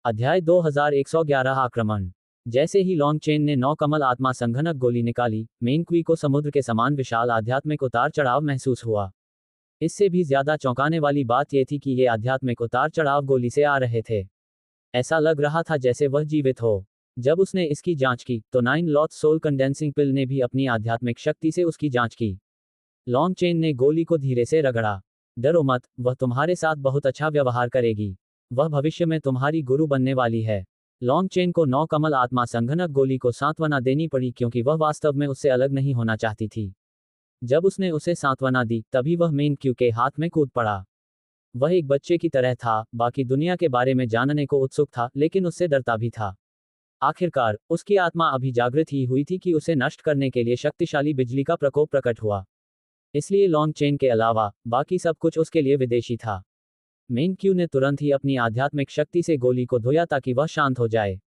अध्याय 2111 आक्रमण। जैसे ही लॉन्ग चेन ने 9 कमल आत्मा संघनक गोली निकाली, मेन क्वी को समुद्र के समान विशाल आध्यात्मिक उतार चढ़ाव महसूस हुआ। इससे भी ज्यादा चौंकाने वाली बात यह थी कि ये आध्यात्मिक उतार चढ़ाव गोली से आ रहे थे। ऐसा लग रहा था जैसे वह जीवित हो। जब उसने इसकी जांच की तो 9 लॉथ सोल कंडेंसिंग पिल ने भी अपनी आध्यात्मिक शक्ति से उसकी जांच की। लॉन्ग चेन ने गोली को धीरे से रगड़ा। डरो मत, वह तुम्हारे साथ बहुत अच्छा व्यवहार करेगी। वह भविष्य में तुम्हारी गुरु बनने वाली है। लॉन्ग चेन को 9 कमल आत्मा संघनक गोली को सांत्वना देनी पड़ी क्योंकि वह वास्तव में उससे अलग नहीं होना चाहती थी। जब उसने उसे सांत्वना दी तभी वह मेन क्यू के हाथ में कूद पड़ा। वह एक बच्चे की तरह था, बाकी दुनिया के बारे में जानने को उत्सुक था, लेकिन उससे डरता भी था। आखिरकार उसकी आत्मा अभी जागृत ही हुई थी कि उसे नष्ट करने के लिए शक्तिशाली बिजली का प्रकोप प्रकट हुआ। इसलिए लॉन्ग चेन के अलावा बाकी सब कुछ उसके लिए विदेशी था। मेन क्यू ने तुरंत ही अपनी आध्यात्मिक शक्ति से गोली को धोया ताकि वह शांत हो जाए।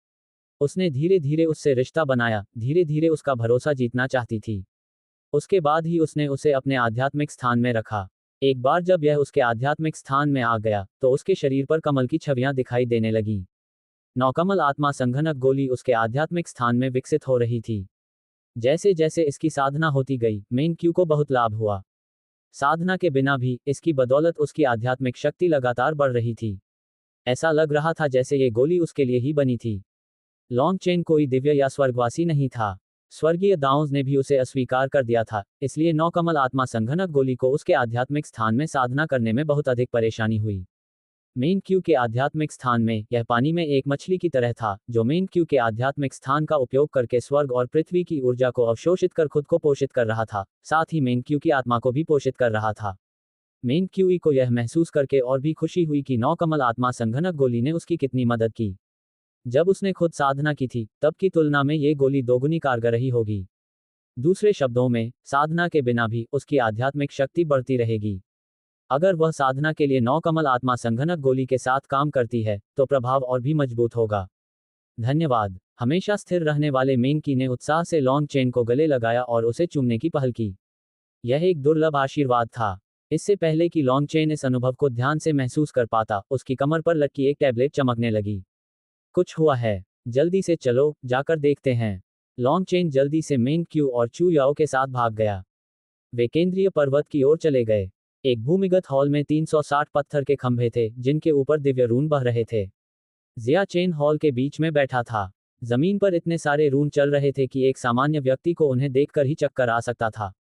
उसने धीरे धीरे उससे रिश्ता बनाया, धीरे धीरे उसका भरोसा जीतना चाहती थी। उसके बाद ही उसने उसे अपने आध्यात्मिक स्थान में रखा। एक बार जब यह उसके आध्यात्मिक स्थान में आ गया तो उसके शरीर पर कमल की छवियां दिखाई देने लगीं। 9 कमल आत्मा संघनक गोली उसके आध्यात्मिक स्थान में विकसित हो रही थी। जैसे जैसे इसकी साधना होती गई, मेन क्यू को बहुत लाभ हुआ। साधना के बिना भी इसकी बदौलत उसकी आध्यात्मिक शक्ति लगातार बढ़ रही थी। ऐसा लग रहा था जैसे ये गोली उसके लिए ही बनी थी। लॉन्ग चेन कोई दिव्य या स्वर्गवासी नहीं था। स्वर्गीय दाओज ने भी उसे अस्वीकार कर दिया था, इसलिए 9 कमल आत्मा संघनक गोली को उसके आध्यात्मिक स्थान में साधना करने में बहुत अधिक परेशानी हुई। मेन क्यू के आध्यात्मिक स्थान में यह पानी में एक मछली की तरह था, जो मेन क्यू के आध्यात्मिक स्थान का उपयोग करके स्वर्ग और पृथ्वी की ऊर्जा को अवशोषित कर खुद को पोषित कर रहा था, साथ ही मेन क्यू की आत्मा को भी पोषित कर रहा था। मेन क्यू को यह महसूस करके और भी खुशी हुई कि 9 कमल आत्मा संघनक गोली ने उसकी कितनी मदद की। जब उसने खुद साधना की थी तब की तुलना में ये गोली दोगुनी कारगर रही होगी। दूसरे शब्दों में, साधना के बिना भी उसकी आध्यात्मिक शक्ति बढ़ती रहेगी। अगर वह साधना के लिए 9 कमल आत्मा संघनक गोली के साथ काम करती है तो प्रभाव और भी मजबूत होगा। धन्यवाद। हमेशा स्थिर रहने वाले मेन की ने उत्साह से लॉन्ग चेन को गले लगाया और उसे चूमने की पहल की। यह एक दुर्लभ आशीर्वाद था। इससे पहले कि लॉन्ग चेन इस अनुभव को ध्यान से महसूस कर पाता, उसकी कमर पर लटकी एक टैबलेट चमकने लगी। कुछ हुआ है, जल्दी से चलो, जाकर देखते हैं। लॉन्ग चेन जल्दी से मेन क्यू और चू याओ के साथ भाग गया। वे केंद्रीय पर्वत की ओर चले गए। एक भूमिगत हॉल में 360 पत्थर के खंभे थे जिनके ऊपर दिव्य रून बह रहे थे। जिया चेन हॉल के बीच में बैठा था। जमीन पर इतने सारे रून चल रहे थे कि एक सामान्य व्यक्ति को उन्हें देखकर ही चक्कर आ सकता था।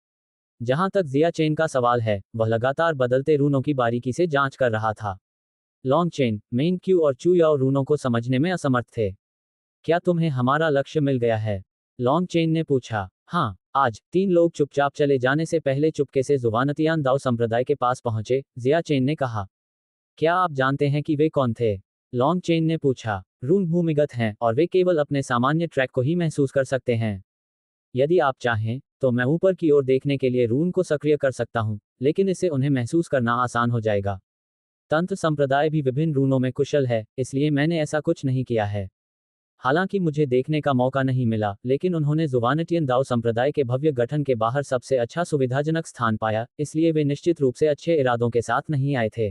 जहां तक जिया चेन का सवाल है, वह लगातार बदलते रूनों की बारीकी से जांच कर रहा था। लॉन्ग चेन, मेन क्यू और चू याओ रूनों को समझने में असमर्थ थे। क्या तुम्हें हमारा लक्ष्य मिल गया है? लॉन्ग चेन ने पूछा। हाँ, आज 3 लोग चुपचाप चले जाने से पहले चुपके से जुवानतियान दाओ संप्रदाय के पास पहुंचे, जिया चेन ने कहा। क्या आप जानते हैं कि वे कौन थे? लॉन्ग चेन ने पूछा। रून भूमिगत हैं और वे केवल अपने सामान्य ट्रैक को ही महसूस कर सकते हैं। यदि आप चाहें तो मैं ऊपर की ओर देखने के लिए रून को सक्रिय कर सकता हूं, लेकिन इससे उन्हें महसूस करना आसान हो जाएगा। तंत्र संप्रदाय भी विभिन्न रूनों में कुशल है, इसलिए मैंने ऐसा कुछ नहीं किया है। हालांकि मुझे देखने का मौका नहीं मिला, लेकिन उन्होंने जुवानटियन दाओ संप्रदाय के भव्य गठन के बाहर सबसे अच्छा सुविधाजनक स्थान पाया, इसलिए वे निश्चित रूप से अच्छे इरादों के साथ नहीं आए थे।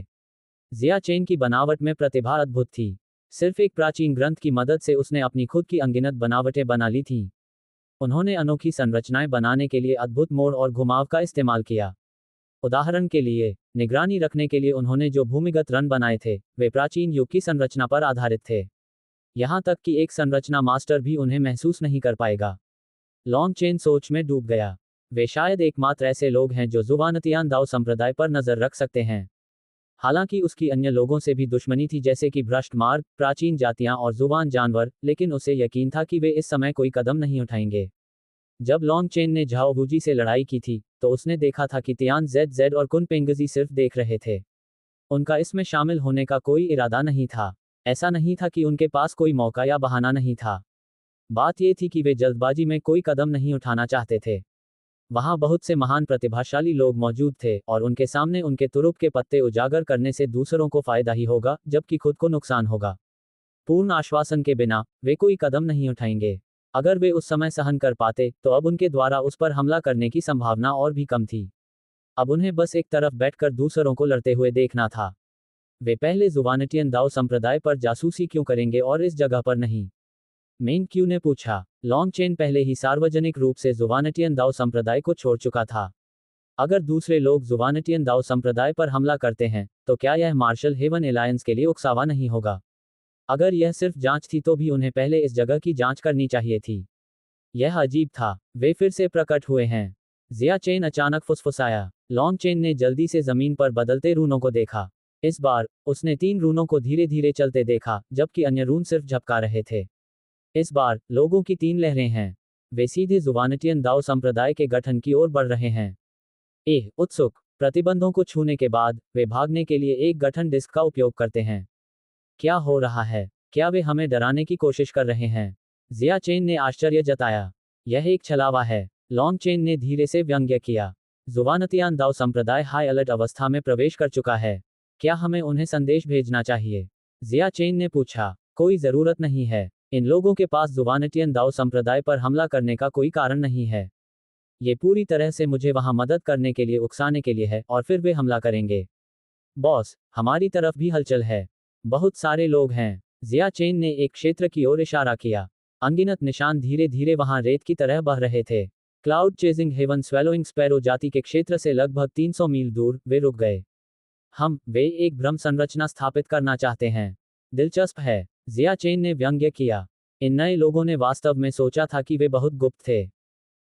जिया चेन की बनावट में प्रतिभा अद्भुत थी। सिर्फ एक प्राचीन ग्रंथ की मदद से उसने अपनी खुद की अनगिनत बनावटें बना ली थीं। उन्होंने अनोखी संरचनाएं बनाने के लिए अद्भुत मोड़ और घुमाव का इस्तेमाल किया। उदाहरण के लिए, निगरानी रखने के लिए उन्होंने जो भूमिगत रन बनाए थे, वे प्राचीन युग की संरचना पर आधारित थे। यहां तक कि एक संरचना मास्टर भी उन्हें महसूस नहीं कर पाएगा। लॉन्ग चेन सोच में डूब गया। वे शायद एकमात्र ऐसे लोग हैं जो जुवानतियान दाओ संप्रदाय पर नजर रख सकते हैं। हालांकि उसकी अन्य लोगों से भी दुश्मनी थी, जैसे कि भ्रष्ट मार्ग, प्राचीन जातियां और जुबान जानवर, लेकिन उसे यकीन था कि वे इस समय कोई कदम नहीं उठाएंगे। जब लॉन्ग चेन ने झाओ वूजी से लड़ाई की थी तो उसने देखा था कि तियान जेड और कुन पेंगजी सिर्फ देख रहे थे। उनका इसमें शामिल होने का कोई इरादा नहीं था। ऐसा नहीं था कि उनके पास कोई मौका या बहाना नहीं था। बात यह थी कि वे जल्दबाजी में कोई कदम नहीं उठाना चाहते थे। वहां बहुत से महान प्रतिभाशाली लोग मौजूद थे और उनके सामने उनके तुरुप के पत्ते उजागर करने से दूसरों को फायदा ही होगा, जबकि खुद को नुकसान होगा। पूर्ण आश्वासन के बिना वे कोई कदम नहीं उठाएंगे। अगर वे उस समय सहन कर पाते तो अब उनके द्वारा उस पर हमला करने की संभावना और भी कम थी। अब उन्हें बस एक तरफ बैठकर दूसरों को लड़ते हुए देखना था। वे पहले जुवानटियन दाओ संप्रदाय पर जासूसी क्यों करेंगे और इस जगह पर नहीं? मेन क्यू ने पूछा। लॉन्ग चेन पहले ही सार्वजनिक रूप से जुवानटियन दाओ संप्रदाय को छोड़ चुका था। अगर दूसरे लोग जुवानटियन दाओ संप्रदाय पर हमला करते हैं, तो क्या यह मार्शल हेवन एलायंस के लिए उकसावा नहीं होगा? अगर यह सिर्फ जांच थी तो भी उन्हें पहले इस जगह की जांच करनी चाहिए थी। यह अजीब था। वे फिर से प्रकट हुए हैं। जिया चेन अचानक फुसफुसाया। लॉन्ग चेन ने जल्दी से जमीन पर बदलते रूनों को देखा। इस बार उसने 3 रूनों को धीरे धीरे चलते देखा, जबकि अन्य रून सिर्फ झपका रहे थे। इस बार लोगों की 3 लहरें हैं। वे सीधे जुवानटियन दाओ संप्रदाय के गठन की ओर बढ़ रहे हैं। उत्सुक। प्रतिबंधों को छूने के बाद वे भागने के लिए एक गठन डिस्क का उपयोग करते हैं। क्या हो रहा है? क्या वे हमें डराने की कोशिश कर रहे हैं? जिया चेन ने आश्चर्य जताया। यह एक छलावा है। लॉन्ग चेन ने धीरे से व्यंग्य किया। जुवानतियान दाओ संप्रदाय हाई अलर्ट अवस्था में प्रवेश कर चुका है। क्या हमें उन्हें संदेश भेजना चाहिए? जिया चेन ने पूछा। कोई जरूरत नहीं है। इन लोगों के पास जुवानटियन दाओ संप्रदाय पर हमला करने का कोई कारण नहीं है। ये पूरी तरह से मुझे वहां मदद करने के लिए उकसाने के लिए है और फिर वे हमला करेंगे। बॉस, हमारी तरफ भी हलचल है। बहुत सारे लोग हैं। जिया चेन ने एक क्षेत्र की ओर इशारा किया। अनगिनत निशान धीरे धीरे वहां रेत की तरह बह रहे थे। Cloud chasing haven swallowing sparrow जाति के क्षेत्र से लगभग 300 मील दूर वे रुक गए। वे एक भ्रम संरचना स्थापित करना चाहते हैं। दिलचस्प है, जिया चेन ने व्यंग्य किया। इन नए लोगों ने वास्तव में सोचा था कि वे बहुत गुप्त थे।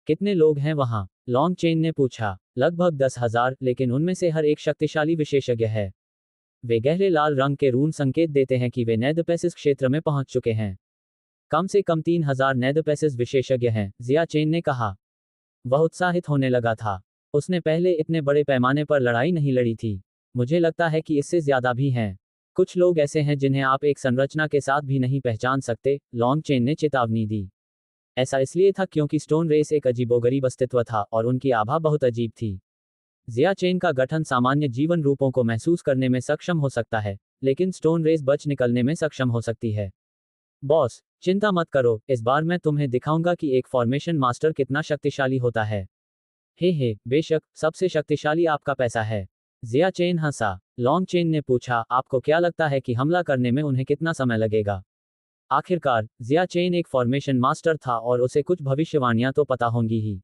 कितने लोग हैं वहां? लॉन्ग चेन ने पूछा। लगभग 10,000, लेकिन उनमें से हर एक शक्तिशाली विशेषज्ञ है। वे गहरे लाल रंग के रून संकेत देते हैं कि वे नेदपेसिस क्षेत्र में पहुंच चुके हैं। कम से कम 3,000 नेदपेसिस विशेषज्ञ हैं, जिया चेन ने कहा। वह उत्साहित होने लगा था। उसने पहले इतने बड़े पैमाने पर लड़ाई नहीं लड़ी थी। मुझे लगता है कि इससे ज्यादा भी हैं। कुछ लोग ऐसे हैं जिन्हें आप एक संरचना के साथ भी नहीं पहचान सकते, लॉन्ग चेन ने चेतावनी दी। ऐसा इसलिए था क्योंकि स्टोन रेस एक अजीबोगरीब अस्तित्व था और उनकी आभा बहुत अजीब थी। जिया चेन का गठन सामान्य जीवन रूपों को महसूस करने में सक्षम हो सकता है, लेकिन स्टोन रेस बच निकलने में सक्षम हो सकती है। बॉस, चिंता मत करो, इस बार मैं तुम्हें दिखाऊंगा कि एक फॉर्मेशन मास्टर कितना शक्तिशाली होता है। हे, बेशक, सबसे शक्तिशाली आपका पैसा है। जिया चेन हंसा। लॉन्ग चेन ने पूछा, आपको क्या लगता है कि हमला करने में उन्हें कितना समय लगेगा? आखिरकार, जिया चेन एक फॉर्मेशन मास्टर था और उसे कुछ भविष्यवाणियां तो पता होंगी ही।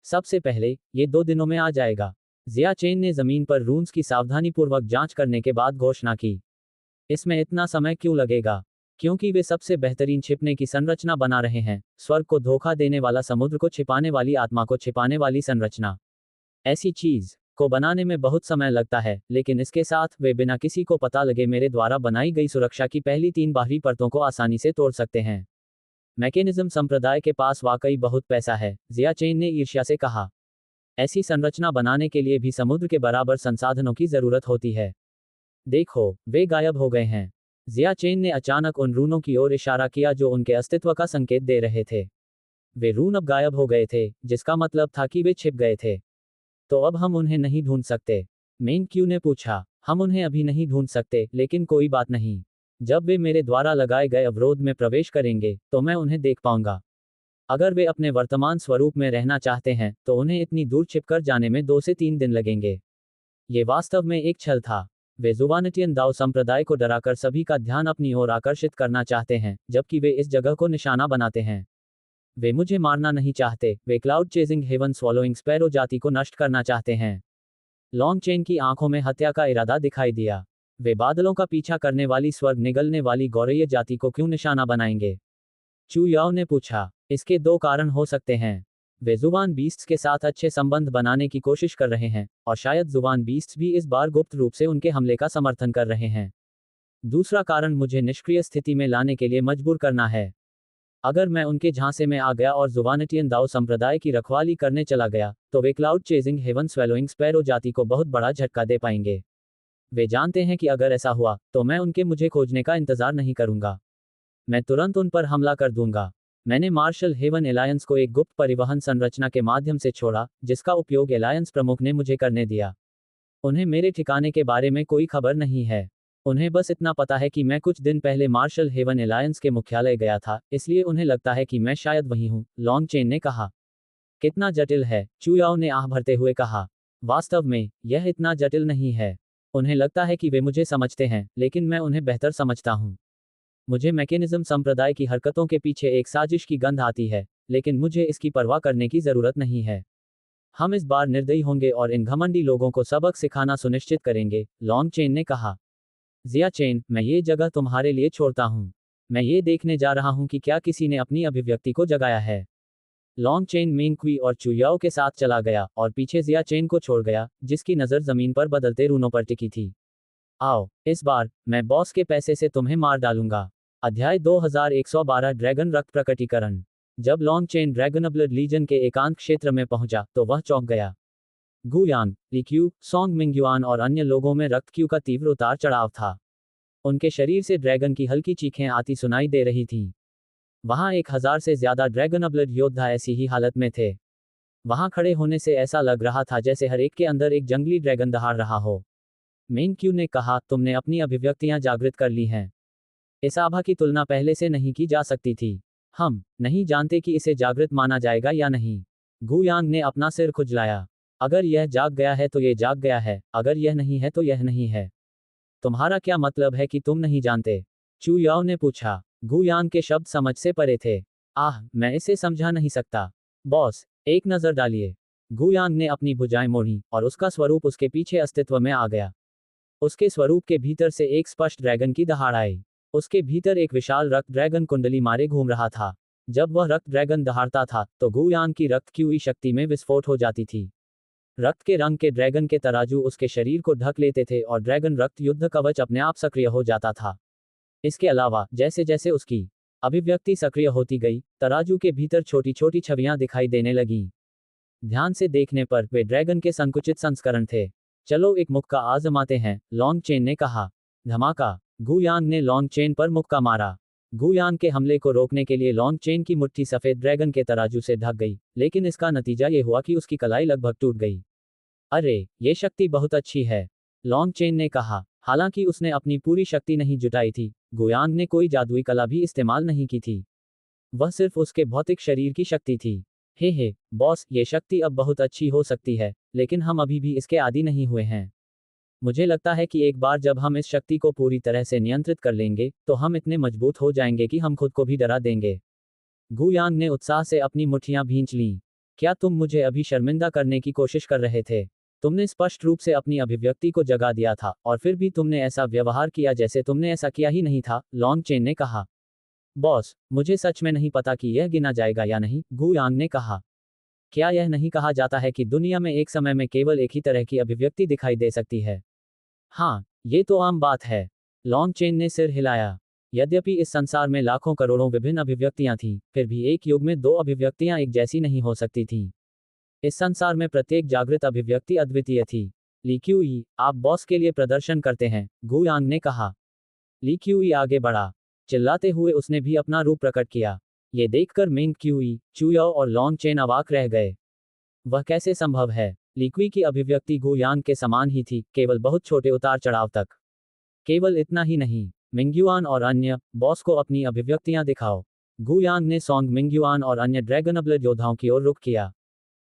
सबसे पहले, ये 2 दिनों में आ जाएगा। जिया चेन ने जमीन पर रून्स की सावधानीपूर्वक जांच करने के बाद घोषणा की। इसमें इतना समय क्यों लगेगा? क्योंकि वे सबसे बेहतरीन छिपने की संरचना बना रहे हैं, स्वर्ग को धोखा देने वाला, समुद्र को छिपाने वाली, आत्मा को छिपाने वाली संरचना। ऐसी चीज को बनाने में बहुत समय लगता है, लेकिन इसके साथ वे बिना किसी को पता लगे मेरे द्वारा बनाई गई सुरक्षा की पहली 3 बाहरी परतों को आसानी से तोड़ सकते हैं। मैकेनिज्म संप्रदाय के पास वाकई बहुत पैसा है, जिया चेन ने ईर्ष्या से कहा। ऐसी संरचना बनाने के लिए भी समुद्र के बराबर संसाधनों की जरूरत होती है। देखो, वे गायब हो गए हैं। जिया चेन ने अचानक उन रूनों की ओर इशारा किया जो उनके अस्तित्व का संकेत दे रहे थे। वे रून अब गायब हो गए थे, जिसका मतलब था कि वे छिप गए थे। तो अब हम उन्हें नहीं ढूंढ सकते? मेन क्यू ने पूछा। हम उन्हें अभी नहीं ढूंढ सकते, लेकिन कोई बात नहीं। जब वे मेरे द्वारा लगाए गए अवरोध में प्रवेश करेंगे, तो मैं उन्हें देख पाऊंगा। अगर वे अपने वर्तमान स्वरूप में रहना चाहते हैं, तो उन्हें इतनी दूर छिपकर जाने में 2 से 3 दिन लगेंगे। ये वास्तव में एक छल था। वे जुवानटियन दाओ संप्रदाय को डराकर सभी का ध्यान अपनी ओर आकर्षित करना चाहते हैं, जबकि वे इस जगह को निशाना बनाते हैं। वे मुझे मारना नहीं चाहते, वे cloud chasing haven swallowing sparrow जाति को नष्ट करना चाहते हैं। लॉन्ग चेन की आंखों में हत्या का इरादा दिखाई दिया। वे बादलों का पीछा करने वाली, स्वर्ग निगलने वाली गौरैय जाति को क्यों निशाना बनाएंगे? चू याओ ने पूछा। इसके 2 कारण हो सकते हैं। वे जुबान बीस्ट्स के साथ अच्छे संबंध बनाने की कोशिश कर रहे हैं, और शायद जुबान बीस्ट्स भी इस बार गुप्त रूप से उनके हमले का समर्थन कर रहे हैं। दूसरा कारण मुझे निष्क्रिय स्थिति में लाने के लिए मजबूर करना है। अगर मैं उनके झांसे में आ गया और जुवानटियन दाओ संप्रदाय की रखवाली करने चला गया, तो वे cloud chasing haven swallowing sparrow जाति को बहुत बड़ा झटका दे पाएंगे। वे जानते हैं कि अगर ऐसा हुआ, तो मैं उनके मुझे खोजने का इंतजार नहीं करूंगा। मैं तुरंत उन पर हमला कर दूंगा। मैंने मार्शल हेवन एलायंस को एक गुप्त परिवहन संरचना के माध्यम से छोड़ा, जिसका उपयोग एलायंस प्रमुख ने मुझे करने दिया। उन्हें मेरे ठिकाने के बारे में कोई खबर नहीं है। उन्हें बस इतना पता है कि मैं कुछ दिन पहले मार्शल हेवन एलायंस के मुख्यालय गया था, इसलिए उन्हें लगता है कि मैं शायद वहीं हूं, लॉन्ग चेन ने कहा। कितना जटिल है, चू याओ ने आह भरते हुए कहा। वास्तव में, यह इतना जटिल नहीं है। उन्हें लगता है कि वे मुझे समझते हैं, लेकिन मैं उन्हें बेहतर समझता हूँ। मुझे मैकेनिज्म संप्रदाय की हरकतों के पीछे एक साजिश की गंध आती है, लेकिन मुझे इसकी परवाह करने की जरूरत नहीं है। हम इस बार निर्दयी होंगे और इन घमंडी लोगों को सबक सिखाना सुनिश्चित करेंगे, लॉन्ग चेन ने कहा। जिया चेन, मैं ये जगह तुम्हारे लिए छोड़ता हूँ। मैं ये देखने जा रहा हूँ कि क्या किसी ने अपनी अभिव्यक्ति को जगाया है। लॉन्ग चेन मेंग क्वी और चुयाओ के साथ चला गया और पीछे जिया चेन को छोड़ गया, जिसकी नज़र जमीन पर बदलते रूनों पर टिकी थी। आओ, इस बार मैं बॉस के पैसे से तुम्हें मार डालूंगा। अध्याय 2112 ड्रैगन रक्त प्रकटीकरण। जब लॉन्ग चेन ड्रैगनब्लड लीजन के एकांत क्षेत्र में पहुंचा तो वह चौंक गया। गुयान, लिक्यू, सोंग मिंगयुआन और अन्य लोगों में रक्त क्यू का तीव्र उतार चढ़ाव था। उनके शरीर से ड्रैगन की हल्की चीखें आती सुनाई दे रही थीं। वहां 1000 से ज्यादा ड्रैगनब्लड योद्धा ऐसी ही हालत में थे। वहां खड़े होने से ऐसा लग रहा था जैसे हर एक के अंदर एक जंगली ड्रैगन दहाड़ रहा हो। मेन क्यू ने कहा, तुमने अपनी अभिव्यक्तियां जागृत कर ली हैं। इस आभा की तुलना पहले से नहीं की जा सकती थी। हम नहीं जानते कि इसे जागृत माना जाएगा या नहीं। गुयांग ने अपना सिर खुजलाया। अगर यह जाग गया है तो यह जाग गया है, अगर यह नहीं है तो यह नहीं है। तुम्हारा क्या मतलब है कि तुम नहीं जानते? चू याओ ने पूछा। गुयांग के शब्द समझ से परे थे। आह, मैं इसे समझा नहीं सकता। बॉस, एक नजर डालिए। गुयांग ने अपनी भुजाएं मोड़ी और उसका स्वरूप उसके पीछे अस्तित्व में आ गया। उसके स्वरूप के भीतर से एक स्पष्ट ड्रैगन की दहाड़ आई। उसके भीतर एक विशाल रक्त ड्रैगन कुंडली मारे घूम रहा था। जब वह रक्त ड्रैगन दहाड़ता था तो गुयांग की रक्त क्यूई शक्ति में विस्फोट हो जाती थी। रक्त के रंग के ड्रैगन के तराजू उसके शरीर को ढक लेते थे और ड्रैगन रक्त युद्ध कवच अपने आप सक्रिय हो जाता था। इसके अलावा जैसे जैसे उसकी अभिव्यक्ति सक्रिय होती गई, तराजू के भीतर छोटी छोटी छवियां दिखाई देने लगीं। ध्यान से देखने पर वे ड्रैगन के संकुचित संस्करण थे। चलो एक मुक्का आजमाते हैं, लॉन्ग चेन ने कहा। धमाका। गुयांग ने लॉन्ग चेन पर मुक्का मारा। गुयांग के हमले को रोकने के लिए लॉन्ग चेन की मुट्ठी सफेद ड्रैगन के तराजू से ढक गई, लेकिन इसका नतीजा ये हुआ कि उसकी कलाई लगभग टूट गई। अरे, ये शक्ति बहुत अच्छी है, लॉन्ग चेन ने कहा। हालांकि उसने अपनी पूरी शक्ति नहीं जुटाई थी, गुयांग ने कोई जादुई कला भी इस्तेमाल नहीं की थी। वह सिर्फ उसके भौतिक शरीर की शक्ति थी। हे बॉस, ये शक्ति अब बहुत अच्छी हो सकती है, लेकिन हम अभी भी इसके आदी नहीं हुए हैं। मुझे लगता है कि एक बार जब हम इस शक्ति को पूरी तरह से नियंत्रित कर लेंगे, तो हम इतने मजबूत हो जाएंगे कि हम खुद को भी डरा देंगे। गुयांग ने उत्साह से अपनी मुट्ठियां भींच लीं। क्या तुम मुझे अभी शर्मिंदा करने की कोशिश कर रहे थे? तुमने स्पष्ट रूप से अपनी अभिव्यक्ति को जगा दिया था, और फिर भी तुमने ऐसा व्यवहार किया जैसे तुमने ऐसा किया ही नहीं था, लॉन्ग चेन ने कहा। बॉस, मुझे सच में नहीं पता कि यह गिना जाएगा या नहीं, गुयांग ने कहा। क्या यह नहीं कहा जाता है कि दुनिया में एक समय में केवल एक ही तरह की अभिव्यक्ति दिखाई दे सकती है? हाँ, ये तो आम बात है, लॉन्ग चेन ने सिर हिलाया। यद्यपि इस संसार में लाखों करोड़ों विभिन्न अभिव्यक्तियां थीं, फिर भी एक युग में दो अभिव्यक्तियां एक जैसी नहीं हो सकती थीं। इस संसार में प्रत्येक जागृत अभिव्यक्ति अद्वितीय थी। ली क्यूई, आप बॉस के लिए प्रदर्शन करते हैं, गुयांग ने कहा। ली क्यूई आगे बढ़ा। चिल्लाते हुए उसने भी अपना रूप प्रकट किया। ये देखकर मेंग क्यूई, चुयाओ और लॉन्ग चेन अवाक रह गए। वह कैसे संभव है? लिक्वी की अभिव्यक्ति गुयांग के समान ही थी, केवल बहुत छोटे उतार चढ़ाव तक। केवल इतना ही नहीं, मिंग्युआन और अन्य, बॉस को अपनी अभिव्यक्तियां दिखाओ। गुयांग ने सोंग मिंग्युआन और अन्य ड्रैगनब्लड योद्धाओं की ओर रुख किया।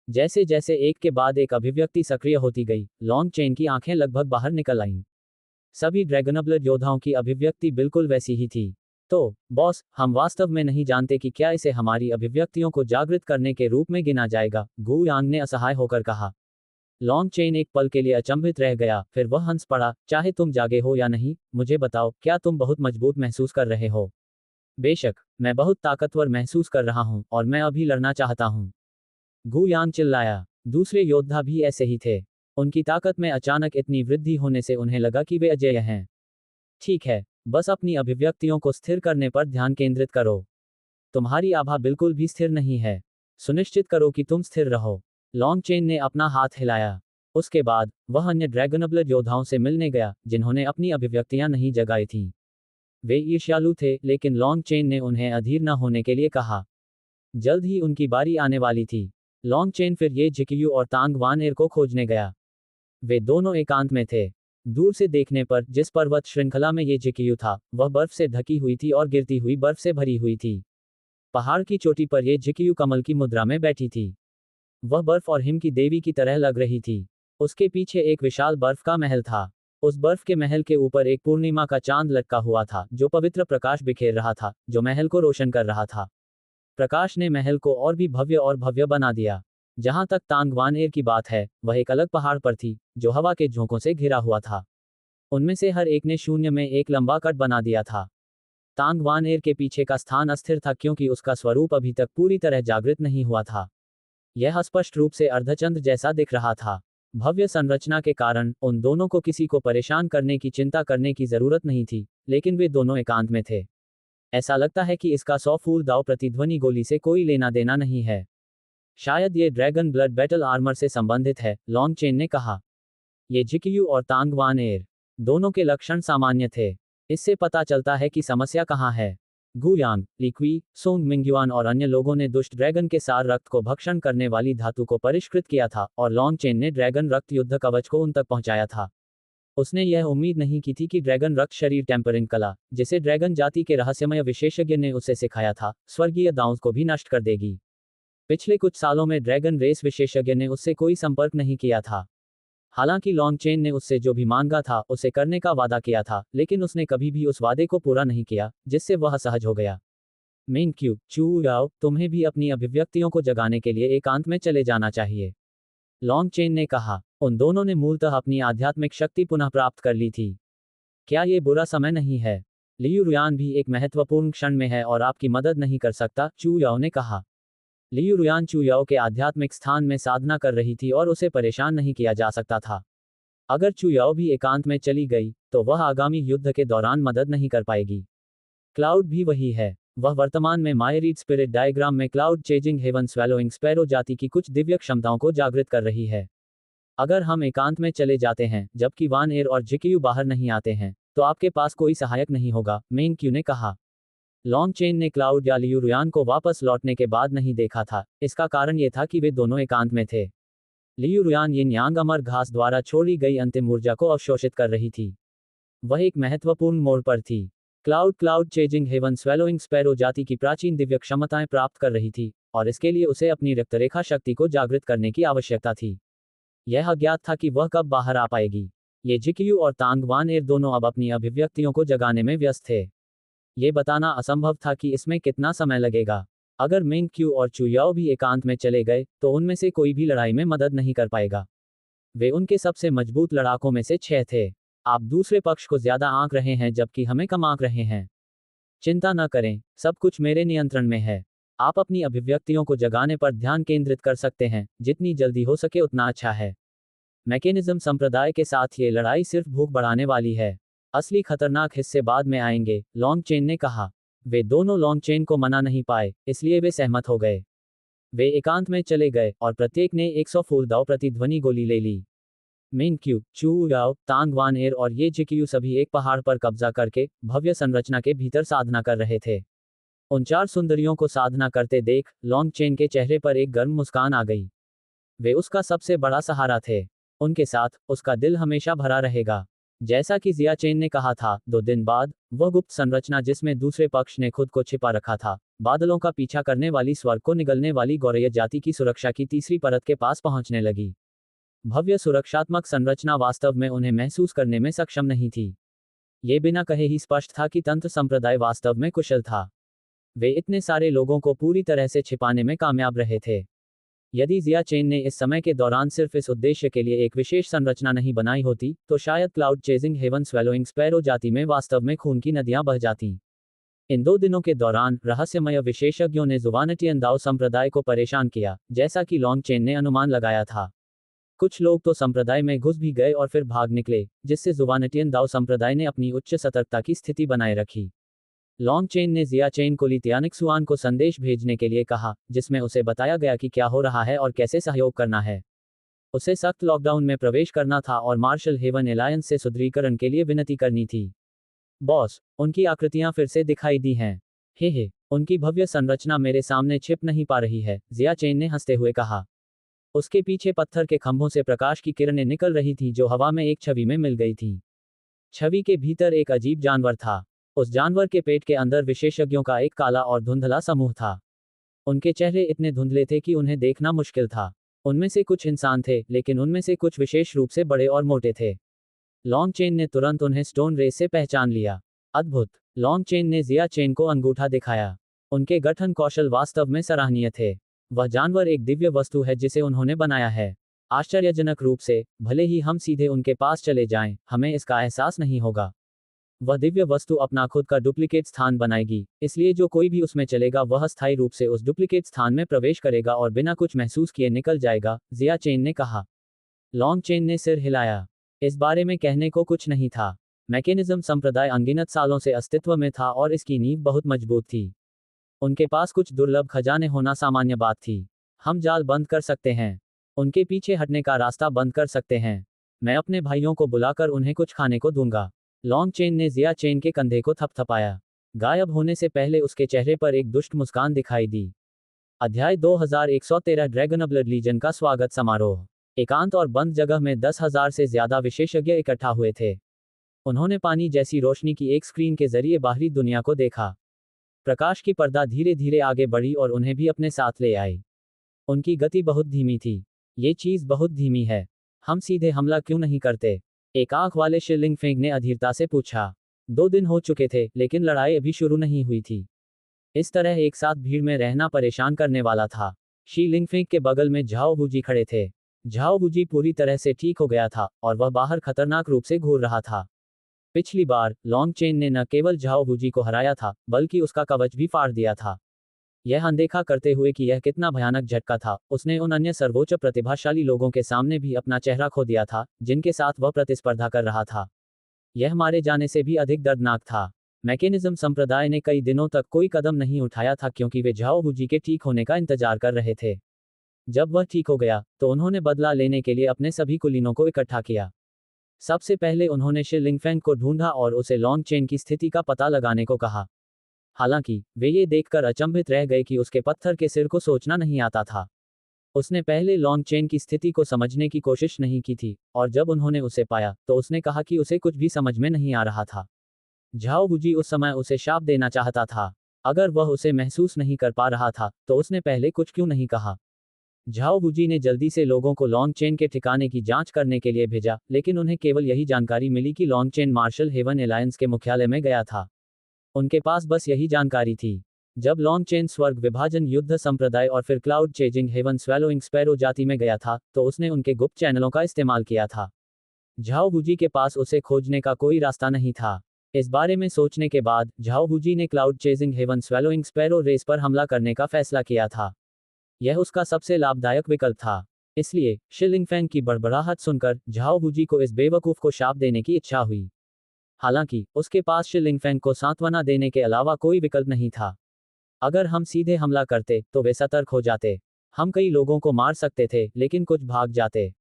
जैसे जैसे एक के बाद एक अभिव्यक्ति सक्रिय होती गई, लॉन्ग चेन की आंखें लगभग बाहर निकल आईं। सभी ड्रैगनब्लड योद्धाओं की अभिव्यक्ति बिल्कुल वैसी ही थी। तो, बॉस, हम वास्तव में नहीं जानते कि क्या इसे हमारी अभिव्यक्तियों को जागृत करने के रूप में गिना जाएगा, गुयांग ने असहाय होकर कहा। लॉन्ग चेन एक पल के लिए अचंभित रह गया, फिर वह हंस पड़ा। चाहे तुम जागे हो या नहीं, मुझे बताओ, क्या तुम बहुत मजबूत महसूस कर रहे हो? बेशक, मैं बहुत ताकतवर महसूस कर रहा हूं, और मैं अभी लड़ना चाहता हूं, गुयांग चिल्लाया। दूसरे योद्धा भी ऐसे ही थे। उनकी ताकत में अचानक इतनी वृद्धि होने से उन्हें लगा कि वे अजेय हैं। ठीक है, बस अपनी अभिव्यक्तियों को स्थिर करने पर ध्यान केंद्रित करो। तुम्हारी आभा बिल्कुल भी स्थिर नहीं है। सुनिश्चित करो कि तुम स्थिर रहो। लॉन्ग चेन ने अपना हाथ हिलाया। उसके बाद, वह अन्य ड्रैगनब्लड योद्धाओं से मिलने गया, जिन्होंने अपनी अभिव्यक्तियां नहीं जगाई थीं। वे ईर्ष्यालु थे, लेकिन लॉन्ग चेन ने उन्हें अधीर न होने के लिए कहा। जल्द ही उनकी बारी आने वाली थी। लॉन्ग चेन फिर ये जिकियू और तांग वान एर को खोजने गया। वे दोनों एकांत में थे। दूर से देखने पर जिस पर्वत श्रृंखला में ये जिकियू था, वह बर्फ से ढकी हुई थी और गिरती हुई बर्फ से भरी हुई थी। पहाड़ की चोटी पर ये जिकियू कमल की मुद्रा में बैठी थी। वह बर्फ और हिम की देवी की तरह लग रही थी। उसके पीछे एक विशाल बर्फ का महल था। उस बर्फ के महल के ऊपर एक पूर्णिमा का चांद लटका हुआ था, जो पवित्र प्रकाश बिखेर रहा था, जो महल को रोशन कर रहा था। प्रकाश ने महल को और भी भव्य और भव्य बना दिया। जहां तक तांगवानेर की बात है, वह एक अलग पहाड़ पर थी, जो हवा के झोंकों से घिरा हुआ था। उनमें से हर एक ने शून्य में एक लंबा कट बना दिया था। तांगवानेर के पीछे का स्थान अस्थिर था, क्योंकि उसका स्वरूप अभी तक पूरी तरह जागृत नहीं हुआ था। यह स्पष्ट रूप से अर्धचंद्र जैसा दिख रहा था। भव्य संरचना के कारण उन दोनों को किसी को परेशान करने की चिंता करने की जरूरत नहीं थी, लेकिन वे दोनों एकांत में थे। ऐसा लगता है कि इसका 100 फूल दाव प्रतिध्वनि गोली से कोई लेना देना नहीं है। शायद ये ड्रैगन ब्लड बैटल आर्मर से संबंधित है, लॉन्ग चेन ने कहा। ये जिकियू और तांगवानेर दोनों के लक्षण सामान्य थे। इससे पता चलता है कि समस्या कहाँ है। गुयांग, लिक्वी, सोंग मिंग्युआन और अन्य लोगों ने दुष्ट ड्रैगन के सार रक्त को भक्षण करने वाली धातु को परिष्कृत किया था, और लॉन्ग चेन ने ड्रैगन रक्त युद्ध कवच को उन तक पहुंचाया था। उसने यह उम्मीद नहीं की थी कि ड्रैगन रक्त शरीर टेम्परिंग कला, जिसे ड्रैगन जाति के रहस्यमय विशेषज्ञ ने उसे सिखाया था, स्वर्गीय दांव को भी नष्ट कर देगी। पिछले कुछ सालों में ड्रैगन रेस विशेषज्ञ ने उससे कोई संपर्क नहीं किया था। हालांकि लॉन्ग चेन ने उससे जो भी मांगा था उसे करने का वादा किया था, लेकिन उसने कभी भी उस वादे को पूरा नहीं किया, जिससे वह असहज हो गया। मेन क्यू, चू याओ, तुम्हें भी अपनी अभिव्यक्तियों को जगाने के लिए एकांत में चले जाना चाहिए, लॉन्ग चेन ने कहा। उन दोनों ने मूलतः अपनी आध्यात्मिक शक्ति पुनः प्राप्त कर ली थी। क्या ये बुरा समय नहीं है? लियू रुयान भी एक महत्वपूर्ण क्षण में है और आपकी मदद नहीं कर सकता, चू याओ ने कहा। लियू रुयान चू याओ के आध्यात्मिक स्थान में साधना कर रही थी और उसे परेशान नहीं किया जा सकता था। अगर चू याओ भी एकांत में चली गई, तो वह आगामी युद्ध के दौरान मदद नहीं कर पाएगी। क्लाउड भी वही है। वह वर्तमान में मायरीड स्पिरिट डायग्राम में Cloud chasing haven swallowing sparrow जाति की कुछ दिव्य क्षमताओं को जागृत कर रही है। अगर हम एकांत में चले जाते हैं, जबकि वान एर और जिकियू बाहर नहीं आते हैं, तो आपके पास कोई सहायक नहीं होगा, मेन क्यू ने कहा। लॉन्ग चेन ने क्लाउड या लियू रुयान को वापस लौटने के बाद नहीं देखा था। इसका कारण ये था कि वे दोनों एकांत में थे। लियू रुयान यिन यांग अमर घास द्वारा छोड़ी गई अंतिम ऊर्जा को अवशोषित कर रही थी। वह एक महत्वपूर्ण मोड़ पर थी। Cloud chasing haven swallowing sparrow जाति की प्राचीन दिव्य क्षमताएं प्राप्त कर रही थी, और इसके लिए उसे अपनी रक्तरेखा शक्ति को जागृत करने की आवश्यकता थी। यह अज्ञात था कि वह कब बाहर आ पाएगी। ये जिकियू और तांगवान एर दोनों अब अपनी अभिव्यक्तियों को जगाने में व्यस्त थे। ये बताना असंभव था कि इसमें कितना समय लगेगा। अगर मेंग क्यू और चू याओ भी एकांत में चले गए, तो उनमें से कोई भी लड़ाई में मदद नहीं कर पाएगा। वे उनके सबसे मजबूत लड़ाकों में से 6 थे। आप दूसरे पक्ष को ज्यादा आंक रहे हैं, जबकि हमें कम आंक रहे हैं। चिंता न करें, सब कुछ मेरे नियंत्रण में है। आप अपनी अभिव्यक्तियों को जगाने पर ध्यान केंद्रित कर सकते हैं, जितनी जल्दी हो सके उतना अच्छा है। मैकेनिज्म संप्रदाय के साथ ये लड़ाई सिर्फ भूख बढ़ाने वाली है। असली खतरनाक हिस्से बाद में आएंगे, लॉन्ग चेन ने कहा। वे दोनों लॉन्ग चेन को मना नहीं पाए, इसलिए वे सहमत हो गए। वे एकांत में चले गए और प्रत्येक ने 100 फूल दाव प्रतिध्वनि गोली ले ली। मेन क्यू, चू याओ, तांगवान एर और ये जिकियू सभी एक पहाड़ पर कब्जा करके भव्य संरचना के भीतर साधना कर रहे थे। उन 4 सुंदरियों को साधना करते देख लॉन्ग चेन के चेहरे पर एक गर्म मुस्कान आ गई। वे उसका सबसे बड़ा सहारा थे। उनके साथ उसका दिल हमेशा भरा रहेगा। जैसा कि जिया चेन ने कहा था, 2 दिन बाद वह गुप्त संरचना जिसमें दूसरे पक्ष ने खुद को छिपा रखा था, बादलों का पीछा करने वाली स्वर्ग को निगलने वाली गौरैया जाति की सुरक्षा की तीसरी परत के पास पहुंचने लगी। भव्य सुरक्षात्मक संरचना वास्तव में उन्हें महसूस करने में सक्षम नहीं थी। ये बिना कहे ही स्पष्ट था कि तंत्र संप्रदाय वास्तव में कुशल था। वे इतने सारे लोगों को पूरी तरह से छिपाने में कामयाब रहे थे। यदि जिया चेन ने इस समय के दौरान सिर्फ इस उद्देश्य के लिए एक विशेष संरचना नहीं बनाई होती, तो शायद Cloud chasing haven swallowing sparrow जाति में वास्तव में खून की नदियां बह जातीं। इन 2 दिनों के दौरान रहस्यमय विशेषज्ञों ने जुवानटियन दाओ संप्रदाय को परेशान किया, जैसा कि लॉन्ग चेन ने अनुमान लगाया था। कुछ लोग तो संप्रदाय में घुस भी गए और फिर भाग निकले, जिससे जुवानटियन दाओ संप्रदाय ने अपनी उच्च सतर्कता की स्थिति बनाए रखी। लॉन्ग चेन ने जिया चेन को ली तियानिक्सुआन को संदेश भेजने के लिए कहा, जिसमें उसे बताया गया कि क्या हो रहा है और कैसे सहयोग करना है। उसे सख्त लॉकडाउन में प्रवेश करना था और मार्शल हेवन एलायंस से सुदृढ़ीकरण के लिए विनती करनी थी। बॉस, उनकी आकृतियां फिर से दिखाई दी हैं। हे, उनकी भव्य संरचना मेरे सामने छिप नहीं पा रही है, जिया चेन ने हंसते हुए कहा। उसके पीछे पत्थर के खंभों से प्रकाश की किरणें निकल रही थी, जो हवा में एक छवि में मिल गई थी। छवि के भीतर एक अजीब जानवर था। उस जानवर के पेट के अंदर विशेषज्ञों का एक काला और धुंधला समूह था। उनके चेहरे इतने धुंधले थे कि उन्हें देखना मुश्किल था। उनमें से कुछ इंसान थे, लेकिन उनमें से कुछ विशेष रूप से बड़े और मोटे थे। लॉन्ग चेन ने तुरंत उन्हें स्टोन रेस से पहचान लिया। अद्भुत। लॉन्ग चेन ने जिया चेन को अंगूठा दिखाया। उनके गठन कौशल वास्तव में सराहनीय थे। वह जानवर एक दिव्य वस्तु है जिसे उन्होंने बनाया है। आश्चर्यजनक रूप से, भले ही हम सीधे उनके पास चले जाएं, हमें इसका एहसास नहीं होगा। वह दिव्य वस्तु अपना खुद का डुप्लीकेट स्थान बनाएगी, इसलिए जो कोई भी उसमें चलेगा वह अस्थायी रूप से उस डुप्लीकेट स्थान में प्रवेश करेगा और बिना कुछ महसूस किए निकल जाएगा, जिया चेन ने कहा। लॉन्ग चेन ने सिर हिलाया। इस बारे में कहने को कुछ नहीं था। मैकेनिज्म संप्रदाय अनगिनत सालों से अस्तित्व में था और इसकी नींव बहुत मजबूत थी। उनके पास कुछ दुर्लभ खजाने होना सामान्य बात थी। हम जाल बंद कर सकते हैं, उनके पीछे हटने का रास्ता बंद कर सकते हैं। मैं अपने भाइयों को बुलाकर उन्हें कुछ खाने को दूंगा। लॉन्ग चेन ने जिया चेन के कंधे को थपथपाया। गायब होने से पहले उसके चेहरे पर एक दुष्ट मुस्कान दिखाई दी। अध्याय 2113 ड्रैगन ब्लड लीजन का स्वागत समारोह। एकांत और बंद जगह में 10,000 से ज्यादा विशेषज्ञ इकट्ठा हुए थे। उन्होंने पानी जैसी रोशनी की एक स्क्रीन के जरिए बाहरी दुनिया को देखा। प्रकाश की पर्दा धीरे धीरे आगे बढ़ी और उन्हें भी अपने साथ ले आई। उनकी गति बहुत धीमी थी। ये चीज बहुत धीमी है। हम सीधे हमला क्यों नहीं करते? एक आंख वाले शिलिंग फेंग ने अधीरता से पूछा। 2 दिन हो चुके थे, लेकिन लड़ाई अभी शुरू नहीं हुई थी। इस तरह एक साथ भीड़ में रहना परेशान करने वाला था। शी लिंगफेंग के बगल में झाओ बूजी खड़े थे। झाओ बूजी पूरी तरह से ठीक हो गया था और वह बाहर खतरनाक रूप से घूर रहा था। पिछली बार लॉन्ग चेन ने न केवल झाओ बूजी को हराया था, बल्कि उसका कवच भी फाड़ दिया था। यह अनदेखा करते हुए कि यह कितना भयानक झटका था, उसने उन अन्य सर्वोच्च प्रतिभाशाली लोगों के सामने भी अपना चेहरा खो दिया था, जिनके साथ वह प्रतिस्पर्धा कर रहा था। यह मारे जाने से भी अधिक दर्दनाक था। मैकेनिज्म संप्रदाय ने कई दिनों तक कोई कदम नहीं उठाया था क्योंकि वे झाओ बूजी के ठीक होने का इंतजार कर रहे थे। जब वह ठीक हो गया, तो उन्होंने बदला लेने के लिए अपने सभी कुलीनों को इकट्ठा किया। सबसे पहले उन्होंने शि लिंगफेंग को ढूंढा और उसे लॉन्ग चेन की स्थिति का पता लगाने को कहा। हालांकि वे ये देखकर अचंभित रह गए कि उसके पत्थर के सिर को सोचना नहीं आता था। उसने पहले लॉन्ग चेन की स्थिति को समझने की कोशिश नहीं की थी, और जब उन्होंने उसे पाया तो उसने कहा कि उसे कुछ भी समझ में नहीं आ रहा था। झाओ बूजी उस समय उसे शाप देना चाहता था। अगर वह उसे महसूस नहीं कर पा रहा था, तो उसने पहले कुछ क्यों नहीं कहा? झाओ बूजी ने जल्दी से लोगों को लॉन्ग चेन के ठिकाने की जांच करने के लिए भेजा, लेकिन उन्हें केवल यही जानकारी मिली कि Long Chen Martial Heaven Alliance के मुख्यालय में गया था। उनके पास बस यही जानकारी थी। जब लॉन्ग चेन स्वर्ग विभाजन युद्ध संप्रदाय और फिर Cloud chasing haven swallowing sparrow जाति में गया था, तो उसने उनके गुप्त चैनलों का इस्तेमाल किया था। झाओ बूजी के पास उसे खोजने का कोई रास्ता नहीं था। इस बारे में सोचने के बाद झाओ बूजी ने Cloud chasing haven swallowing Sparrow race पर हमला करने का फैसला किया था। यह उसका सबसे लाभदायक विकल्प था। इसलिए शि लिंगफेंग की बड़बड़ाहट सुनकर झाओ बूजी को इस बेवकूफ को शाप देने की इच्छा हुई। हालांकि उसके पास शि लिंगफेंग को सांत्वना देने के अलावा कोई विकल्प नहीं था। अगर हम सीधे हमला करते तो वे सतर्क हो जाते। हम कई लोगों को मार सकते थे, लेकिन कुछ भाग जाते।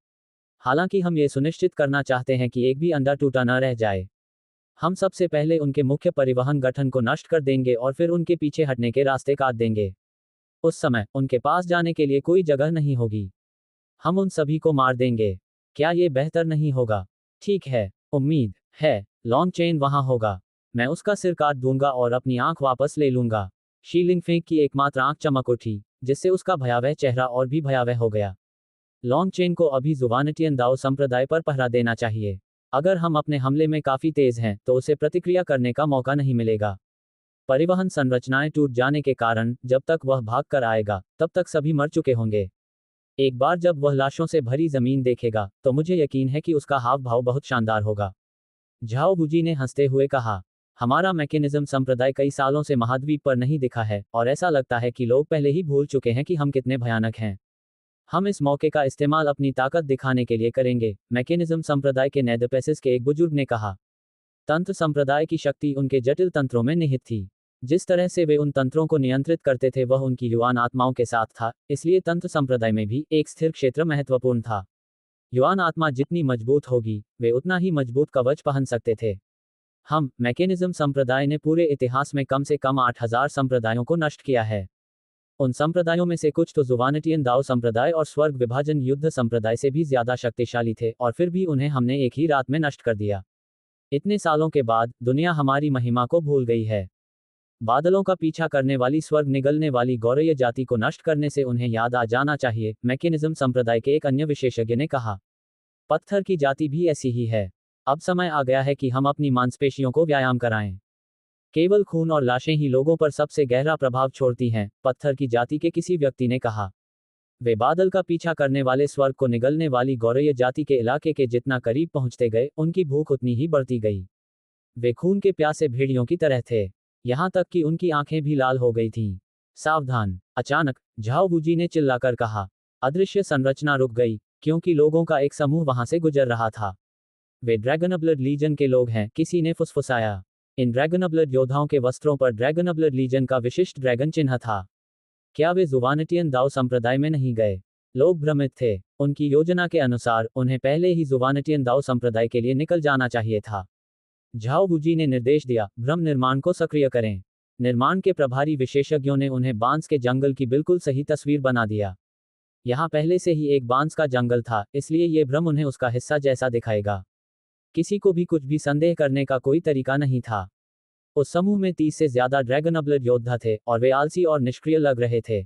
हालांकि हम ये सुनिश्चित करना चाहते हैं कि एक भी अंडा टूटा न रह जाए। हम सबसे पहले उनके मुख्य परिवहन गठन को नष्ट कर देंगे और फिर उनके पीछे हटने के रास्ते काट देंगे। उस समय उनके पास जाने के लिए कोई जगह नहीं होगी। हम उन सभी को मार देंगे। क्या ये बेहतर नहीं होगा? ठीक है, उम्मीद है लॉन्ग चेन वहां होगा। मैं उसका सिर काट दूंगा और अपनी आंख वापस ले लूंगा। शी लिंगफेंग की एकमात्र आंख चमक उठी, जिससे उसका भयावह चेहरा और भी भयावह हो गया। लॉन्ग चेन को अभी जुवानटियन दाओ संप्रदाय पर पहरा देना चाहिए। अगर हम अपने हमले में काफी तेज हैं, तो उसे प्रतिक्रिया करने का मौका नहीं मिलेगा। परिवहन संरचनाएं टूट जाने के कारण जब तक वह भाग कर आएगा, तब तक सभी मर चुके होंगे। एक बार जब वह लाशों से भरी जमीन देखेगा, तो मुझे यकीन है कि उसका हाव भाव बहुत शानदार होगा। झाओ बूजी ने हंसते हुए कहा, हमारा मैकेनिज्म संप्रदाय कई सालों से महाद्वीप पर नहीं दिखा है, और ऐसा लगता है कि लोग पहले ही भूल चुके हैं कि हम कितने भयानक हैं। हम इस मौके का इस्तेमाल अपनी ताकत दिखाने के लिए करेंगे, मैकेनिज्म संप्रदाय के नेदपेसिस के एक बुजुर्ग ने कहा। तंत्र संप्रदाय की शक्ति उनके जटिल तंत्रों में निहित थी। जिस तरह से वे उन तंत्रों को नियंत्रित करते थे वह उनकी युवान आत्माओं के साथ था, इसलिए तंत्र संप्रदाय में भी एक स्थिर क्षेत्र महत्वपूर्ण था। युवान आत्मा जितनी मजबूत होगी, वे उतना ही मजबूत कवच पहन सकते थे। हम मैकेनिज्म संप्रदाय ने पूरे इतिहास में कम से कम 8,000 संप्रदायों को नष्ट किया है। उन संप्रदायों में से कुछ तो जुवानटियन दाओ संप्रदाय और स्वर्ग विभाजन युद्ध संप्रदाय से भी ज्यादा शक्तिशाली थे, और फिर भी उन्हें हमने एक ही रात में नष्ट कर दिया। इतने सालों के बाद दुनिया हमारी महिमा को भूल गई है। बादलों का पीछा करने वाली स्वर्ग निगलने वाली गौरय जाति को नष्ट करने से उन्हें याद आ जाना चाहिए, मैकेनिज्म संप्रदाय के एक अन्य विशेषज्ञ ने कहा। पत्थर की जाति भी ऐसी ही है। अब समय आ गया है कि हम अपनी मांसपेशियों को व्यायाम कराएं। केवल खून और लाशें ही लोगों पर सबसे गहरा प्रभाव छोड़ती हैं, पत्थर की जाति के किसी व्यक्ति ने कहा। वे बादल का पीछा करने वाले स्वर्ग को निगलने वाली गौरैय जाति के इलाके के जितना करीब पहुंचते गए, उनकी भूख उतनी ही बढ़ती गई। वे खून के प्यासे भेड़ियों की तरह थे, यहां तक कि उनकी आंखें भी लाल हो गई थीं। सावधान! अचानक झाओ वूजी ने चिल्लाकर कहा। अदृश्य संरचना रुक गई, क्योंकि लोगों का एक समूह वहां से गुजर रहा था। वे ड्रैगनब्लड लीजन के लोग हैं, किसी ने फुसफुसाया। इन ड्रैगनब्लड योद्धाओं के वस्त्रों पर ड्रैगनब्लड लीजन का विशिष्ट ड्रैगन चिन्ह था। क्या वे जुवानटियन दाओ संप्रदाय में नहीं गए? लोग भ्रमित थे। उनकी योजना के अनुसार उन्हें पहले ही जुवानटियन दाओ संप्रदाय के लिए निकल जाना चाहिए था। झाओ वूजी ने निर्देश दिया, भ्रम निर्माण को सक्रिय करें। निर्माण के प्रभारी विशेषज्ञों ने उन्हें बांस के जंगल की बिल्कुल सही तस्वीर बना दिया। यहाँ पहले से ही एक बांस का जंगल था, इसलिए ये भ्रम उन्हें उसका हिस्सा जैसा दिखाएगा। किसी को भी कुछ भी संदेह करने का कोई तरीका नहीं था। उस समूह में 30 से ज्यादा ड्रैगनब्लड योद्धा थे, और वे आलसी और निष्क्रिय लग रहे थे।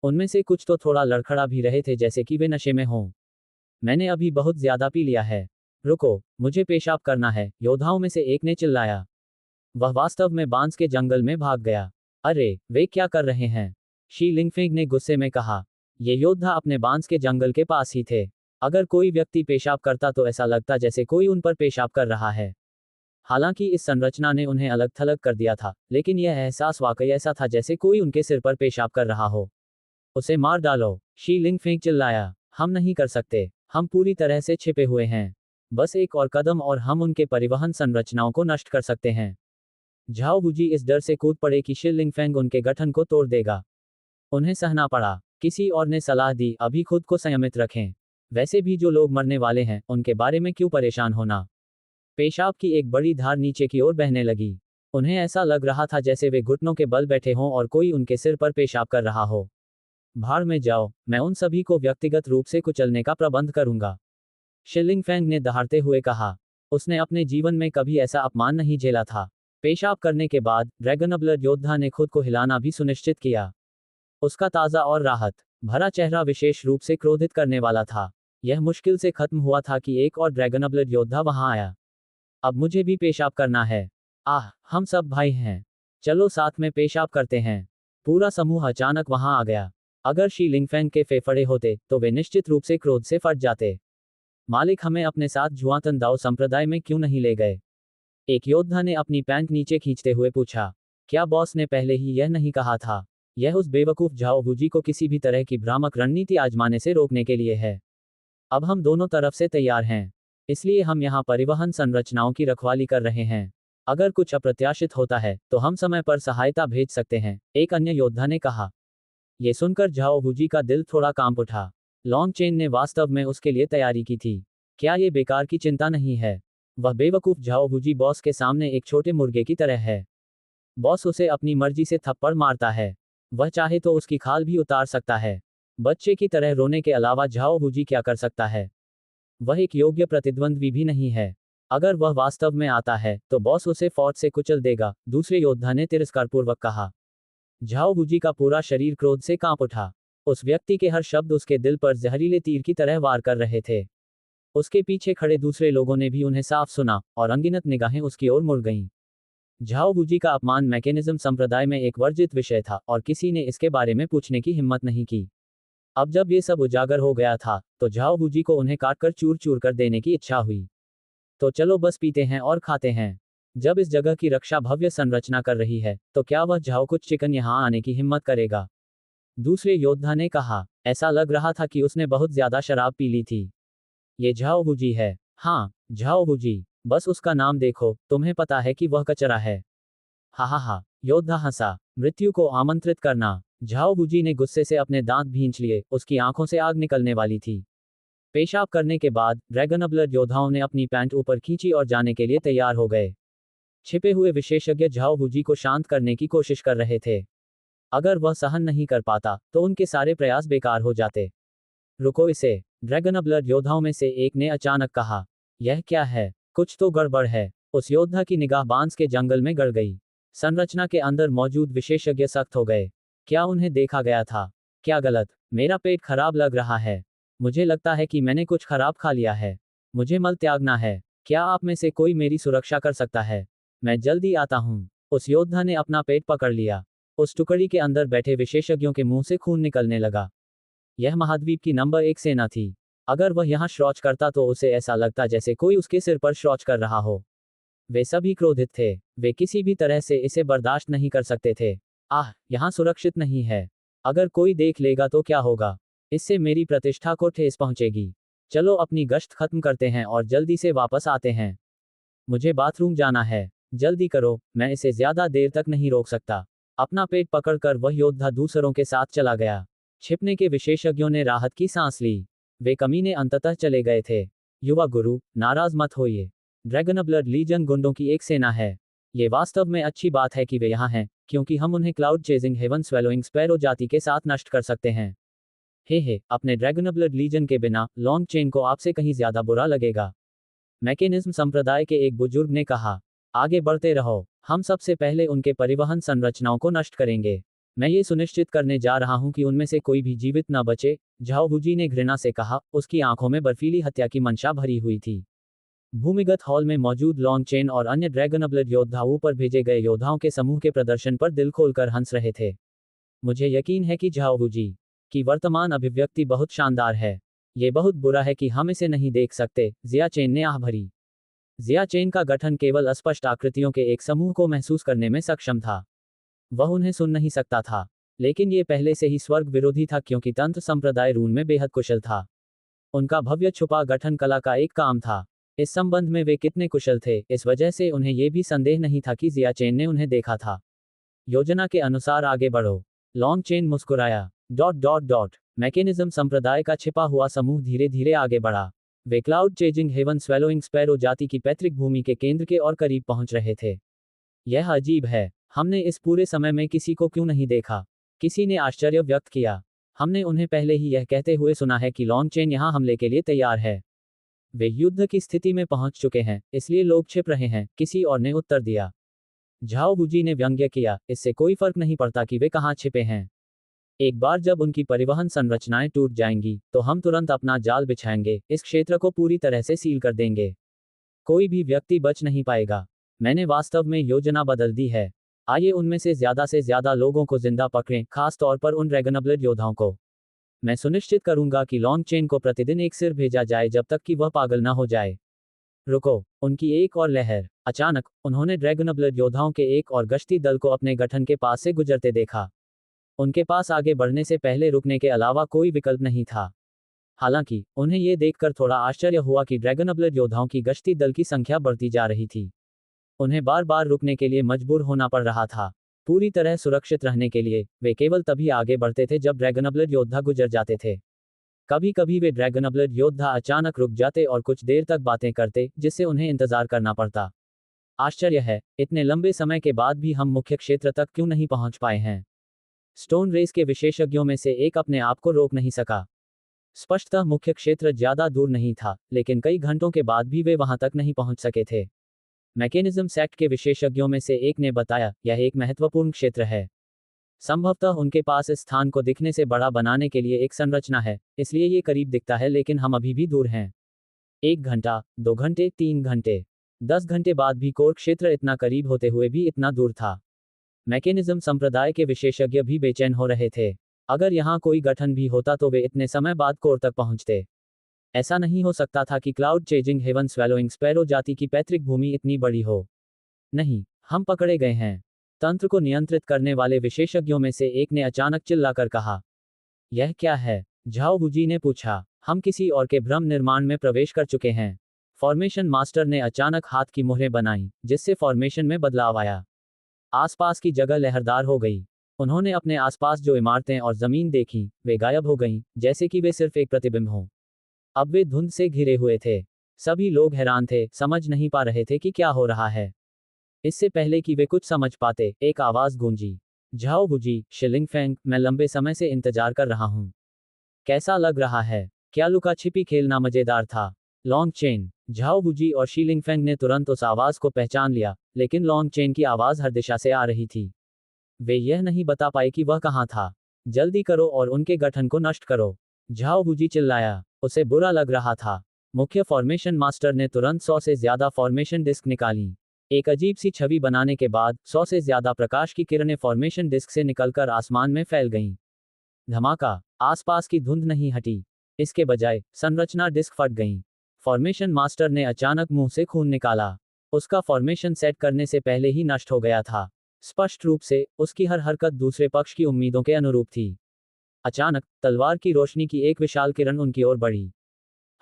उनमें से कुछ तो थोड़ा लड़खड़ा भी रहे थे, जैसे कि वे नशे में हों। मैंने अभी बहुत ज्यादा पी लिया है। रुको, मुझे पेशाब करना है, योद्धाओं में से एक ने चिल्लाया। वह वास्तव में बांस के जंगल में भाग गया। अरे, वे क्या कर रहे हैं? शी लिंगफेंग ने गुस्से में कहा। ये योद्धा अपने बांस के जंगल के पास ही थे। अगर कोई व्यक्ति पेशाब करता तो ऐसा लगता जैसे कोई उन पर पेशाब कर रहा है। हालांकि इस संरचना ने उन्हें अलग थलग कर दिया था, लेकिन यह एहसास वाकई ऐसा था जैसे कोई उनके सिर पर पेशाब कर रहा हो। उसे मार डालो! शी लिंगफेंग चिल्लाया। हम नहीं कर सकते, हम पूरी तरह से छिपे हुए हैं। बस एक और कदम और हम उनके परिवहन संरचनाओं को नष्ट कर सकते हैं। झाओ वूजी इस डर से कूद पड़े कि शी लिंगफेंग उनके गठन को तोड़ देगा। उन्हें सहना पड़ा। किसी और ने सलाह दी, अभी खुद को संयमित रखें। वैसे भी जो लोग मरने वाले हैं, उनके बारे में क्यों परेशान होना? पेशाब की एक बड़ी धार नीचे की ओर बहने लगी। उन्हें ऐसा लग रहा था जैसे वे घुटनों के बल बैठे हों और कोई उनके सिर पर पेशाब कर रहा हो। भाड़ में जाओ, मैं उन सभी को व्यक्तिगत रूप से कुचलने का प्रबंध करूंगा, शी लिंगफेंग ने दहाड़ते हुए कहा। उसने अपने जीवन में कभी ऐसा अपमान नहीं झेला था। पेशाब करने के बाद ड्रैगनब्लड योद्धा ने खुद को हिलाना भी सुनिश्चित किया। उसका ताज़ा और राहत भरा चेहरा विशेष रूप से क्रोधित करने वाला था। यह मुश्किल से खत्म हुआ था कि एक और ड्रैगनब्लड योद्धा वहां आया। अब मुझे भी पेशाब करना है। आह, हम सब भाई हैं। चलो साथ में पेशाब करते हैं। पूरा समूह अचानक वहां आ गया। अगर शी लिंगफेंग के फेफड़े होते, तो वे निश्चित रूप से क्रोध से फट जाते। मालिक, हमें अपने साथ जुआतन दाओ संप्रदाय में क्यों नहीं ले गए? एक योद्धा ने अपनी पैंट नीचे खींचते हुए पूछा। क्या बॉस ने पहले ही यह नहीं कहा था? यह उस बेवकूफ झाओ वूजी को किसी भी तरह की भ्रामक रणनीति आजमाने से रोकने के लिए है। अब हम दोनों तरफ से तैयार हैं, इसलिए हम यहाँ परिवहन संरचनाओं की रखवाली कर रहे हैं। अगर कुछ अप्रत्याशित होता है, तो हम समय पर सहायता भेज सकते हैं, एक अन्य योद्धा ने कहा। ये सुनकर झाओ वूजी का दिल थोड़ा कांप उठा। लॉन्ग चेन ने वास्तव में उसके लिए तैयारी की थी। क्या ये बेकार की चिंता नहीं है? वह बेवकूफ झाओ वूजी बॉस के सामने एक छोटे मुर्गे की तरह है। बॉस उसे अपनी मर्जी से थप्पड़ मारता है। वह चाहे तो उसकी खाल भी उतार सकता है। बच्चे की तरह रोने के अलावा झाओ वूजी क्या कर सकता है? वह एक योग्य प्रतिद्वंद्वी भी नहीं है। अगर वह वास्तव में आता है, तो बॉस उसे फौज से कुचल देगा, दूसरे योद्धा ने तिरस्कारपूर्वक कहा। झाओ वूजी का पूरा शरीर क्रोध से कांप उठा। उस व्यक्ति के हर शब्द उसके दिल पर जहरीले तीर की तरह वार कर रहे थे। उसके पीछे खड़े दूसरे लोगों ने भी उन्हें साफ सुना, और अनगिनत निगाहें उसकी ओर मुड़ गईं। झाओ वूजी का अपमान मैकेनिज्म संप्रदाय में एक वर्जित विषय था, और किसी ने इसके बारे में पूछने की हिम्मत नहीं की। अब जब ये सब उजागर हो गया था, तो झाओ वूजी को उन्हें काटकर चूर चूर कर देने की इच्छा हुई। तो चलो बस पीते हैं और खाते हैं। जब इस जगह की रक्षा भव्य संरचना कर रही है, तो क्या वह झाओ कुछ चिकन यहाँ आने की हिम्मत करेगा? दूसरे योद्धा ने कहा। ऐसा लग रहा था कि उसने बहुत ज्यादा शराब पी ली थी। ये झाओ वूजी है। हाँ, झाओ वूजी। बस उसका नाम देखो, तुम्हें पता है कि वह कचरा है। हा हा हा, योद्धा हंसा। मृत्यु को आमंत्रित करना। झाओ वूजी ने गुस्से से अपने दांत भींच लिए, उसकी आंखों से आग निकलने वाली थी। पेशाब करने के बाद ड्रैगनब्लड योद्धाओं ने अपनी पैंट ऊपर खींची और जाने के लिए तैयार हो गए। छिपे हुए विशेषज्ञ झाओ वूजी को शांत करने की कोशिश कर रहे थे। अगर वह सहन नहीं कर पाता, तो उनके सारे प्रयास बेकार हो जाते। रुको इसे, ड्रैगनब्लड योद्धाओं में से एक ने अचानक कहा। यह क्या है? कुछ तो गड़बड़ है। उस योद्धा की निगाह बांस के जंगल में गड़ गई। संरचना के अंदर मौजूद विशेषज्ञ सख्त हो गए। क्या उन्हें देखा गया था? क्या गलत? मेरा पेट खराब लग रहा है। मुझे लगता है कि मैंने कुछ खराब खा लिया है। मुझे मल त्यागना है। क्या आप में से कोई मेरी सुरक्षा कर सकता है? मैं जल्दी आता हूँ। उस योद्धा ने अपना पेट पकड़ लिया। उस टुकड़ी के अंदर बैठे विशेषज्ञों के मुंह से खून निकलने लगा। यह महाद्वीप की नंबर 1 सेना थी। अगर वह यहाँ शौच करता तो उसे ऐसा लगता जैसे कोई उसके सिर पर शौच कर रहा हो। वे सभी क्रोधित थे। वे किसी भी तरह से इसे बर्दाश्त नहीं कर सकते थे। आह, यहाँ सुरक्षित नहीं है। अगर कोई देख लेगा तो क्या होगा? इससे मेरी प्रतिष्ठा को ठेस पहुंचेगी। चलो अपनी गश्त खत्म करते हैं और जल्दी से वापस आते हैं। मुझे बाथरूम जाना है। जल्दी करो, मैं इसे ज्यादा देर तक नहीं रोक सकता। अपना पेट पकड़कर वह योद्धा दूसरों के साथ चला गया। छिपने के विशेषज्ञों ने राहत की सांस ली। वे कमीने अंततः चले गए थे। युवा गुरु, नाराज मत होइए। ड्रैगनब्लड लीजन गुंडों की एक सेना है। ये वास्तव में अच्छी बात है कि वे यहाँ हैं, क्योंकि हम उन्हें Cloud chasing haven swallowing sparrow जाति के साथ नष्ट कर सकते हैं। हे, अपने ड्रैगनब्लड लीजन के बिना, लॉन्ग चेन को आपसे कहीं ज्यादा बुरा लगेगा। मैकेनिज्म संप्रदाय के एक बुजुर्ग ने कहा। आगे बढ़ते रहो, हम सबसे पहले उनके परिवहन संरचनाओं को नष्ट करेंगे। मैं ये सुनिश्चित करने जा रहा हूं कि उनमें से कोई भी जीवित न बचे, झाओ वुजी ने घृणा से कहा, उसकी आंखों में बर्फीली हत्या की मंशा भरी हुई थी। भूमिगत हॉल में मौजूद लॉन्ग चेन और अन्य ड्रैगनब्लड योद्धाओं पर भेजे गए योद्धाओं के समूह के प्रदर्शन पर दिल खोलकर हंस रहे थे। मुझे यकीन है कि झाओ वुजी की वर्तमान अभिव्यक्ति बहुत शानदार है। ये बहुत बुरा है कि हम इसे नहीं देख सकते, जिया चेन ने आह भरी। जिया चेन का गठन केवल अस्पष्ट आकृतियों के एक समूह को महसूस करने में सक्षम था। वह उन्हें सुन नहीं सकता था। लेकिन ये पहले से ही स्वर्ग विरोधी था क्योंकि तंत्र संप्रदाय रून में बेहद कुशल था। उनका भव्य छुपा गठन कला का एक काम था। इस संबंध में वे कितने कुशल थे, इस वजह से उन्हें यह भी संदेह नहीं था कि जिया चेन ने उन्हें देखा था। योजना के अनुसार आगे बढ़ो। लॉन्ग चेन मुस्कुराया। ... मैकेनिज्म संप्रदाय का छिपा हुआ समूह धीरे धीरे आगे बढ़ा। वे cloud chasing haven swallowing sparrow जाति की पैतृक भूमि के केंद्र के और करीब पहुंच रहे थे। यह अजीब है, हमने इस पूरे समय में किसी को क्यों नहीं देखा? किसी ने आश्चर्य व्यक्त किया। हमने उन्हें पहले ही यह कहते हुए सुना है कि लॉन्ग चेन यहां हमले के लिए तैयार है। वे युद्ध की स्थिति में पहुंच चुके हैं, इसलिए लोग छिप रहे हैं, किसी और ने उत्तर दिया। झाओ वुजी ने व्यंग्य किया, इससे कोई फर्क नहीं पड़ता कि वे कहां छिपे हैं। एक बार जब उनकी परिवहन संरचनाएं टूट जाएंगी, तो हम तुरंत अपना जाल बिछाएंगे, इस क्षेत्र को पूरी तरह से सील कर देंगे। कोई भी व्यक्ति बच नहीं पाएगा। मैंने वास्तव में योजना बदल दी है। आइए उनमें से ज्यादा लोगों को जिंदा पकड़ें, खास तौर पर उन ड्रैगनब्लड योद्धाओं को। मैं सुनिश्चित करूंगा कि लॉन्ग चेन को प्रतिदिन एक सिर भेजा जाए जब तक कि वह पागल न हो जाए। रुको, उनकी एक और लहर। अचानक, उन्होंने ड्रैगनब्लड योद्धाओं के एक और गश्ती दल को अपने गठन के पास से गुजरते देखा। उनके पास आगे बढ़ने से पहले रुकने के अलावा कोई विकल्प नहीं था। हालांकि, उन्हें यह देखकर थोड़ा आश्चर्य हुआ कि ड्रैगनब्लड योद्धाओं की गश्ती दल की संख्या बढ़ती जा रही थी। उन्हें बार बार रुकने के लिए मजबूर होना पड़ रहा था। पूरी तरह सुरक्षित रहने के लिए, वे केवल तभी आगे बढ़ते थे जब ड्रैगनब्लड योद्धा गुजर जाते थे। कभी कभी वे ड्रैगनब्लड योद्धा अचानक रुक जाते और कुछ देर तक बातें करते, जिससे उन्हें इंतजार करना पड़ता। आश्चर्य है, इतने लंबे समय के बाद भी हम मुख्य क्षेत्र तक क्यों नहीं पहुंच पाए हैं। स्टोन रेस के विशेषज्ञों में से एक अपने आप को रोक नहीं सका। स्पष्टतः मुख्य क्षेत्र ज्यादा दूर नहीं था, लेकिन कई घंटों के बाद भी वे वहां तक नहीं पहुंच सके थे। मैकेनिज्म सेक्ट के विशेषज्ञों में से एक ने बताया, यह एक महत्वपूर्ण क्षेत्र है। संभवतः उनके पास इस स्थान को दिखने से बड़ा बनाने के लिए एक संरचना है, इसलिए ये करीब दिखता है, लेकिन हम अभी भी दूर हैं। 1 घंटा, 2 घंटे, 3 घंटे, 10 घंटे बाद भी कोर क्षेत्र इतना करीब होते हुए भी इतना दूर था। मैकेनिज्म संप्रदाय के विशेषज्ञ भी बेचैन हो रहे थे। अगर यहाँ कोई गठन भी होता तो वे इतने समय बाद कोर तक पहुंचते। ऐसा नहीं हो सकता था कि Cloud chasing haven swallowing sparrow जाति की पैतृक भूमि इतनी बड़ी हो। नहीं, हम पकड़े गए हैं। तंत्र को नियंत्रित करने वाले विशेषज्ञों में से एक ने अचानक चिल्लाकर कहा। यह क्या है? झाओ वुजी ने पूछा। हम किसी और के भ्रम निर्माण में प्रवेश कर चुके हैं। फॉर्मेशन मास्टर ने अचानक हाथ की मुहरें बनाई, जिससे फॉर्मेशन में बदलाव आया। आसपास की जगह लहरदार हो गई। उन्होंने अपने आसपास जो इमारतें और जमीन देखी, वे गायब हो गईं, जैसे कि वे सिर्फ एक प्रतिबिंब हों। अब वे धुंध से घिरे हुए थे। सभी लोग हैरान थे, समझ नहीं पा रहे थे कि क्या हो रहा है। इससे पहले कि वे कुछ समझ पाते, एक आवाज गूंजी। झाओ वुजी, शिलिंग फेंग, मैं लंबे समय से इंतजार कर रहा हूं। कैसा लग रहा है? क्या लुका छिपी खेलना मजेदार था? लॉन्ग चेन, झाओ वुजी और शीलिंग फेंग ने तुरंत उस आवाज को पहचान लिया, लेकिन लॉन्ग चेन की आवाज हर दिशा से आ रही थी। वे यह नहीं बता पाए कि वह कहां था। जल्दी करो और उनके गठन को नष्ट करो, झाओ वुजी चिल्लाया। उसे बुरा लग रहा था। मुख्य फॉर्मेशन मास्टर ने तुरंत 100 से ज्यादा फॉर्मेशन डिस्क निकाली। एक अजीब सी छवि बनाने के बाद 100 से ज्यादा प्रकाश की किरणें फॉर्मेशन डिस्क से निकलकर आसमान में फैल गईं। धमाका, आसपास की धुंध नहीं हटी। इसके बजाय संरचना डिस्क फट गई। फॉर्मेशन मास्टर ने अचानक मुंह से खून निकाला। उसका फॉर्मेशन सेट करने से पहले ही नष्ट हो गया था। स्पष्ट रूप से उसकी हर हरकत दूसरे पक्ष की उम्मीदों के अनुरूप थी। अचानक तलवार की रोशनी की एक विशाल किरण उनकी ओर बढ़ी।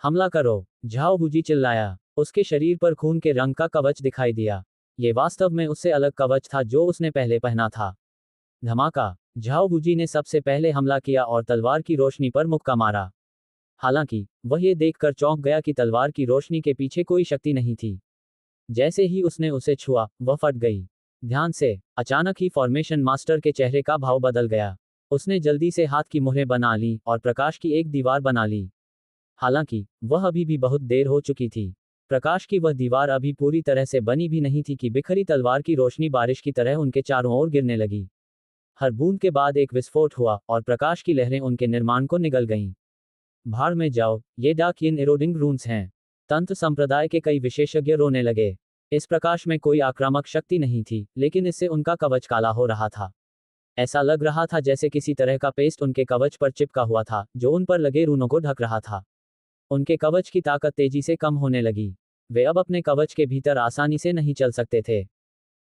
हमला करो, झाओ हुजी चिल्लाया। उसके शरीर पर खून के रंग का कवच दिखाई दिया। ये वास्तव में उससे अलग कवच था जो उसने पहले पहना था। धमाका, झाओ हुजी ने सबसे पहले हमला किया और तलवार की रोशनी पर मुक्का मारा। हालांकि वह ये देखकर चौंक गया कि तलवार की रोशनी के पीछे कोई शक्ति नहीं थी। जैसे ही उसने उसे छुआ, वह फट गई। ध्यान से, अचानक ही फॉर्मेशन मास्टर के चेहरे का भाव बदल गया। उसने जल्दी से हाथ की मुहरें बना ली और प्रकाश की एक दीवार बना ली। हालांकि वह अभी भी बहुत देर हो चुकी थी। प्रकाश की वह दीवार अभी पूरी तरह से बनी भी नहीं थी कि बिखरी तलवार की रोशनी बारिश की तरह उनके चारों ओर गिरने लगी। हर बूंद के बाद एक विस्फोट हुआ और प्रकाश की लहरें उनके निर्माण को निगल गईं। भाड़ में जाओ, ये डार्क इरोडिंग रून्स हैं। तंत्र संप्रदाय के कई विशेषज्ञ रोने लगे। इस प्रकाश में कोई आक्रामक शक्ति नहीं थी, लेकिन इससे उनका कवच काला हो रहा था। ऐसा लग रहा था जैसे किसी तरह का पेस्ट उनके कवच पर चिपका हुआ था, जो उन पर लगे रूनों को ढक रहा था। उनके कवच की ताकत तेजी से कम होने लगी। वे अब अपने कवच के भीतर आसानी से नहीं चल सकते थे।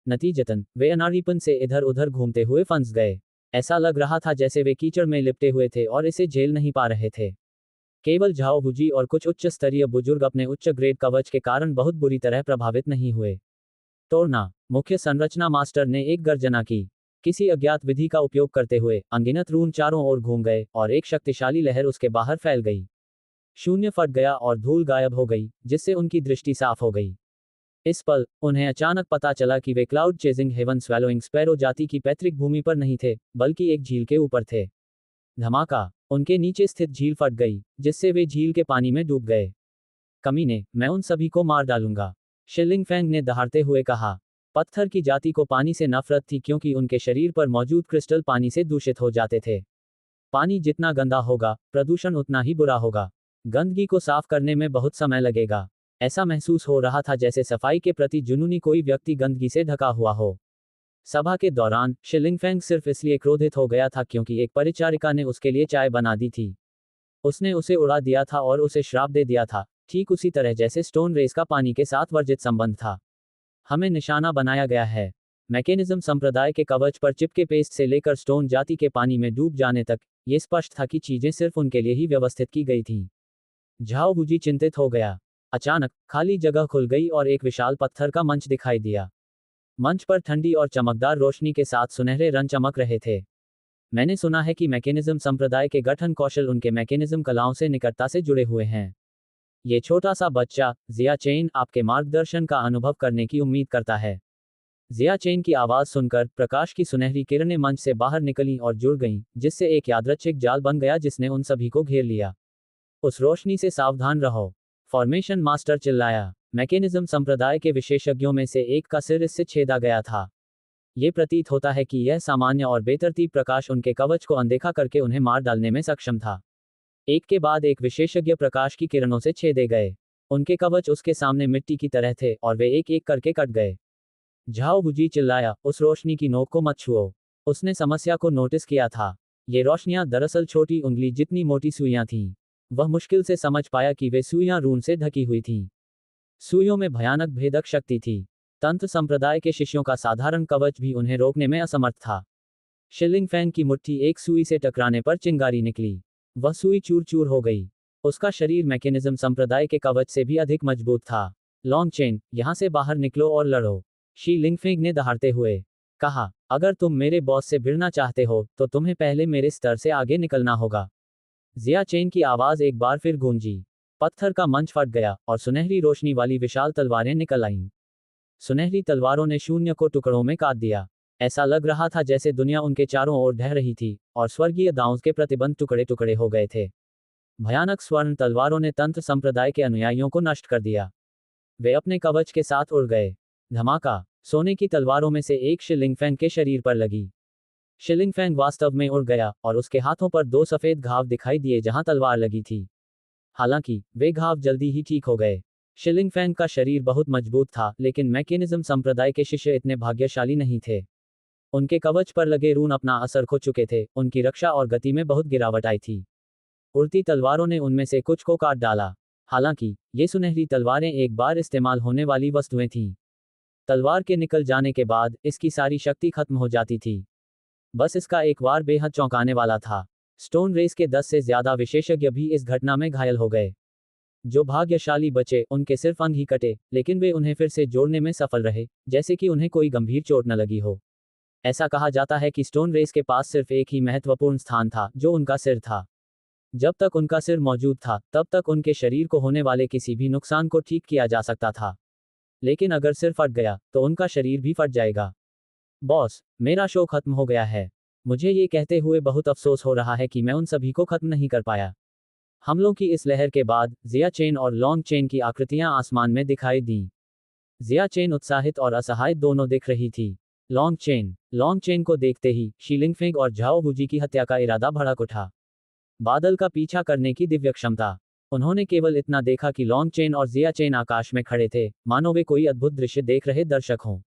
नतीजतन वे अनाड़ीपन से इधर उधर घूमते हुए फंस गए। ऐसा लग रहा था जैसे वे कीचड़ में लिपटे हुए थे और इसे झेल नहीं पा रहे थे। केवल झाओ हुजी और कुछ उच्च स्तरीय बुजुर्ग अपने उच्च ग्रेड कवच के कारण बहुत बुरी तरह प्रभावित नहीं हुए। तोड़ना, मुख्य संरचना मास्टर ने एक गर्जना की। किसी अज्ञात विधि का उपयोग करते हुए अनगिनत रून चारों ओर घूम गए और एक शक्तिशाली लहर उसके बाहर फैल गई। शून्य फट गया और धूल गायब हो गई, जिससे उनकी दृष्टि साफ हो गई। इस पल उन्हें अचानक पता चला कि वे क्लाउड चेजिंग हेवन स्वैलोइंग स्पैरो जाति की पैतृक भूमि पर नहीं थे, बल्कि एक झील के ऊपर थे। धमाका, उनके नीचे स्थित झील फट गई, जिससे वे झील के पानी में डूब गए। कमीने, मैं उन सभी को मार डालूंगा, शिलिंग फैंग ने दहाड़ते हुए कहा। पत्थर की जाति को पानी से नफरत थी क्योंकि उनके शरीर पर मौजूद क्रिस्टल पानी से दूषित हो जाते थे। पानी जितना गंदा होगा, प्रदूषण उतना ही बुरा होगा। गंदगी को साफ करने में बहुत समय लगेगा। ऐसा महसूस हो रहा था जैसे सफाई के प्रति जुनूनी कोई व्यक्ति गंदगी से ढका हुआ हो। सभा के दौरान शिलिंगफैंग सिर्फ इसलिए क्रोधित हो गया था क्योंकि एक परिचारिका ने उसके लिए चाय बना दी थी। उसने उसे उड़ा दिया था और उसे श्राप दे दिया था, ठीक उसी तरह जैसे स्टोन रेस का पानी के साथ वर्जित संबंध था। हमें निशाना बनाया गया है। मैकेनिज्म संप्रदाय के कवच पर चिपके पेस्ट से लेकर स्टोन जाति के पानी में डूब जाने तक, ये स्पष्ट था कि चीजें सिर्फ उनके लिए ही व्यवस्थित की गई थीं। झाओ हुजी चिंतित हो गया। अचानक खाली जगह खुल गई और एक विशाल पत्थर का मंच दिखाई दिया। मंच पर ठंडी और चमकदार रोशनी के साथ सुनहरे रंग चमक रहे थे। मैंने सुना है कि मैकेनिज्म संप्रदाय के गठन कौशल उनके मैकेनिज्म कलाओं से निकटता से जुड़े हुए हैं। ये छोटा सा बच्चा, जिया चेन, आपके मार्गदर्शन का अनुभव करने की उम्मीद करता है। जिया चेन की आवाज सुनकर प्रकाश की सुनहरी किरणें मंच से बाहर निकलीं और जुड़ गईं, जिससे एक यादृच्छिक जाल बन गया जिसने उन सभी को घेर लिया। उस रोशनी से सावधान रहो, फॉर्मेशन मास्टर चिल्लाया। मैकेनिज्म संप्रदाय के विशेषज्ञों में से एक का सिर इससे छेदा गया था। ये प्रतीत होता है कि यह सामान्य और बेतरतीब प्रकाश उनके कवच को अनदेखा करके उन्हें मार डालने में सक्षम था। एक के बाद एक विशेषज्ञ प्रकाश की किरणों से छेदे गए। उनके कवच उसके सामने मिट्टी की तरह थे और वे एक एक करके कट गए। झाओ हुजी चिल्लाया, उस रोशनी की नोक को मत छुओ। उसने समस्या को नोटिस किया था। ये रोशनियां दरअसल छोटी उंगली जितनी मोटी सुइयां थीं। वह मुश्किल से समझ पाया कि वे सुइयां रून से ढकी हुई थीं। सुइयों में भयानक भेदक शक्ति थी। तंत्र संप्रदाय के शिष्यों का साधारण कवच भी उन्हें रोकने में असमर्थ था। शिलिंग फैंग की मुट्ठी एक सुई से टकराने पर चिंगारी निकली। वह सुई चूर चूर हो गई। उसका शरीर मैकेनिज्म संप्रदाय के कवच से भी अधिक मजबूत था। लॉन्ग चेन, यहां से बाहर निकलो और लड़ो, शी लिंगफेंग ने दहाड़ते हुए कहा। अगर तुम मेरे बॉस से भिड़ना चाहते हो तो तुम्हें पहले मेरे स्तर से आगे निकलना होगा। जिया चेन की आवाज एक बार फिर गूंजी। पत्थर का मंच फट गया और सुनहरी रोशनी वाली विशाल तलवारें निकल आईं। सुनहरी तलवारों ने शून्य को टुकड़ों में काट दिया। ऐसा लग रहा था जैसे दुनिया उनके चारों ओर ढह रही थी और स्वर्गीय दांव के प्रतिबंध टुकड़े टुकड़े हो गए थे। भयानक स्वर्ण तलवारों ने तंत्र संप्रदाय के अनुयायियों को नष्ट कर दिया। वे अपने कवच के साथ उड़ गए। धमाका, सोने की तलवारों में से एक शिलिंगफैंग के शरीर पर लगी। शिलिंगफैंग वास्तव में उड़ गया और उसके हाथों पर दो सफेद घाव दिखाई दिए जहां तलवार लगी थी। हालांकि वे घाव जल्दी ही ठीक हो गए। शिलिंग फैंग का शरीर बहुत मजबूत था, लेकिन मैकेनिज्म संप्रदाय के शिष्य इतने भाग्यशाली नहीं थे। उनके कवच पर लगे रून अपना असर खो चुके थे, उनकी रक्षा और गति में बहुत गिरावट आई थी। उड़ती तलवारों ने उनमें से कुछ को काट डाला। हालांकि ये सुनहरी तलवारें एक बार इस्तेमाल होने वाली वस्तुएं थीं। तलवार के निकल जाने के बाद इसकी सारी शक्ति खत्म हो जाती थी। बस इसका एक वार बेहद चौंकाने वाला था। स्टोन रेस के 10 से ज्यादा विशेषज्ञ भी इस घटना में घायल हो गए। जो भाग्यशाली बचे उनके सिर्फ अंग ही कटे, लेकिन वे उन्हें फिर से जोड़ने में सफल रहे, जैसे कि उन्हें कोई गंभीर चोट न लगी हो। ऐसा कहा जाता है कि स्टोन रेस के पास सिर्फ एक ही महत्वपूर्ण स्थान था, जो उनका सिर था। जब तक उनका सिर मौजूद था, तब तक उनके शरीर को होने वाले किसी भी नुकसान को ठीक किया जा सकता था। लेकिन अगर सिर फट गया, तो उनका शरीर भी फट जाएगा। बॉस, मेरा शो खत्म हो गया है। मुझे ये कहते हुए बहुत अफसोस हो रहा है कि मैं उन सभी को खत्म नहीं कर पाया। हमलों की इस लहर के बाद जिया चेन और लॉन्ग चेन की आकृतियां आसमान में दिखाई दी। जिया चेन उत्साहित और असहाय दोनों दिख रही थी। लॉन्ग चेन को देखते ही शीलिंगफेंग और झाओ वूजी की हत्या का इरादा भड़क उठा। बादल का पीछा करने की दिव्य क्षमता। उन्होंने केवल इतना देखा कि लॉन्ग चेन और जिया चेन आकाश में खड़े थे, मानो वे कोई अद्भुत दृश्य देख रहे दर्शक हों।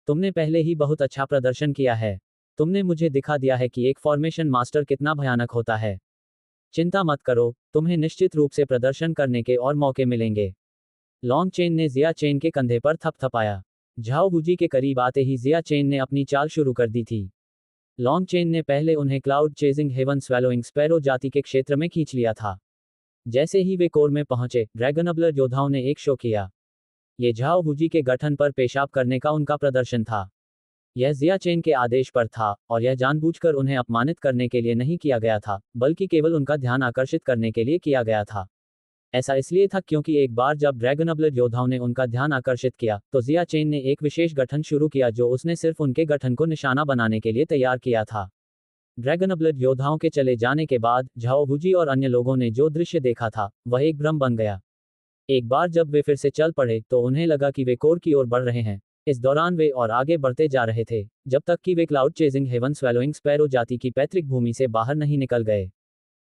तुमने पहले ही बहुत अच्छा प्रदर्शन किया है। तुमने मुझे दिखा दिया है कि एक फॉर्मेशन मास्टर कितना भयानक होता है। चिंता मत करो, तुम्हें निश्चित रूप से प्रदर्शन करने के और मौके मिलेंगे। लॉन्ग चेन ने जिया चेन के कंधे पर थपथपाया। झाओ वूजी के करीब आते ही जिया चेन ने अपनी चाल शुरू कर दी थी। लॉन्ग चेन ने पहले उन्हें क्लाउड चेजिंग हेवन स्वैलोइंग स्पैरो जाति के क्षेत्र में खींच लिया था। जैसे ही वे कोर में पहुंचे, ड्रैगनब्लर योद्धाओं ने एक शो किया। ये झाओ वूजी के गठन पर पेशाब करने का उनका प्रदर्शन था। यह जिया चेन के आदेश पर था, और यह जानबूझकर उन्हें अपमानित करने के लिए नहीं किया गया था, बल्कि केवल उनका ध्यान आकर्षित करने के लिए किया गया था। ऐसा इसलिए था क्योंकि एक बार जब ड्रैगनब्लड योद्धाओं ने उनका ध्यान आकर्षित किया, तो जिया चेन ने एक विशेष गठन शुरू किया जो उसने सिर्फ उनके गठन को निशाना बनाने के लिए तैयार किया था। ड्रैगनब्लड योद्धाओं के चले जाने के बाद झाओ वूजी और अन्य लोगों ने जो दृश्य देखा था, वह एक भ्रम बन गया। एक बार जब वे फिर से चल पड़े, तो उन्हें लगा कि वे कोर की ओर बढ़ रहे हैं। इस दौरान वे और आगे बढ़ते जा रहे थे, जब तक कि वे क्लाउड चेजिंग हेवन स्वैलोइंग स्पैरो जाति की पैतृक भूमि से बाहर नहीं निकल गए।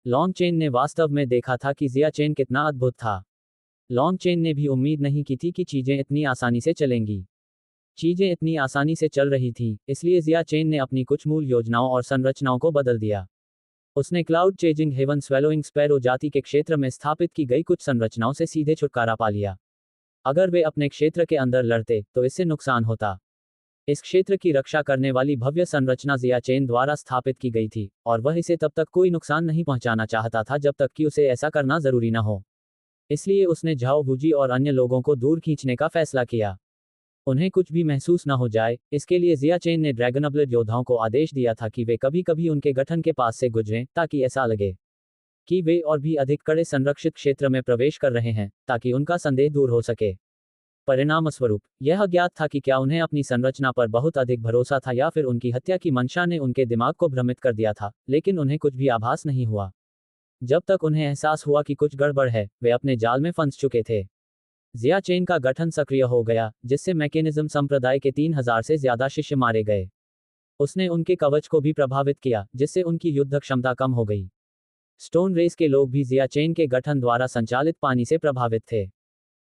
लॉन्ग चेन ने वास्तव में देखा था कि जिया चेन कितना अद्भुत था। लॉन्ग चेन ने भी उम्मीद नहीं की थी कि चीजें इतनी आसानी से चलेंगी। चीजें इतनी आसानी से चल रही थीं, इसलिए जिया चेन ने अपनी कुछ मूल योजनाओं और संरचनाओं को बदल दिया। उसने क्लाउड चेजिंग हेवन स्वैलोइंग स्पैरो जाति के क्षेत्र में स्थापित की गई कुछ संरचनाओं से सीधे छुटकारा पा लिया। अगर वे अपने क्षेत्र के अंदर लड़ते, तो इससे नुकसान होता। इस क्षेत्र की रक्षा करने वाली भव्य संरचना जिया चेन द्वारा स्थापित की गई थी, और वह इसे तब तक कोई नुकसान नहीं पहुंचाना चाहता था जब तक कि उसे ऐसा करना जरूरी न हो। इसलिए उसने झाओ वूजी और अन्य लोगों को दूर खींचने का फैसला किया। उन्हें कुछ भी महसूस न हो जाए, इसके लिए जिया चेन ने ड्रैगनब्लड योद्धाओं को आदेश दिया था कि वे कभी कभी उनके गठन के पास से गुजरें, ताकि ऐसा लगे कि वे और भी अधिक कड़े संरक्षित क्षेत्र में प्रवेश कर रहे हैं, ताकि उनका संदेह दूर हो सके। परिणामस्वरूप यह अज्ञात था कि क्या उन्हें अपनी संरचना पर बहुत अधिक भरोसा था या फिर उनकी हत्या की मंशा ने उनके दिमाग को भ्रमित कर दिया था, लेकिन उन्हें कुछ भी आभास नहीं हुआ। जब तक उन्हें एहसास हुआ कि कुछ गड़बड़ है, वे अपने जाल में फंस चुके थे। जिया चेन का गठन सक्रिय हो गया, जिससे मैकेनिज्म संप्रदाय के 3000 से ज्यादा शिष्य मारे गए। उसने उनके कवच को भी प्रभावित किया, जिससे उनकी युद्ध क्षमता कम हो गई। स्टोन रेस के लोग भी जिया चेन के गठन द्वारा संचालित पानी से प्रभावित थे।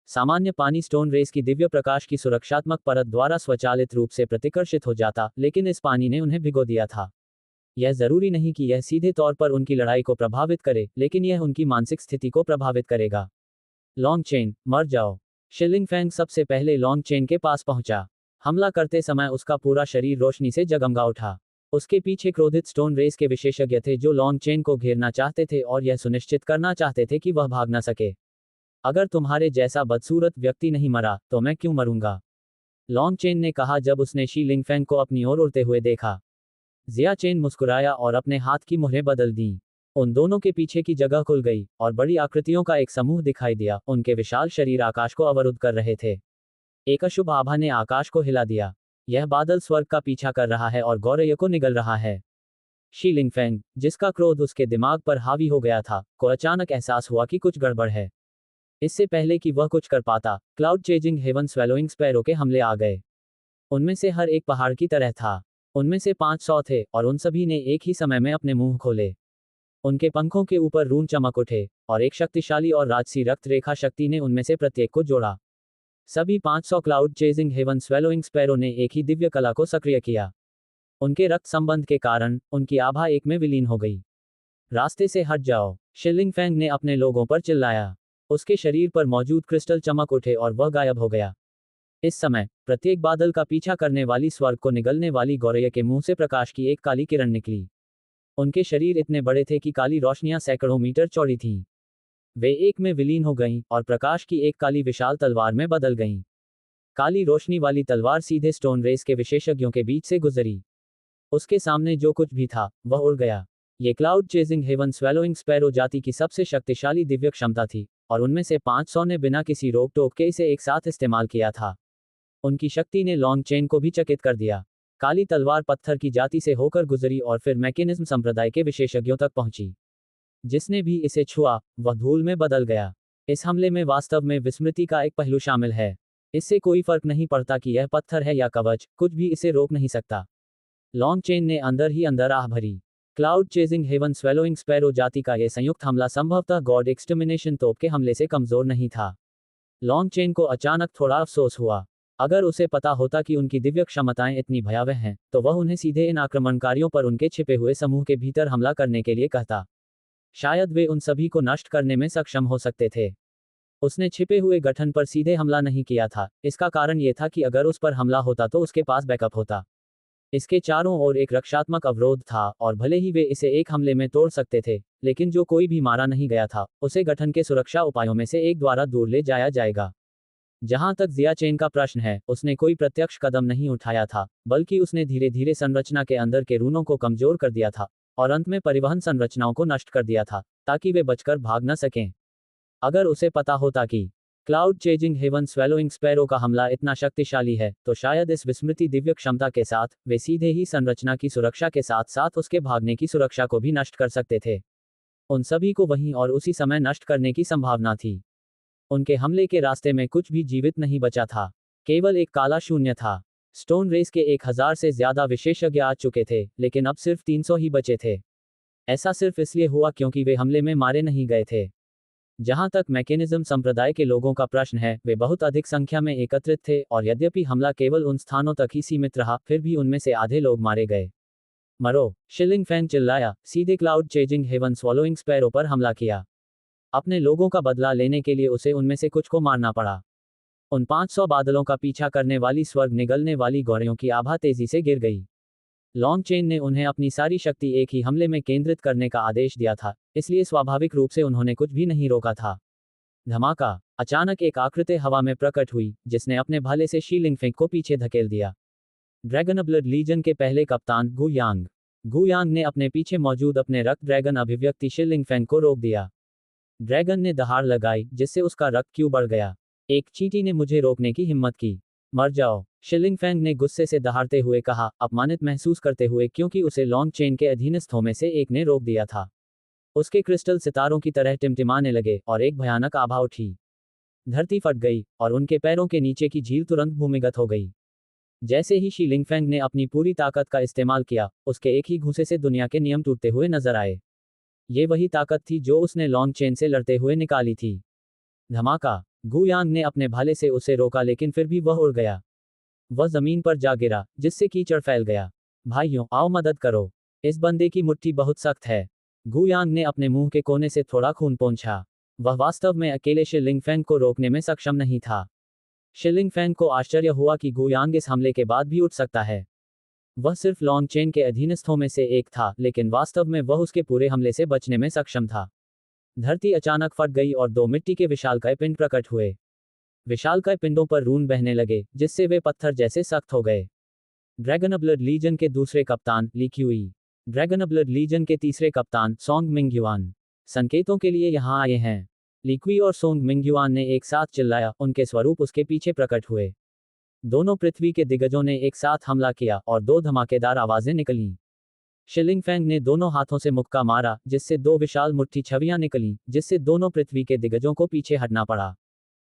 सामान्य पानी स्टोन रेस की दिव्य प्रकाश की सुरक्षात्मक परत द्वारा स्वचालित रूप से प्रतिकर्षित हो जाता, लेकिन इस पानी ने उन्हें भिगो दिया था। यह जरूरी नहीं कि यह सीधे तौर पर उनकी लड़ाई को प्रभावित करे, लेकिन यह उनकी मानसिक स्थिति को प्रभावित करेगा। लॉन्ग चेन, मर जाओ। शिलिंग फैंग सबसे पहले लॉन्ग चेन के पास पहुंचा। हमला करते समय उसका पूरा शरीर रोशनी से जगमगा उठा। उसके पीछे क्रोधित स्टोन रेस के विशेषज्ञ थे जो लॉन्ग चेन को घेरना चाहते थे और यह सुनिश्चित करना चाहते थे कि वह भाग न सके। अगर तुम्हारे जैसा बदसूरत व्यक्ति नहीं मरा, तो मैं क्यों मरूंगा? लॉन्ग चेन ने कहा जब उसने शी फैंग को अपनी ओर उड़ते हुए देखा। जिया चेन मुस्कुराया और अपने हाथ की मुहरें बदल दी। उन दोनों के पीछे की जगह खुल गई, और बड़ी आकृतियों का एक समूह दिखाई दिया। उनके विशाल शरीर आकाश को अवरुद्ध कर रहे थे। एक अशुभ आभा ने आकाश को हिला दिया। यह बादल स्वर्ग का पीछा कर रहा है और गौरय को निगल रहा है। शी फैंग, जिसका क्रोध उसके दिमाग पर हावी हो गया था, को अचानक एहसास हुआ कि कुछ गड़बड़ है। इससे पहले कि वह कुछ कर पाता, क्लाउड चेजिंग हेवन स्वैलोइंग स्पैरो के हमले आ गए। उनमें से हर एक पहाड़ की तरह था। उनमें से 500 थे, और उन सभी ने एक ही समय में अपने मुंह खोले। उनके पंखों के ऊपर रून चमक उठे, और एक शक्तिशाली और राजसी रक्त रेखा शक्ति ने उनमें से प्रत्येक को जोड़ा। सभी 500 Cloud chasing haven swallowing Sparrow ने एक ही दिव्य कला को सक्रिय किया। उनके रक्त संबंध के कारण उनकी आभा एक में विलीन हो गई। रास्ते से हट जाओ, शिलिंग फैंग ने अपने लोगों पर चिल्लाया। उसके शरीर पर मौजूद क्रिस्टल चमक उठे और वह गायब हो गया। इस समय प्रत्येक बादल का पीछा करने वाली स्वर्ग को निगलने वाली गौरैया के मुंह से प्रकाश की एक काली किरण निकली। उनके शरीर इतने बड़े थे कि काली रोशनियां सैकड़ों मीटर चौड़ी थीं। वे एक में विलीन हो गईं और प्रकाश की एक काली विशाल तलवार में बदल गईं। काली रोशनी वाली तलवार सीधे स्टोन रेस के विशेषज्ञों के बीच से गुजरी। उसके सामने जो कुछ भी था वह उड़ गया। ये Cloud chasing haven swallowing sparrow जाति की सबसे शक्तिशाली दिव्य क्षमता थी, और उनमें से 500 ने बिना किसी रोक टोक के इसे एक साथ इस्तेमाल किया था। उनकी शक्ति ने लॉन्ग चेन को भी चकित कर दिया। काली तलवार पत्थर की जाति से होकर गुजरी और फिर मैकेनिज्म संप्रदाय के विशेषज्ञों तक पहुंची। जिसने भी इसे छुआ वह धूल में बदल गया। इस हमले में वास्तव में विस्मृति का एक पहलू शामिल है। इससे कोई फर्क नहीं पड़ता कि यह पत्थर है या कवच, कुछ भी इसे रोक नहीं सकता। लॉन्ग चेन ने अंदर ही अंदर आह भरी। Cloud chasing haven swallowing sparrow जाति का यह संयुक्त हमला संभवतः गॉड एक्सटर्मिनेशन तोप के हमले से कमजोर नहीं था। लॉन्ग चेन को अचानक थोड़ा अफसोस हुआ। अगर उसे पता होता कि उनकी दिव्य क्षमताएं इतनी भयावह हैं, तो वह उन्हें सीधे इन आक्रमणकारियों पर उनके छिपे हुए समूह के भीतर हमला करने के लिए कहता। शायद वे उन सभी को नष्ट करने में सक्षम हो सकते थे। उसने छिपे हुए गठन पर सीधे हमला नहीं किया था। इसका कारण यह था कि अगर उस पर हमला होता तो उसके पास बैकअप होता। इसके चारों ओर एक रक्षात्मक अवरोध था, और भले ही वे इसे एक हमले में तोड़ सकते थे, लेकिन जो कोई भी मारा नहीं गया था उसे गठन के सुरक्षा उपायों में से एक द्वारा दूर ले जाया जाएगा। जहां तक जिया चेन का प्रश्न है, उसने कोई प्रत्यक्ष कदम नहीं उठाया था, बल्कि उसने धीरे धीरे संरचना के अंदर के रूनों को कमजोर कर दिया था, और अंत में परिवहन संरचनाओं को नष्ट कर दिया था, ताकि वे बचकर भाग न सकें। अगर उसे पता होता कि Cloud chasing haven swallowing Sparrow का हमला इतना शक्तिशाली है, तो शायद इस विस्मृति दिव्य क्षमता के साथ वे सीधे ही संरचना की सुरक्षा के साथ साथ उसके भागने की सुरक्षा को भी नष्ट कर सकते थे। उन सभी को वहीं और उसी समय नष्ट करने की संभावना थी। उनके हमले के रास्ते में कुछ भी जीवित नहीं बचा था, केवल एक काला शून्य था। स्टोन रेस के 1000 से ज्यादा विशेषज्ञ आ चुके थे, लेकिन अब सिर्फ 300 ही बचे थे। ऐसा सिर्फ इसलिए हुआ क्योंकि वे हमले में मारे नहीं गए थे। जहां तक मैकेनिज्म संप्रदाय के लोगों का प्रश्न है, वे बहुत अधिक संख्या में एकत्रित थे, और यद्यपि हमला केवल उन स्थानों तक ही सीमित रहा, फिर भी उनमें से आधे लोग मारे गए। मरो, शिलिंग फैंग चिल्लाया, सीधे Cloud chasing haven swallowing Sparrow पर हमला किया। अपने लोगों का बदला लेने के लिए उसे उनमें से कुछ को मारना पड़ा। उन 500 बादलों का पीछा करने वाली स्वर्ग निगलने वाली गौरैयों की आभा तेजी से गिर गई। लॉन्ग चेन ने उन्हें अपनी सारी शक्ति एक ही हमले में केंद्रित करने का आदेश दिया था, इसलिए स्वाभाविक रूप से उन्होंने कुछ भी नहीं रोका था। धमाका! अचानक एक आकृति हवा में प्रकट हुई, जिसने अपने भाले से शीलिंग फेंग को पीछे धकेल दिया। ड्रैगन ब्लड लीजन के पहले कप्तान गु यांग ने अपने पीछे मौजूद अपने रक्त ड्रैगन अभिव्यक्ति शीलिंग फेंग को रोक दिया। ड्रैगन ने दहाड़ लगाई, जिससे उसका रक्त क्यों बढ़ गया। एक चींटी ने मुझे रोकने की हिम्मत की। मर जाओ, शिलिंग फैंग ने गुस्से से दहाड़ते हुए कहा, अपमानित महसूस करते हुए क्योंकि उसे लॉन्ग चेन के अधीनस्थों में से एक ने रोक दिया था। उसके क्रिस्टल सितारों की तरह टिमटिमाने लगे, और एक भयानक आभा उठी। धरती फट गई, और उनके पैरों के नीचे की झील तुरंत भूमिगत हो गई। जैसे ही शीलिंग फैंग ने अपनी पूरी ताकत का इस्तेमाल किया, उसके एक ही घूंसे से दुनिया के नियम टूटते हुए नजर आए। ये वही ताकत थी जो उसने लॉन्ग चेन से लड़ते हुए निकाली थी। धमाका! गु यांग ने अपने भाले से उसे रोका, लेकिन फिर भी वह उड़ गया। वह जमीन पर जा गिरा, जिससे कीचड़ फैल गया। भाइयों, आओ मदद करो, इस बंदे की मुट्ठी बहुत सख्त है। गु यांग ने अपने मुंह के कोने से थोड़ा खून पोंछा। वह वास्तव में अकेले शिलिंग फैंग को रोकने में सक्षम नहीं था। शिलिंग फैंग को आश्चर्य हुआ कि गु यांग इस हमले के बाद भी उठ सकता है। वह सिर्फ लॉन्ग चेन के अधीनस्थों में से एक था, लेकिन वास्तव में वह उसके पूरे हमले से बचने में सक्षम था। धरती अचानक फट गई और 2 मिट्टी के विशालकाय पिंड प्रकट हुए। विशालकाय पिंडों पर रून बहने लगे, जिससे वे पत्थर जैसे सख्त हो गए। ड्रैगन ब्लड लीजन के दूसरे कप्तान ली क्यूई, ड्रैगन ब्लड लीजन के तीसरे कप्तान सोंग मिंगयुआन संकेतों के लिए यहां आए हैं। लिक्वी और सोंग मिंगयुआन ने एक साथ चिल्लाया, उनके स्वरूप उसके पीछे प्रकट हुए। दोनों पृथ्वी के दिग्गजों ने एक साथ हमला किया, और 2 धमाकेदार आवाजें निकलीं। शिलिंग फैंग ने दोनों हाथों से मुक्का मारा, जिससे 2 विशाल मुट्ठी छवियां निकलीं, जिससे दोनों पृथ्वी के दिग्गजों को पीछे हटना पड़ा।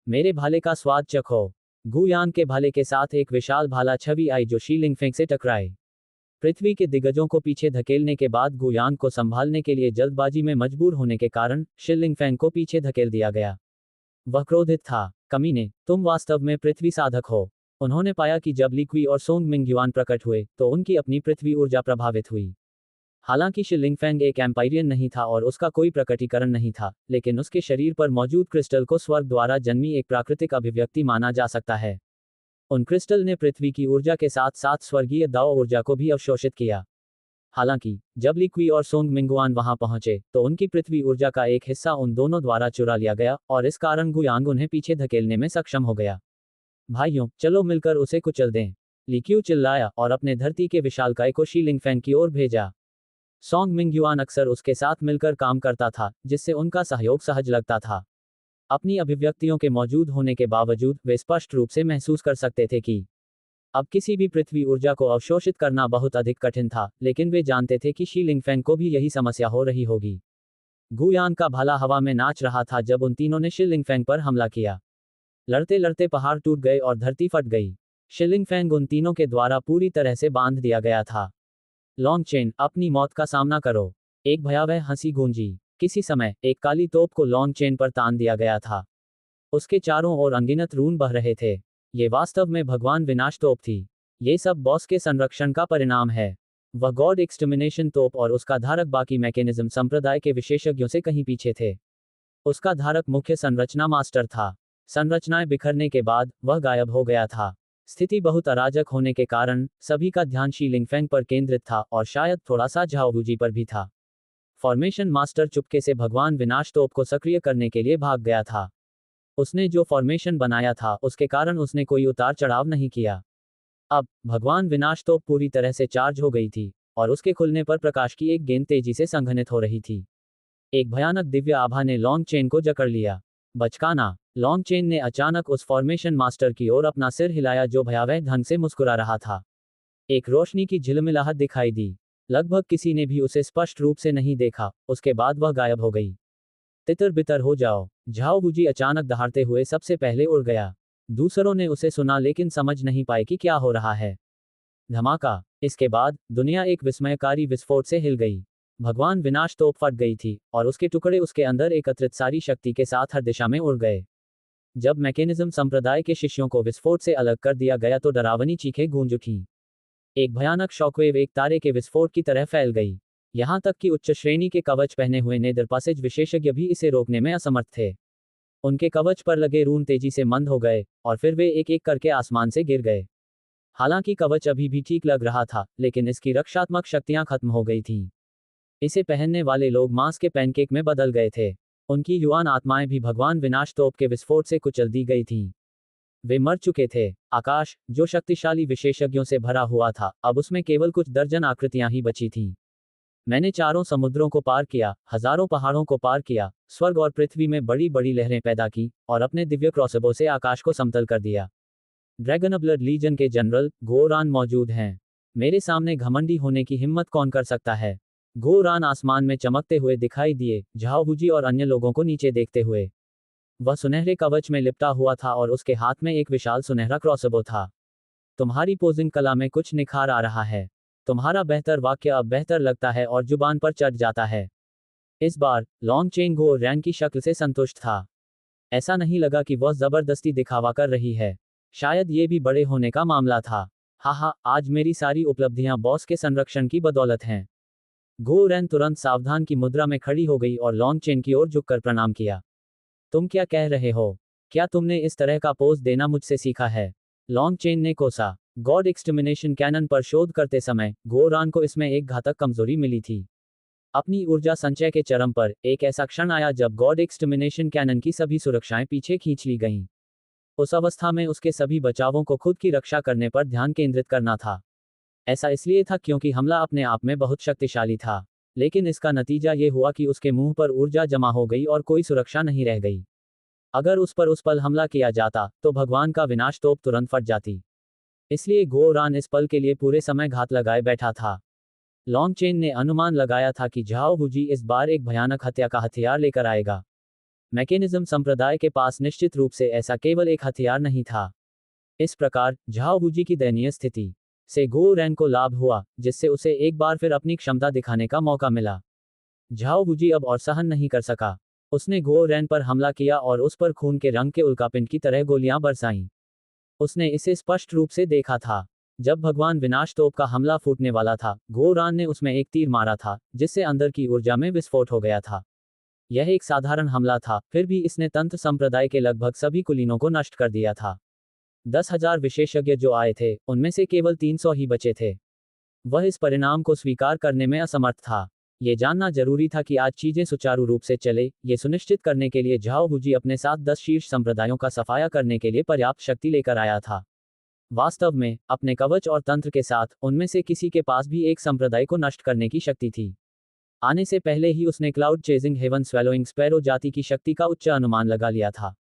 मेरे भाले का स्वाद चखो। गु यांग के भाले के साथ एक विशाल भाला छवि आई जो शीलिंग फेंग से टकराए। पृथ्वी के दिग्गजों को पीछे धकेलने के बाद गुयांग को संभालने के लिए जल्दबाजी में मजबूर होने के कारण शि लिंगफेंग को पीछे धकेल दिया गया। वह क्रोधित था। कमीने, तुम वास्तव में पृथ्वी साधक हो। उन्होंने पाया कि जब ली क्वी और सोंग मिंगयुआन प्रकट हुए तो उनकी अपनी पृथ्वी ऊर्जा प्रभावित हुई। हालांकि शि लिंगफेंग एक एम्पायरियन नहीं था और उसका कोई प्रकटीकरण नहीं था, लेकिन उसके शरीर पर मौजूद क्रिस्टल को स्वर्ग द्वारा जन्मी एक प्राकृतिक अभिव्यक्ति माना जा सकता है। उन क्रिस्टल ने पृथ्वी की ऊर्जा के साथ साथ स्वर्गीय दाओ ऊर्जा को भी अवशोषित किया। हालांकि जब ली क्वी और सोंग मिंगुआन वहां पहुंचे तो उनकी पृथ्वी ऊर्जा का एक हिस्सा उन दोनों द्वारा चुरा लिया गया और इस कारण गुयांग उन्हें पीछे धकेलने में सक्षम हो गया। भाइयों, चलो मिलकर उसे कुचल दें, ली क्यू चिल्लाया और अपने धरती के विशालकाय को शि लिंगफेंग की ओर भेजा। सोंग मिंगयुआन अक्सर उसके साथ मिलकर काम करता था, जिससे उनका सहयोग सहज लगता था। अपनी अभिव्यक्तियों के मौजूद होने के बावजूद वे स्पष्ट रूप से महसूस कर सकते थे कि अब किसी भी पृथ्वी ऊर्जा को अवशोषित करना बहुत अधिक कठिन था, लेकिन वे जानते थे कि शि लिंगफेंग को भी यही समस्या हो रही होगी। गुयांग का भाला हवा में नाच रहा था जब उन तीनों ने शि लिंगफेंग पर हमला किया। लड़ते लड़ते पहाड़ टूट गए और धरती फट गई। शि लिंगफेंग उन तीनों के द्वारा पूरी तरह से बांध दिया गया था। लॉन्गचेन, अपनी मौत का सामना करो। एक भयावह हंसी गूंजी। किसी समय एक काली तोप को लॉन्गचेन पर तान दिया गया था। उसके चारों ओर अनगिनत रून बह रहे थे। ये वास्तव में भगवान विनाश तोप थी। ये सब बॉस के संरक्षण का परिणाम है। वह गॉड एक्सटर्मिनेशन तोप और उसका धारक बाकी मैकेनिज्म संप्रदाय के विशेषज्ञों से कहीं पीछे थे। उसका धारक मुख्य संरचना मास्टर था। संरचनाएं बिखरने के बाद वह गायब हो गया था। स्थिति बहुत अराजक होने के कारण सभी का ध्यान शि लिंगफेंग पर केंद्रित था और शायद थोड़ा सा झाओ वूजी पर भी था। फॉर्मेशन मास्टर चुपके से भगवान विनाश तोप को सक्रिय करने के लिए भाग गया था। उसने जो फॉर्मेशन बनाया था उसके कारण उसने कोई उतार चढ़ाव नहीं किया। अब भगवान विनाश तोप पूरी तरह से चार्ज हो गई थी और उसके खुलने पर प्रकाश की एक गेंद तेजी से संघनित हो रही थी। एक भयानक दिव्य आभा ने लॉन्गचेन को जकड़ लिया। बचकाना, लॉन्गचेन ने अचानक उस फॉर्मेशन मास्टर की ओर अपना सिर हिलाया जो भयावह ढंग से मुस्कुरा रहा था। एक रोशनी की झिलमिलाहट दिखाई दी। लगभग किसी ने भी उसे स्पष्ट रूप से नहीं देखा, उसके बाद वह गायब हो गई। तितर बितर हो जाओ। झाओ वूजी अचानक दहाड़ते हुए सबसे पहले उड़ गया। दूसरों ने उसे सुना लेकिन समझ नहीं पाए कि क्या हो रहा है। धमाका। इसके बाद दुनिया एक विस्मयकारी विस्फोट से हिल गई। भगवान विनाश तोप फट गई थी और उसके टुकड़े उसके अंदर एकत्रित सारी शक्ति के साथ हर दिशा में उड़ गए। जब मैकेनिज्म संप्रदाय के शिष्यों को विस्फोट से अलग कर दिया गया तो डरावनी चीखें गूंज उठीं। एक भयानक शॉकवेव एक तारे के विस्फोट की तरह फैल गई। यहां तक कि उच्च श्रेणी के कवच पहने हुए नेदर पासेज विशेषज्ञ भी इसे रोकने में असमर्थ थे। उनके कवच पर लगे रून तेजी से मंद हो गए और फिर वे एक एक करके आसमान से गिर गए। हालांकि कवच अभी भी ठीक लग रहा था, लेकिन इसकी रक्षात्मक शक्तियां खत्म हो गई थीं। इसे पहनने वाले लोग मांस के पैनकेक में बदल गए थे। उनकी युवान आत्माएं भी भगवान विनाश तोप के विस्फोट से कुचल दी गई थीं। वे मर चुके थे। आकाश, जो शक्तिशाली विशेषज्ञों से भरा हुआ था, अब उसमें केवल कुछ दर्जन आकृतियां ही बची थीं। मैंने चारों समुद्रों को पार किया, हजारों पहाड़ों को पार किया, स्वर्ग और पृथ्वी में बड़ी बड़ी लहरें पैदा की और अपने दिव्य क्रॉसबो से आकाश को समतल कर दिया। ड्रैगनब्लड लीजन के जनरल गोरान मौजूद हैं। मेरे सामने घमंडी होने की हिम्मत कौन कर सकता है? गोरान आसमान में चमकते हुए दिखाई दिए, झाओ वूजी और अन्य लोगों को नीचे देखते हुए। वह सुनहरे कवच में लिपटा हुआ था और उसके हाथ में एक विशाल सुनहरा क्रॉसबो था। तुम्हारी पोजिंग कला में कुछ निखार आ रहा है। तुम्हारा बेहतर वाक्य अब बेहतर लगता है और जुबान पर चढ़ जाता है। इस बार लॉन्गचेन गो रैन की शक्ल से संतुष्ट था। ऐसा नहीं लगा कि वह जबरदस्ती दिखावा कर रही है। शायद ये भी बड़े होने का मामला था। हाहा, आज मेरी सारी उपलब्धियां बॉस के संरक्षण की बदौलत हैं। गो रैन तुरंत सावधान की मुद्रा में खड़ी हो गई और लॉन्गचेन की ओर झुककर प्रणाम किया। तुम क्या कह रहे हो? क्या तुमने इस तरह का पोज देना मुझसे सीखा है? लॉन्गचेन ने कोसा। गॉड एक्सटर्मिनेशन कैनन पर शोध करते समय गोरान को इसमें एक घातक कमजोरी मिली थी। अपनी ऊर्जा संचय के चरम पर एक ऐसा क्षण आया जब गॉड एक्सटर्मिनेशन कैनन की सभी सुरक्षाएं पीछे खींच ली गईं। उस अवस्था में उसके सभी बचावों को खुद की रक्षा करने पर ध्यान केंद्रित करना था। ऐसा इसलिए था क्योंकि हमला अपने आप में बहुत शक्तिशाली था, लेकिन इसका नतीजा ये हुआ कि उसके मुंह पर ऊर्जा जमा हो गई और कोई सुरक्षा नहीं रह गई। अगर उस पर उस पल हमला किया जाता तो भगवान का विनाश तोप तुरंत फट जाती। इसलिए गोरान इस पल के लिए पूरे समय घात लगाए बैठा था। लॉन्गचेन ने अनुमान लगाया था कि झाओ वूजी इस बार एक भयानक हत्या का हथियार लेकर आएगा। मैकेनिज्म संप्रदाय के पास निश्चित रूप से ऐसा केवल एक हथियार नहीं था। इस प्रकार झाओ वूजी की दयनीय स्थिति से गो रैन को लाभ हुआ, जिससे उसे एक बार फिर अपनी क्षमता दिखाने का मौका मिला। झाओ वुजी अब और सहन नहीं कर सका। उसने गो रैन पर हमला किया और उस पर खून के रंग के उल्कापिंड की तरह गोलियां बरसाईं। उसने इसे स्पष्ट रूप से देखा था। जब भगवान विनाश तोप का हमला फूटने वाला था, गो रान ने उसमें एक तीर मारा था, जिससे अंदर की ऊर्जा में विस्फोट हो गया था। यह एक साधारण हमला था, फिर भी इसने तंत्र संप्रदाय के लगभग सभी कुलीनों को नष्ट कर दिया था। 10,000 विशेषज्ञ जो आए थे, उनमें से केवल 300 ही बचे थे। वह इस परिणाम को स्वीकार करने में असमर्थ था। ये जानना जरूरी था कि आज चीजें सुचारू रूप से चले, ये सुनिश्चित करने के लिए झाओ वुजी अपने साथ 10 शीर्ष संप्रदायों का सफाया करने के लिए पर्याप्त शक्ति लेकर आया था। वास्तव में, अपने कवच और तंत्र के साथ, उनमें से किसी के पास भी एक संप्रदाय को नष्ट करने की शक्ति थी। आने से पहले ही उसने Cloud chasing haven swallowing sparrow जाति की शक्ति का उच्च अनुमान लगा लिया था।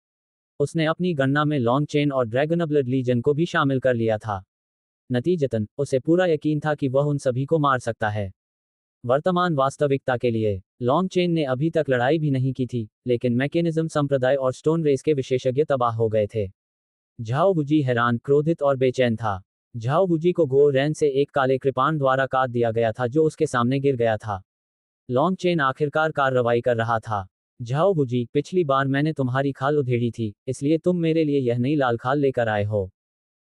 उसने अपनी गणना में लॉन्ग चेन और ड्रैगनब्लड लीजन को भी शामिल कर लिया था। नतीजतन, उसे पूरा यकीन था कि वह उन सभी को मार सकता है। वर्तमान वास्तविकता के लिए, लॉन्ग चेन ने अभी तक लड़ाई भी नहीं की थी, लेकिन मैकेनिज्म संप्रदाय और स्टोन रेस के विशेषज्ञ तबाह हो गए थे। झाओ वुजी हैरान, क्रोधित और बेचैन था। झाओ वुजी को गो रैन से एक काले कृपाण द्वारा काट दिया गया था जो उसके सामने गिर गया था। लॉन्ग चेन आखिरकार कार्रवाई कर रहा था। झाओ वुजी, पिछली बार मैंने तुम्हारी खाल उधेड़ी थी, इसलिए तुम मेरे लिए यह नई लाल खाल लेकर आए हो।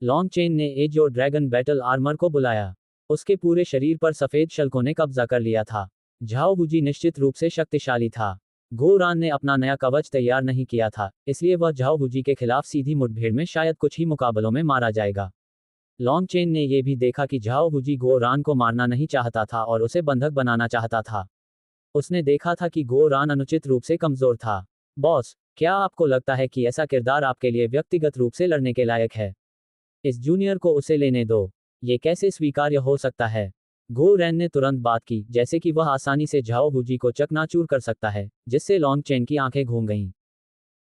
लॉन्ग चेन ने एज और ड्रैगन बैटल आर्मर को बुलाया। उसके पूरे शरीर पर सफेद शल्कों ने कब्जा कर लिया था। झाओ वुजी निश्चित रूप से शक्तिशाली था। गो रान ने अपना नया कवच तैयार नहीं किया था, इसलिए वह झाओ वुजी के खिलाफ सीधी मुठभेड़ में शायद कुछ ही मुकाबलों में मारा जाएगा। लॉन्ग चेन ने यह भी देखा कि झाओ वुजी गो रान को मारना नहीं चाहता था और उसे बंधक बनाना चाहता था। उसने देखा था कि गो रान अनुचित रूप से कमजोर था। बॉस, क्या आपको लगता है कि ऐसा किरदार आपके लिए व्यक्तिगत रूप से लड़ने के लायक है? इस जूनियर को उसे लेने दो। ये कैसे स्वीकार्य हो सकता है? गो रैन ने तुरंत बात की, जैसे कि वह आसानी से झाओ वुजी को चकनाचूर कर सकता है, जिससे लॉन्ग चेन की आंखें घूम गईं।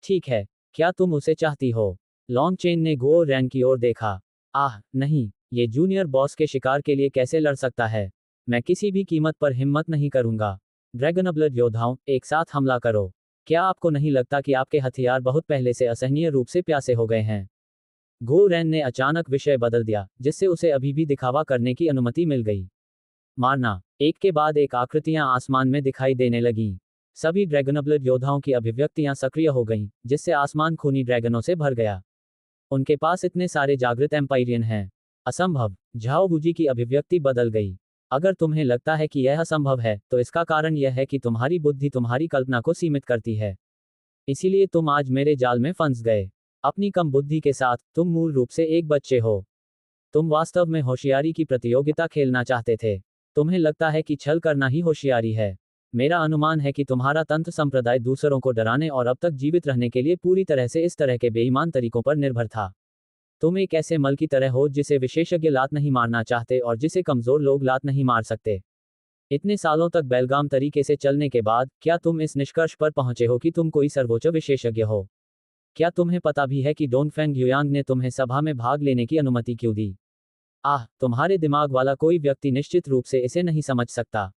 ठीक है, क्या तुम उसे चाहती हो? लॉन्ग चेन ने गो रैन की ओर देखा। आह, नहीं, ये जूनियर बॉस के शिकार के लिए कैसे लड़ सकता है? मैं किसी भी कीमत पर हिम्मत नहीं करूंगा। ड्रैगनब्लड योद्धाओं, एक साथ हमला करो। क्या आपको नहीं लगता कि आपके हथियार बहुत पहले से असहनीय रूप से प्यासे हो गए हैं? गो रैन ने अचानक विषय बदल दिया, जिससे उसे अभी भी दिखावा करने की अनुमति मिल गई। मारना। एक के बाद एक आकृतियां आसमान में दिखाई देने लगीं। सभी ड्रैगनब्लड योद्धाओं की अभिव्यक्तियां सक्रिय हो गईं, जिससे आसमान खूनी ड्रैगनों से भर गया। उनके पास इतने सारे जागृत एम्पायरियन हैं। असंभव। झाओ वुजी की अभिव्यक्ति बदल गई। अगर तुम्हें लगता है कि यह असंभव है, तो इसका कारण यह है कि तुम्हारी बुद्धि तुम्हारी कल्पना को सीमित करती है। इसीलिए तुम आज मेरे जाल में फंस गए। अपनी कम बुद्धि के साथ, तुम मूल रूप से एक बच्चे हो। तुम वास्तव में होशियारी की प्रतियोगिता खेलना चाहते थे। तुम्हें लगता है कि छल करना ही होशियारी है। मेरा अनुमान है कि तुम्हारा तंत्र संप्रदाय दूसरों को डराने और अब तक जीवित रहने के लिए पूरी तरह से इस तरह के बेईमान तरीकों पर निर्भर था। तुम एक ऐसे मल की तरह हो जिसे विशेषज्ञ लात नहीं मारना चाहते और जिसे कमजोर लोग लात नहीं मार सकते। इतने सालों तक बेलगाम तरीके से चलने के बाद, क्या तुम इस निष्कर्ष पर पहुंचे हो कि तुम कोई सर्वोच्च विशेषज्ञ हो? क्या तुम्हें पता भी है कि डोंगफेंग युयांग ने तुम्हें सभा में भाग लेने की अनुमति क्यों दी? आह, तुम्हारे दिमाग वाला कोई व्यक्ति निश्चित रूप से इसे नहीं समझ सकता।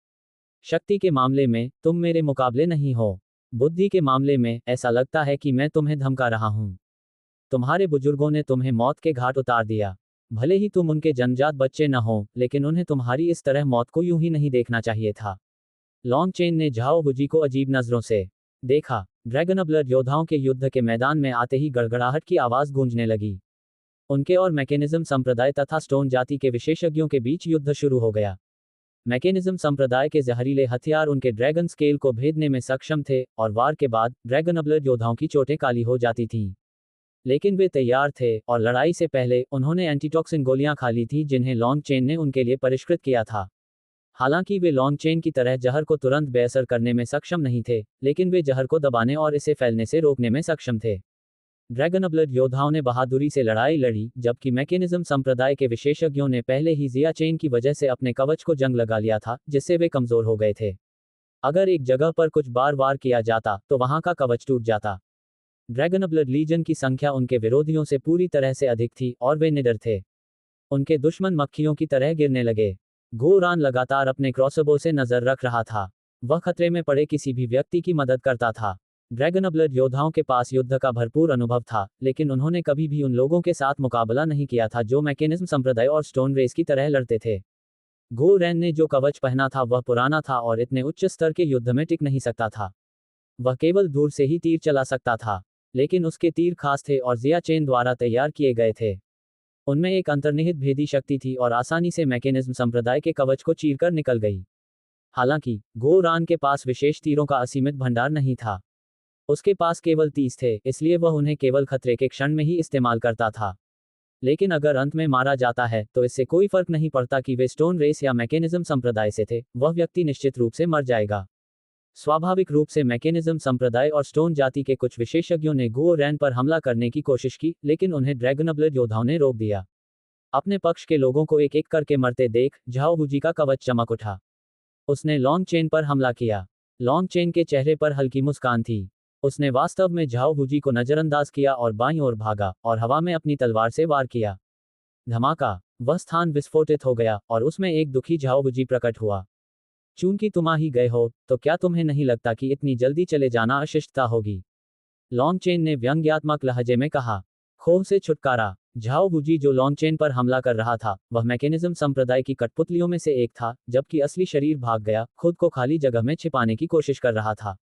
शक्ति के मामले में, तुम मेरे मुकाबले नहीं हो। बुद्धि के मामले में, ऐसा लगता है कि मैं तुम्हें धमका रहा हूं। तुम्हारे बुजुर्गों ने तुम्हें मौत के घाट उतार दिया। भले ही तुम उनके जन्मजात बच्चे न हो, लेकिन उन्हें तुम्हारी इस तरह मौत को यूं ही नहीं देखना चाहिए था। लॉन्ग चेन ने झाओ वुजी को अजीब नजरों से देखा। ड्रैगनब्लड योद्धाओं के युद्ध के मैदान में आते ही गड़गड़ाहट की आवाज गूंजने लगी। उनके और मैकेनिज्म संप्रदाय तथा स्टोन जाति के विशेषज्ञों के बीच युद्ध शुरू हो गया। मैकेनिज्म संप्रदाय के जहरीले हथियार उनके ड्रैगन स्केल को भेदने में सक्षम थे, और वार के बाद, ड्रैगनब्लड योद्धाओं की चोटें काली हो जाती थीं। लेकिन वे तैयार थे, और लड़ाई से पहले, उन्होंने एंटीटॉक्सिन गोलियां खा ली थी जिन्हें लॉन्ग चेन ने उनके लिए परिष्कृत किया था। हालांकि वे लॉन्ग चेन की तरह जहर को तुरंत बेअसर करने में सक्षम नहीं थे, लेकिन वे जहर को दबाने और इसे फैलने से रोकने में सक्षम थे। ड्रैगनब्लड योद्धाओं ने बहादुरी से लड़ाई लड़ी, जबकि मैकेनिज्म संप्रदाय के विशेषज्ञों ने पहले ही जिया चेन की वजह से अपने कवच को जंग लगा लिया था, जिससे वे कमजोर हो गए थे। अगर एक जगह पर कुछ बार वार किया जाता, तो वहां का कवच टूट जाता। ड्रैगनब्लड लीजन की संख्या उनके विरोधियों से पूरी तरह से अधिक थी, और वे निडर थे। उनके दुश्मन मक्खियों की तरह गिरने लगे। गो रान लगातार अपने क्रॉसबो से नजर रख रहा था। वह खतरे में पड़े किसी भी व्यक्ति की मदद करता था। ड्रैगनब्लड योद्धाओं के पास युद्ध का भरपूर अनुभव था, लेकिन उन्होंने कभी भी उन लोगों के साथ मुकाबला नहीं किया था जो मैकेनिज्म संप्रदाय और स्टोन रेस की तरह लड़ते थे। गो रैन ने जो कवच पहना था वह पुराना था और इतने उच्च स्तर के युद्ध में टिक नहीं सकता था। वह केवल दूर से ही तीर चला सकता था, लेकिन उसके तीर खास थे और जिया चेन द्वारा तैयार किए गए थे। उनमें एक अंतर्निहित भेदी शक्ति थी और आसानी से मैकेनिज्म संप्रदाय के कवच को चीरकर निकल गई। हालांकि गो रान के पास विशेष तीरों का असीमित भंडार नहीं था। उसके पास केवल 30 थे, इसलिए वह उन्हें केवल खतरे के क्षण में ही इस्तेमाल करता था। लेकिन अगर अंत में मारा जाता है तो इससे कोई फर्क नहीं पड़ता कि वे स्टोन रेस या मैकेनिज्म संप्रदाय से थे, वह व्यक्ति निश्चित रूप से मर जाएगा। स्वाभाविक रूप से मैकेनिज्म संप्रदाय और स्टोन जाति के कुछ विशेषज्ञों ने गो रैन पर हमला करने की कोशिश की, लेकिन उन्हें ड्रैगनब्लड योद्धाओं ने रोक दिया। अपने पक्ष के लोगों को एक एक करके मरते देख झाओ वुजी का कवच चमक उठा। उसने लॉन्ग चेन पर हमला किया। लॉन्ग चेन के चेहरे पर हल्की मुस्कान थी। उसने वास्तव में झाओ वुजी को नजरअंदाज किया और बाईं ओर भागा और हवा में अपनी तलवार से वार किया। धमाका! वह स्थान विस्फोटित हो गया और उसमें एक दुखी झाओ वुजी प्रकट हुआ। चूंकि तुम आ ही गए हो, तो क्या तुम्हें नहीं लगता कि इतनी जल्दी चले जाना अशिष्टता होगी? लॉन्ग चेन ने व्यंग्यात्मक लहजे में कहा। खोह से छुटकारा। झाओ वुजी जो लॉन्ग चेन पर हमला कर रहा था, वह मैकेनिज्म संप्रदाय की कठपुतलियों में से एक था, जबकि असली शरीर भाग गया, खुद को खाली जगह में छिपाने की कोशिश कर रहा था।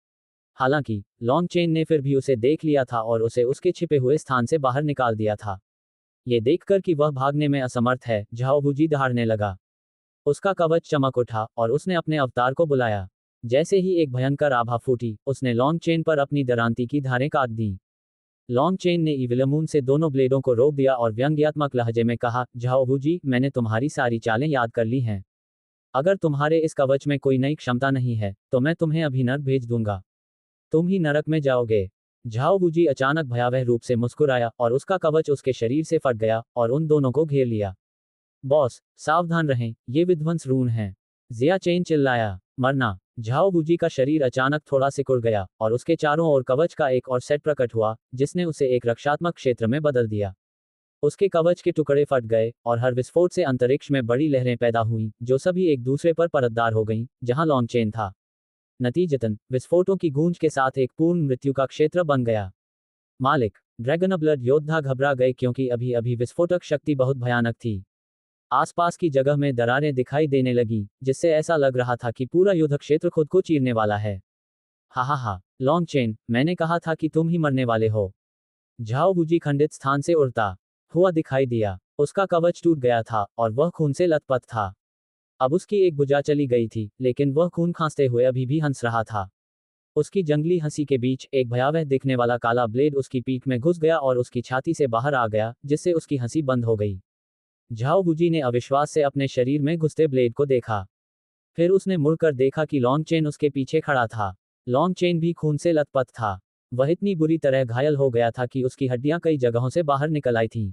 हालांकि लॉन्ग चेन ने फिर भी उसे देख लिया था और उसे उसके छिपे हुए स्थान से बाहर निकाल दिया था। ये देखकर कि वह भागने में असमर्थ है, झाओ वुजी दहाड़ने लगा। उसका कवच चमक उठा और उसने अपने अवतार को बुलाया। जैसे ही एक भयंकर आभा फूटी, उसने लॉन्ग चेन पर अपनी दरांती की धारें काट दी। लॉन्ग चेन ने इविलमून से दोनों ब्लेडों को रोक दिया और व्यंग्यात्मक लहजे में कहा, झाओ वुजी, मैंने तुम्हारी सारी चालें याद कर ली हैं। अगर तुम्हारे इस कवच में कोई नई क्षमता नहीं है, तो मैं तुम्हें अभी नरक भेज दूंगा। तुम ही नरक में जाओगे। झाओ वुजी अचानक भयावह रूप से मुस्कुराया और उसका कवच उसके शरीर से फट गया और उन दोनों को घेर लिया। बॉस, सावधान रहें, ये विध्वंस रून हैं। जिया चेन चिल्लाया। मरना! झाओ वुजी का शरीर अचानक थोड़ा सिकुड़ गया और उसके चारों ओर कवच का एक और सेट प्रकट हुआ, जिसने उसे एक रक्षात्मक क्षेत्र में बदल दिया। उसके कवच के टुकड़े फट गए और हर विस्फोट से अंतरिक्ष में बड़ी लहरें पैदा हुईं, जो सभी एक दूसरे पर परतदार हो गईं, जहां लॉन्ग चेन था। नतीजतन विस्फोटों की गूंज के साथ एक पूर्ण मृत्यु का क्षेत्र बन गया। मालिक! ड्रैगनब्लड योद्धा घबरा गए क्योंकि अभी अभी विस्फोटक शक्ति बहुत भयानक थी। आसपास की जगह में दरारें दिखाई देने लगी, जिससे ऐसा लग रहा था कि पूरा युद्ध क्षेत्र खुद को चीरने वाला है। हा हा हा! लॉन्ग चेन, मैंने कहा था कि तुम ही मरने वाले हो। झाओ वुजी खंडित स्थान से उड़ता हुआ दिखाई दिया। उसका कवच टूट गया था और वह खून से लथपथ था। अब उसकी एक भुजा चली गई थी, लेकिन वह खून खांसते हुए अभी भी हंस रहा था। उसकी जंगली हंसी के बीच एक भयावह दिखने वाला काला ब्लेड उसकी पीठ में घुस गया और उसकी छाती से बाहर आ गया, जिससे उसकी हंसी बंद हो गई। झाओ वुजी ने अविश्वास से अपने शरीर में घुसते ब्लेड को देखा। फिर उसने मुड़कर देखा कि लॉन्ग चेन उसके पीछे खड़ा था। लॉन्ग चेन भी खून से लथपथ था। वह इतनी बुरी तरह घायल हो गया था कि उसकी हड्डियां कई जगहों से बाहर निकल आई थीं।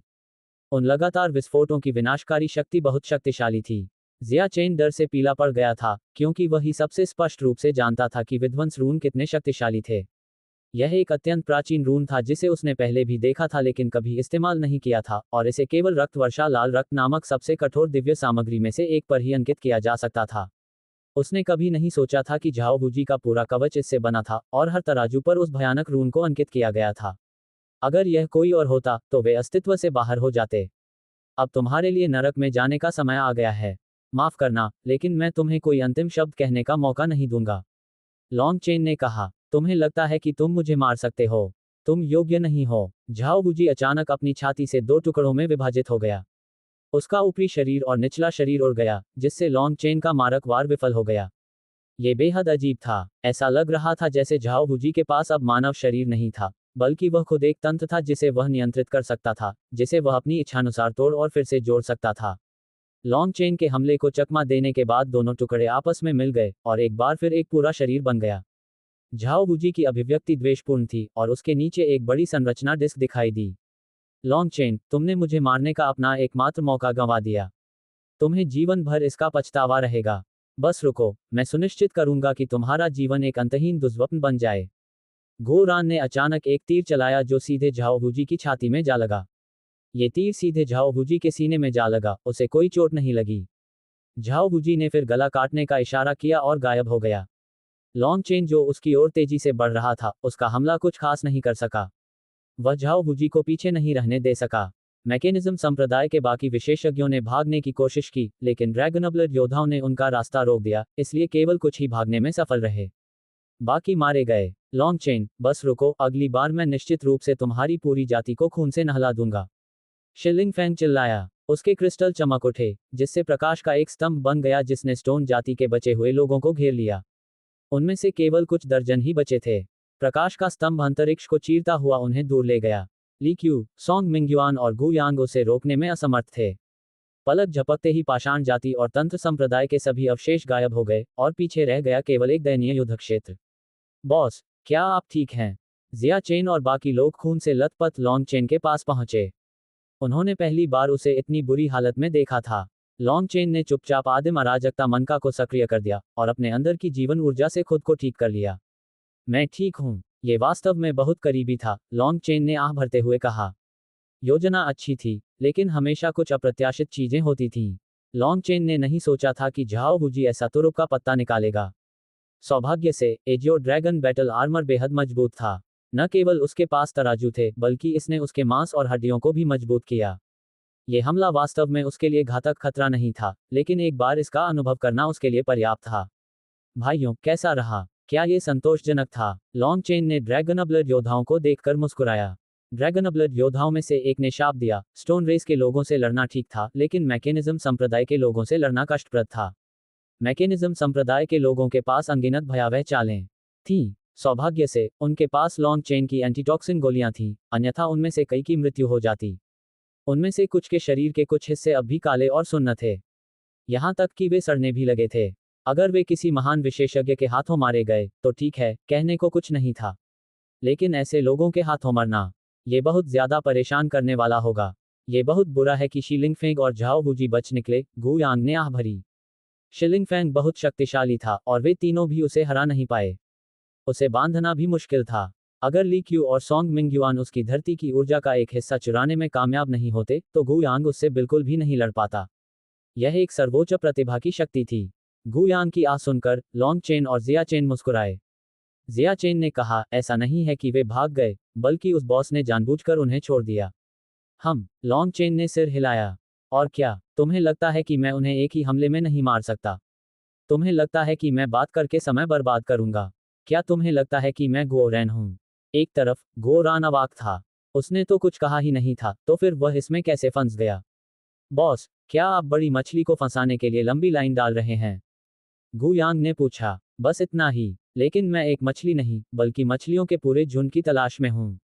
उन लगातार विस्फोटों की विनाशकारी शक्ति बहुत शक्तिशाली थी। जिया चेन डर से पीला पड़ गया था, क्योंकि वह ही सबसे स्पष्ट रूप से जानता था कि विध्वंस रून कितने शक्तिशाली थे। यह एक अत्यंत प्राचीन रून था जिसे उसने पहले भी देखा था लेकिन कभी इस्तेमाल नहीं किया था, और इसे केवल रक्त वर्षा लाल रक्त नामक सबसे कठोर दिव्य सामग्री में से एक पर ही अंकित किया जा सकता था। उसने कभी नहीं सोचा था कि झाओ वुजी का पूरा कवच इससे बना था और हर तराजू पर उस भयानक रून को अंकित किया गया था। अगर यह कोई और होता, तो वे अस्तित्व से बाहर हो जाते। अब तुम्हारे लिए नरक में जाने का समय आ गया है। माफ करना, लेकिन मैं तुम्हें कोई अंतिम शब्द कहने का मौका नहीं दूंगा। लॉन्ग चेन ने कहा, तुम्हें लगता है कि तुम मुझे मार सकते हो? तुम योग्य नहीं हो। झाओ वुजी अचानक अपनी छाती से दो टुकड़ों में विभाजित हो गया। उसका ऊपरी शरीर और निचला शरीर उड़ गया, जिससे लॉन्ग चेन का मारक वार विफल हो गया। ये बेहद अजीब था। ऐसा लग रहा था जैसे झाओ वुजी के पास अब मानव शरीर नहीं था, बल्कि वह खुद एक तंत्र था जिसे वह नियंत्रित कर सकता था, जिसे वह अपनी इच्छानुसार तोड़ और फिर से जोड़ सकता था। लॉन्ग चेन के हमले को चकमा देने के बाद दोनों टुकड़े आपस में मिल गए और एक बार फिर एक पूरा शरीर बन गया। झाओ वुजी की अभिव्यक्ति द्वेषपूर्ण थी और उसके नीचे एक बड़ी संरचना डिस्क दिखाई दी। लॉन्ग चेन, तुमने मुझे मारने का अपना एकमात्र मौका गंवा दिया। तुम्हें जीवन भर इसका पछतावा रहेगा। बस रुको, मैं सुनिश्चित करूंगा कि तुम्हारा जीवन एक अंतहीन दुष्स्वप्न बन जाए। गो रान ने अचानक एक तीर चलाया जो सीधे झाओ वुजी की छाती में जा लगा। ये तीर सीधे झाओ वुजी के सीने में जा लगा, उसे कोई चोट नहीं लगी। झाओ वुजी ने फिर गला काटने का इशारा किया और गायब हो गया। लॉन्ग चेन जो उसकी ओर तेजी से बढ़ रहा था, उसका हमला कुछ खास नहीं कर सका। वह झाओ वुजी को पीछे नहीं रहने दे सका। मैकेनिज्म संप्रदाय के बाकी विशेषज्ञों ने भागने की कोशिश की, लेकिन ड्रैगनब्लड योद्धाओं ने उनका रास्ता रोक दिया, इसलिए केवल कुछ ही भागने में सफल रहे। बाकी मारे गए। लॉन्ग चेन, बस रुको, अगली बार मैं निश्चित रूप से तुम्हारी पूरी जाति को खून से नहला दूंगा। शिलिंग फैंग चिल्लाया। उसके क्रिस्टल चमक उठे, जिससे प्रकाश का एक स्तंभ बन गया जिसने स्टोन जाति के बचे हुए लोगों को घेर लिया। उनमें से केवल कुछ दर्जन ही बचे थे। प्रकाश का स्तंभ अंतरिक्ष को चीरता हुआ उन्हें दूर ले गया। ली क्यू, सोंग मिंगयुआन और गु यांग उसे रोकने में असमर्थ थे। पलक झपकते ही पाषाण जाति और तंत्र संप्रदाय के सभी अवशेष गायब हो गए और पीछे रह गया केवल एक दयनीय युद्ध क्षेत्र। बॉस, क्या आप ठीक हैं? जिया चेन और बाकी लोग खून से लथपथ लॉन्ग चेन के पास पहुंचे। उन्होंने पहली बार उसे इतनी बुरी हालत में देखा था। लॉन्ग चेन ने चुपचाप आदिम अराजकता मनका को सक्रिय कर दिया और अपने अंदर की जीवन ऊर्जा से खुद को ठीक कर लिया। मैं ठीक हूं। ये वास्तव में बहुत करीबी था, लॉन्ग चेन ने आह भरते हुए कहा। योजना अच्छी थी, लेकिन हमेशा कुछ अप्रत्याशित चीजें होती थीं। लॉन्ग चेन ने नहीं सोचा था कि झाओ वुजी ऐसा तुरुप का पत्ता निकालेगा। सौभाग्य से, एजियो ड्रैगन बैटल आर्मर बेहद मजबूत था। न केवल उसके पास तराजू थे, बल्कि इसने उसके मांस और हड्डियों को भी मजबूत किया। ये हमला वास्तव में उसके लिए घातक खतरा नहीं था, लेकिन एक बार इसका अनुभव करना उसके लिए पर्याप्त था। भाइयों, कैसा रहा? क्या ये संतोषजनक था? लॉन्ग चेन ने ड्रैगनब्लड योद्धाओं को देखकर मुस्कुराया। ड्रैगनब्लड योद्धाओं में से एक ने शाप दिया, स्टोन रेस के लोगों से लड़ना ठीक था, लेकिन मैकेनिज्म संप्रदाय के लोगों से लड़ना कष्टप्रद था। मैकेनिज्म संप्रदाय के लोगों के पास अनगिनत भयावह चालें थीं। सौभाग्य से, उनके पास लॉन्ग चेन की एंटीटॉक्सिन गोलियां थीं, अन्यथा उनमें से कई की मृत्यु हो जाती। उनमें से कुछ के शरीर के कुछ हिस्से अब भी काले और सुन्न थे। यहां तक कि वे सड़ने भी लगे थे। अगर वे किसी महान विशेषज्ञ के हाथों मारे गए, तो ठीक है, कहने को कुछ नहीं था। लेकिन ऐसे लोगों के हाथों मरना, ये बहुत ज्यादा परेशान करने वाला होगा। ये बहुत बुरा है कि शिलिंग फेंग और झाओ वुजी बच निकले, गु यांग ने आह भरी। शिलिंग फैंग बहुत शक्तिशाली था और वे तीनों भी उसे हरा नहीं पाए। उसे बांधना भी मुश्किल था। अगर ली क्यू और सोंग मिंगयुआन उसकी धरती की ऊर्जा का एक हिस्सा चुराने में कामयाब नहीं होते, तो गु यांग उससे बिल्कुल भी नहीं लड़ पाता। यह एक सर्वोच्च प्रतिभा की शक्ति थी। गु यांग की आह सुनकर लॉन्ग चेन और जिया चेन मुस्कुराए। जिया चेन ने कहा, ऐसा नहीं है कि वे भाग गए, बल्कि उस बॉस ने जानबूझकर उन्हें छोड़ दिया। लॉन्ग चेन ने सिर हिलाया। और क्या, तुम्हें लगता है कि मैं उन्हें एक ही हमले में नहीं मार सकता? तुम्हें लगता है कि मैं बात करके समय बर्बाद करूंगा? क्या तुम्हें लगता है कि मैं गो रैन हूं? एक तरफ, गो रान अवाक था। उसने तो कुछ कहा ही नहीं था, तो फिर वह इसमें कैसे फंस गया? बॉस, क्या आप बड़ी मछली को फंसाने के लिए लंबी लाइन डाल रहे हैं? गु यांग ने पूछा। बस इतना ही, लेकिन मैं एक मछली नहीं, बल्कि मछलियों के पूरे झुंड की तलाश में हूं।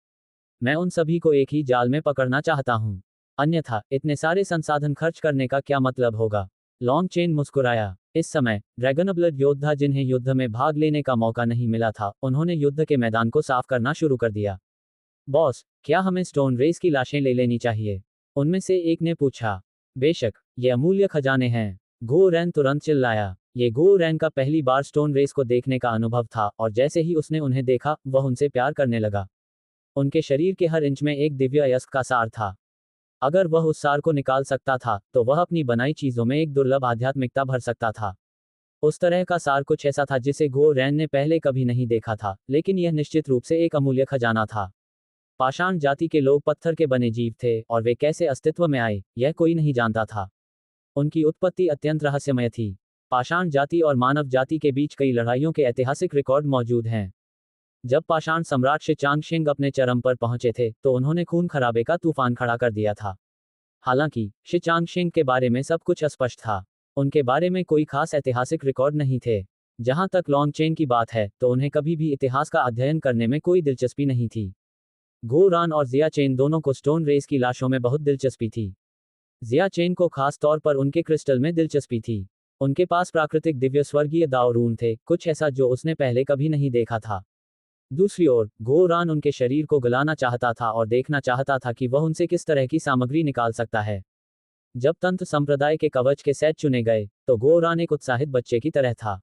मैं उन सभी को एक ही जाल में पकड़ना चाहता हूं। अन्यथा, इतने सारे संसाधन खर्च करने का क्या मतलब होगा? लॉन्ग चेन मुस्कुराया। इस समय, ड्रैगनब्लड योद्धा जिन्हें युद्ध में भाग लेने का मौका नहीं मिला था, उन्होंने युद्ध के मैदान को साफ करना शुरू कर दिया। बॉस, क्या हमें स्टोन रेस की लाशें ले लेनी चाहिए? उनमें से एक ने पूछा। बेशक, ये अमूल्य खजाने हैं। गो रैन तुरंत चिल्लाया। ये गो रैन का पहली बार स्टोन रेस को देखने का अनुभव था, और जैसे ही उसने उन्हें देखा, वह उनसे प्यार करने लगा। उनके शरीर के हर इंच में एक दिव्य अयस्क का सार था। अगर वह उस सार को निकाल सकता था, तो वह अपनी बनाई चीजों में एक दुर्लभ आध्यात्मिकता भर सकता था। उस तरह का सार कुछ ऐसा था जिसे गो रैन ने पहले कभी नहीं देखा था, लेकिन यह निश्चित रूप से एक अमूल्य खजाना था। पाषाण जाति के लोग पत्थर के बने जीव थे, और वे कैसे अस्तित्व में आए, यह कोई नहीं जानता था। उनकी उत्पत्ति अत्यंत रहस्यमय थी। पाषाण जाति और मानव जाति के बीच कई लड़ाइयों के ऐतिहासिक रिकॉर्ड मौजूद हैं। जब पाषाण सम्राट शी चांगशेंग अपने चरम पर पहुंचे थे, तो उन्होंने खून खराबे का तूफान खड़ा कर दिया था। हालांकि, शी चांगशेंग के बारे में सब कुछ अस्पष्ट था। उनके बारे में कोई खास ऐतिहासिक रिकॉर्ड नहीं थे। जहां तक लॉन्ग चेन की बात है, तो उन्हें कभी भी इतिहास का अध्ययन करने में कोई दिलचस्पी नहीं थी। गो रान और जिया चेन दोनों को स्टोन रेस की लाशों में बहुत दिलचस्पी थी। जिया चेन को खास तौर पर उनके क्रिस्टल में दिलचस्पी थी। उनके पास प्राकृतिक दिव्य स्वर्गीय दावरून थे, कुछ ऐसा जो उसने पहले कभी नहीं देखा था। दूसरी ओर, गो रान उनके शरीर को गलाना चाहता था और देखना चाहता था कि वह उनसे किस तरह की सामग्री निकाल सकता है। जब तंत्र संप्रदाय के कवच के सेट चुने गए, तो गो रान एक उत्साहित बच्चे की तरह था।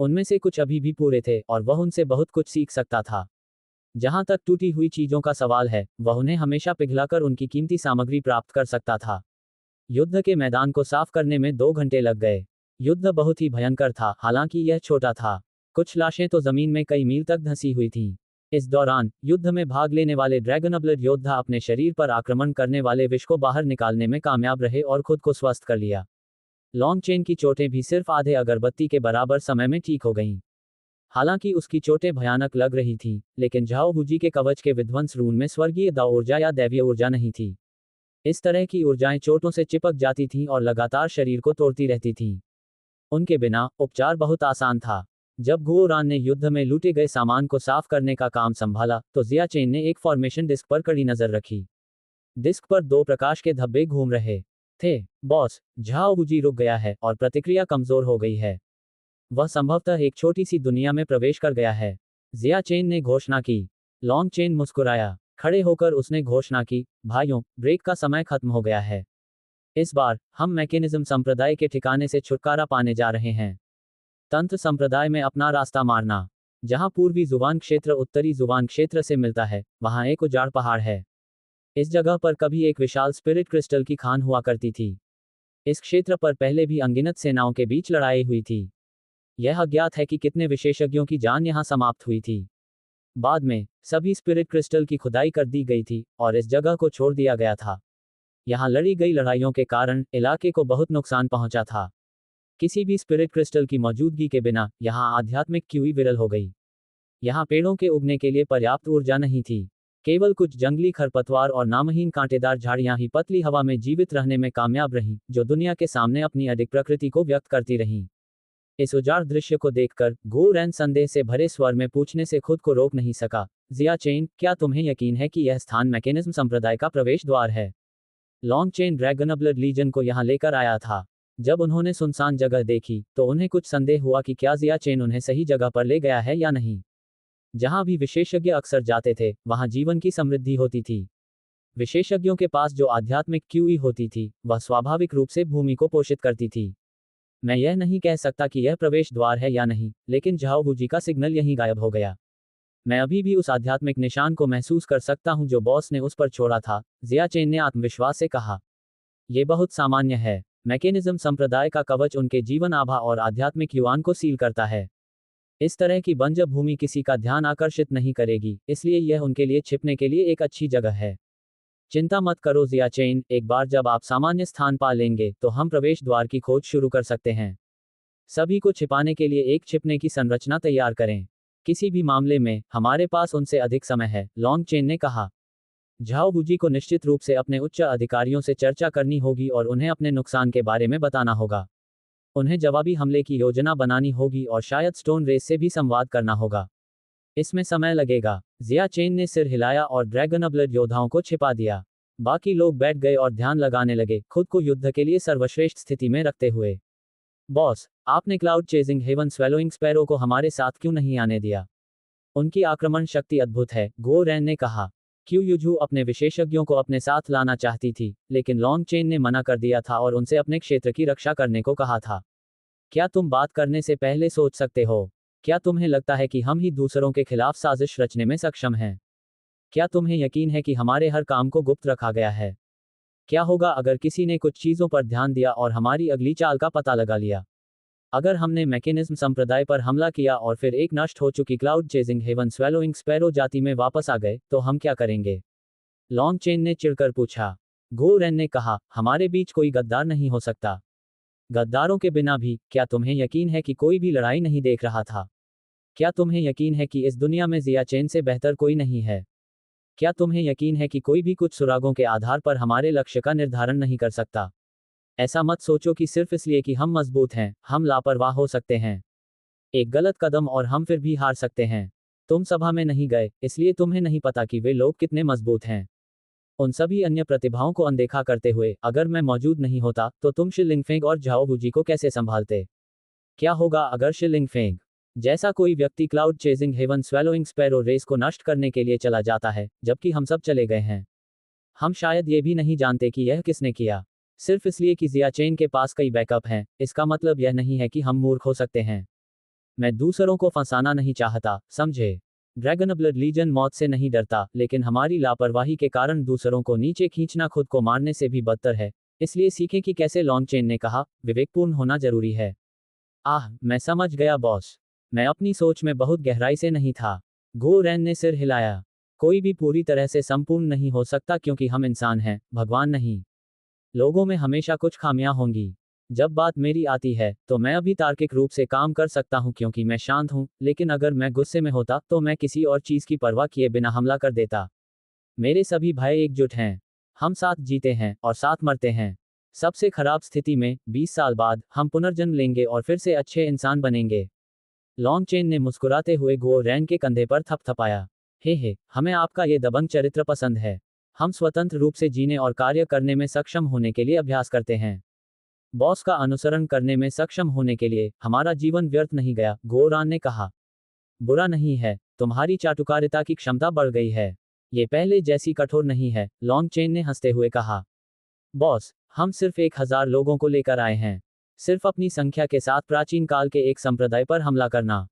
उनमें से कुछ अभी भी पूरे थे, और वह उनसे बहुत कुछ सीख सकता था। जहां तक टूटी हुई चीजों का सवाल है, वह उन्हें हमेशा पिघलाकर उनकी कीमती सामग्री प्राप्त कर सकता था। युद्ध के मैदान को साफ करने में 2 घंटे लग गए। युद्ध बहुत ही भयंकर था, हालांकि यह छोटा था। कुछ लाशें तो जमीन में कई मील तक धंसी हुई थीं। इस दौरान युद्ध में भाग लेने वाले ड्रैगनब्लड योद्धा अपने शरीर पर आक्रमण करने वाले विष को बाहर निकालने में कामयाब रहे और खुद को स्वस्थ कर लिया। लॉन्ग चेन की चोटें भी सिर्फ आधे अगरबत्ती के बराबर समय में ठीक हो गईं। हालांकि उसकी चोटें भयानक लग रही थीं, लेकिन झाओ वुजी के कवच के विध्वंस रून में स्वर्गीय दा ऊर्जा या दैवीय ऊर्जा नहीं थी। इस तरह की ऊर्जाएं चोटों से चिपक जाती थीं और लगातार शरीर को तोड़ती रहती थीं। उनके बिना उपचार बहुत आसान था। जब गुओरान ने युद्ध में लूटे गए सामान को साफ करने का काम संभाला, तो जिया चेन ने एक फॉर्मेशन डिस्क पर कड़ी नजर रखी। डिस्क पर 2 प्रकाश के धब्बे घूम रहे थे। बॉस, झाओ वुजी रुक गया है और प्रतिक्रिया कमजोर हो गई है। वह संभवतः एक छोटी सी दुनिया में प्रवेश कर गया है, जिया चेन ने घोषणा की। लॉन्ग चेन मुस्कुराया। खड़े होकर उसने घोषणा की, भाइयों, ब्रेक का समय खत्म हो गया है। इस बार हम मैकेनिज्म संप्रदाय के ठिकाने से छुटकारा पाने जा रहे हैं। तंत्र संप्रदाय में अपना रास्ता मारना। जहां पूर्वी जुबान क्षेत्र उत्तरी जुबान क्षेत्र से मिलता है, वहां एक उजाड़ पहाड़ है। इस जगह पर कभी एक विशाल स्पिरिट क्रिस्टल की खान हुआ करती थी। इस क्षेत्र पर पहले भी अनगिनत सेनाओं के बीच लड़ाई हुई थी। यह अज्ञात है कि कितने विशेषज्ञों की जान यहां समाप्त हुई थी। बाद में सभी स्पिरिट क्रिस्टल की खुदाई कर दी गई थी और इस जगह को छोड़ दिया गया था। यहां लड़ी गई लड़ाइयों के कारण इलाके को बहुत नुकसान पहुंचा था। किसी भी स्पिरिट क्रिस्टल की मौजूदगी के बिना यहां आध्यात्मिक क्यूई विरल हो गई। यहां पेड़ों के उगने के लिए पर्याप्त ऊर्जा नहीं थी। केवल कुछ जंगली खरपतवार और नामहीन कांटेदार झाड़ियां ही पतली हवा में जीवित रहने में कामयाब रहीं, जो दुनिया के सामने अपनी अडिग प्रकृति को व्यक्त करती रहीं। इस उजाड़ दृश्य को देखकर गो रैन संदेह से भरे स्वर में पूछने से खुद को रोक नहीं सका, जिया चेन, क्या तुम्हें यकीन है कि यह स्थान मैकेनिज्म संप्रदाय का प्रवेश द्वार है? लॉन्ग चेन ड्रैगनब्लड लीजन को यहां लेकर आया था। जब उन्होंने सुनसान जगह देखी, तो उन्हें कुछ संदेह हुआ कि क्या जिया चेन उन्हें सही जगह पर ले गया है या नहीं। जहां भी विशेषज्ञ अक्सर जाते थे, वहां जीवन की समृद्धि होती थी। विशेषज्ञों के पास जो आध्यात्मिक क्यूई होती थी, वह स्वाभाविक रूप से भूमि को पोषित करती थी। मैं यह नहीं कह सकता कि यह प्रवेश द्वार है या नहीं, लेकिन झाओ वुजी का सिग्नल यहीं गायब हो गया। मैं अभी भी उस आध्यात्मिक निशान को महसूस कर सकता हूं जो बॉस ने उस पर छोड़ा था, जिया चेन ने आत्मविश्वास से कहा। यह बहुत सामान्य है। मैकेनिज्म संप्रदाय का कवच उनके जीवन आभा और आध्यात्मिक युवान को सील करता है। इस तरह की बंजर भूमि किसी का ध्यान आकर्षित नहीं करेगी, इसलिए यह उनके लिए छिपने के लिए एक अच्छी जगह है। चिंता मत करो जिया चेन, एक बार जब आप सामान्य स्थान पा लेंगे, तो हम प्रवेश द्वार की खोज शुरू कर सकते हैं। सभी को छिपाने के लिए एक छिपने की संरचना तैयार करें। किसी भी मामले में हमारे पास उनसे अधिक समय है, लॉन्ग चेन ने कहा। झाओ वुजी को निश्चित रूप से अपने उच्च अधिकारियों से चर्चा करनी होगी और उन्हें अपने नुकसान के बारे में बताना होगा। उन्हें जवाबी हमले की योजना बनानी होगी और शायद स्टोन रेस से भी संवाद करना होगा। इसमें समय लगेगा। जिया चेन ने सिर हिलाया और ड्रैगनब्लड योद्धाओं को छिपा दिया। बाकी लोग बैठ गए और ध्यान लगाने लगे, खुद को युद्ध के लिए सर्वश्रेष्ठ स्थिति में रखते हुए। बॉस, आपने Cloud chasing haven swallowing Sparrow को हमारे साथ क्यों नहीं आने दिया? उनकी आक्रमण शक्ति अद्भुत है, गो रैन ने कहा। क्यू युजू अपने विशेषज्ञों को अपने साथ लाना चाहती थी, लेकिन लॉन्ग चेन ने मना कर दिया था और उनसे अपने क्षेत्र की रक्षा करने को कहा था। क्या तुम बात करने से पहले सोच सकते हो? क्या तुम्हें लगता है कि हम ही दूसरों के खिलाफ साजिश रचने में सक्षम हैं? क्या तुम्हें यकीन है कि हमारे हर काम को गुप्त रखा गया है? क्या होगा अगर किसी ने कुछ चीजों पर ध्यान दिया और हमारी अगली चाल का पता लगा लिया? अगर हमने मैकेनिज्म संप्रदाय पर हमला किया और फिर एक नष्ट हो चुकी Cloud chasing haven swallowing sparrow जाति में वापस आ गए, तो हम क्या करेंगे? लॉन्ग चेन ने चिढ़कर पूछा। गो रैन ने कहा, हमारे बीच कोई गद्दार नहीं हो सकता। गद्दारों के बिना भी, क्या तुम्हें यकीन है कि कोई भी लड़ाई नहीं देख रहा था? क्या तुम्हें यकीन है कि इस दुनिया में जिया चेन से बेहतर कोई नहीं है? क्या तुम्हें यकीन है कि कोई भी कुछ सुरागों के आधार पर हमारे लक्ष्य का निर्धारण नहीं कर सकता? ऐसा मत सोचो कि सिर्फ इसलिए कि हम मजबूत हैं, हम लापरवाह हो सकते हैं। एक गलत कदम और हम फिर भी हार सकते हैं। तुम सभा में नहीं गए, इसलिए तुम्हें नहीं पता कि वे लोग कितने मजबूत हैं। उन सभी अन्य प्रतिभाओं को अनदेखा करते हुए, अगर मैं मौजूद नहीं होता, तो तुम शिलिंगफेंग और झाओ वुजी को कैसे संभालते? क्या होगा अगर शिलिंगफेंग जैसा कोई व्यक्ति Cloud chasing haven swallowing Sparrow race को नष्ट करने के लिए चला जाता है, जबकि हम सब चले गए हैं? हम शायद ये भी नहीं जानते कि यह किसने किया। सिर्फ इसलिए कि जिया चेन के पास कई बैकअप हैं, इसका मतलब यह नहीं है कि हम मूर्ख हो सकते हैं। मैं दूसरों को फंसाना नहीं चाहता, समझे? ड्रैगनब्लड लीजन मौत से नहीं डरता, लेकिन हमारी लापरवाही के कारण दूसरों को नीचे खींचना खुद को मारने से भी बदतर है। इसलिए सीखें कि कैसे। लॉन्ग चेन ने कहा, विवेकपूर्ण होना जरूरी है। मैं समझ गया बॉस। मैं अपनी सोच में बहुत गहराई से नहीं था। गो रैन ने सिर हिलाया। कोई भी पूरी तरह से संपूर्ण नहीं हो सकता क्योंकि हम इंसान हैं, भगवान नहीं। लोगों में हमेशा कुछ खामियां होंगी। जब बात मेरी आती है तो मैं अभी तार्किक रूप से काम कर सकता हूं क्योंकि मैं शांत हूं, लेकिन अगर मैं गुस्से में होता तो मैं किसी और चीज की परवाह किए बिना हमला कर देता। मेरे सभी भाई एकजुट हैं। हम साथ जीते हैं और साथ मरते हैं। सबसे खराब स्थिति में 20 साल बाद हम पुनर्जन्म लेंगे और फिर से अच्छे इंसान बनेंगे। लॉन्ग चेन ने मुस्कुराते हुए गो रैन के कंधे पर थपथपाया। हे, हमें आपका ये दबंग चरित्र पसंद है। हम स्वतंत्र रूप से जीने और कार्य करने में सक्षम होने के लिए अभ्यास करते हैं। बॉस का अनुसरण करने में सक्षम होने के लिए हमारा जीवन व्यर्थ नहीं गया, गो रैन ने कहा। बुरा नहीं है, तुम्हारी चाटुकारिता की क्षमता बढ़ गई है। ये पहले जैसी कठोर नहीं है, लॉन्ग चेन ने हंसते हुए कहा। बॉस, हम सिर्फ 1000 लोगों को लेकर आए हैं। सिर्फ अपनी संख्या के साथ प्राचीन काल के एक संप्रदाय पर हमला करना।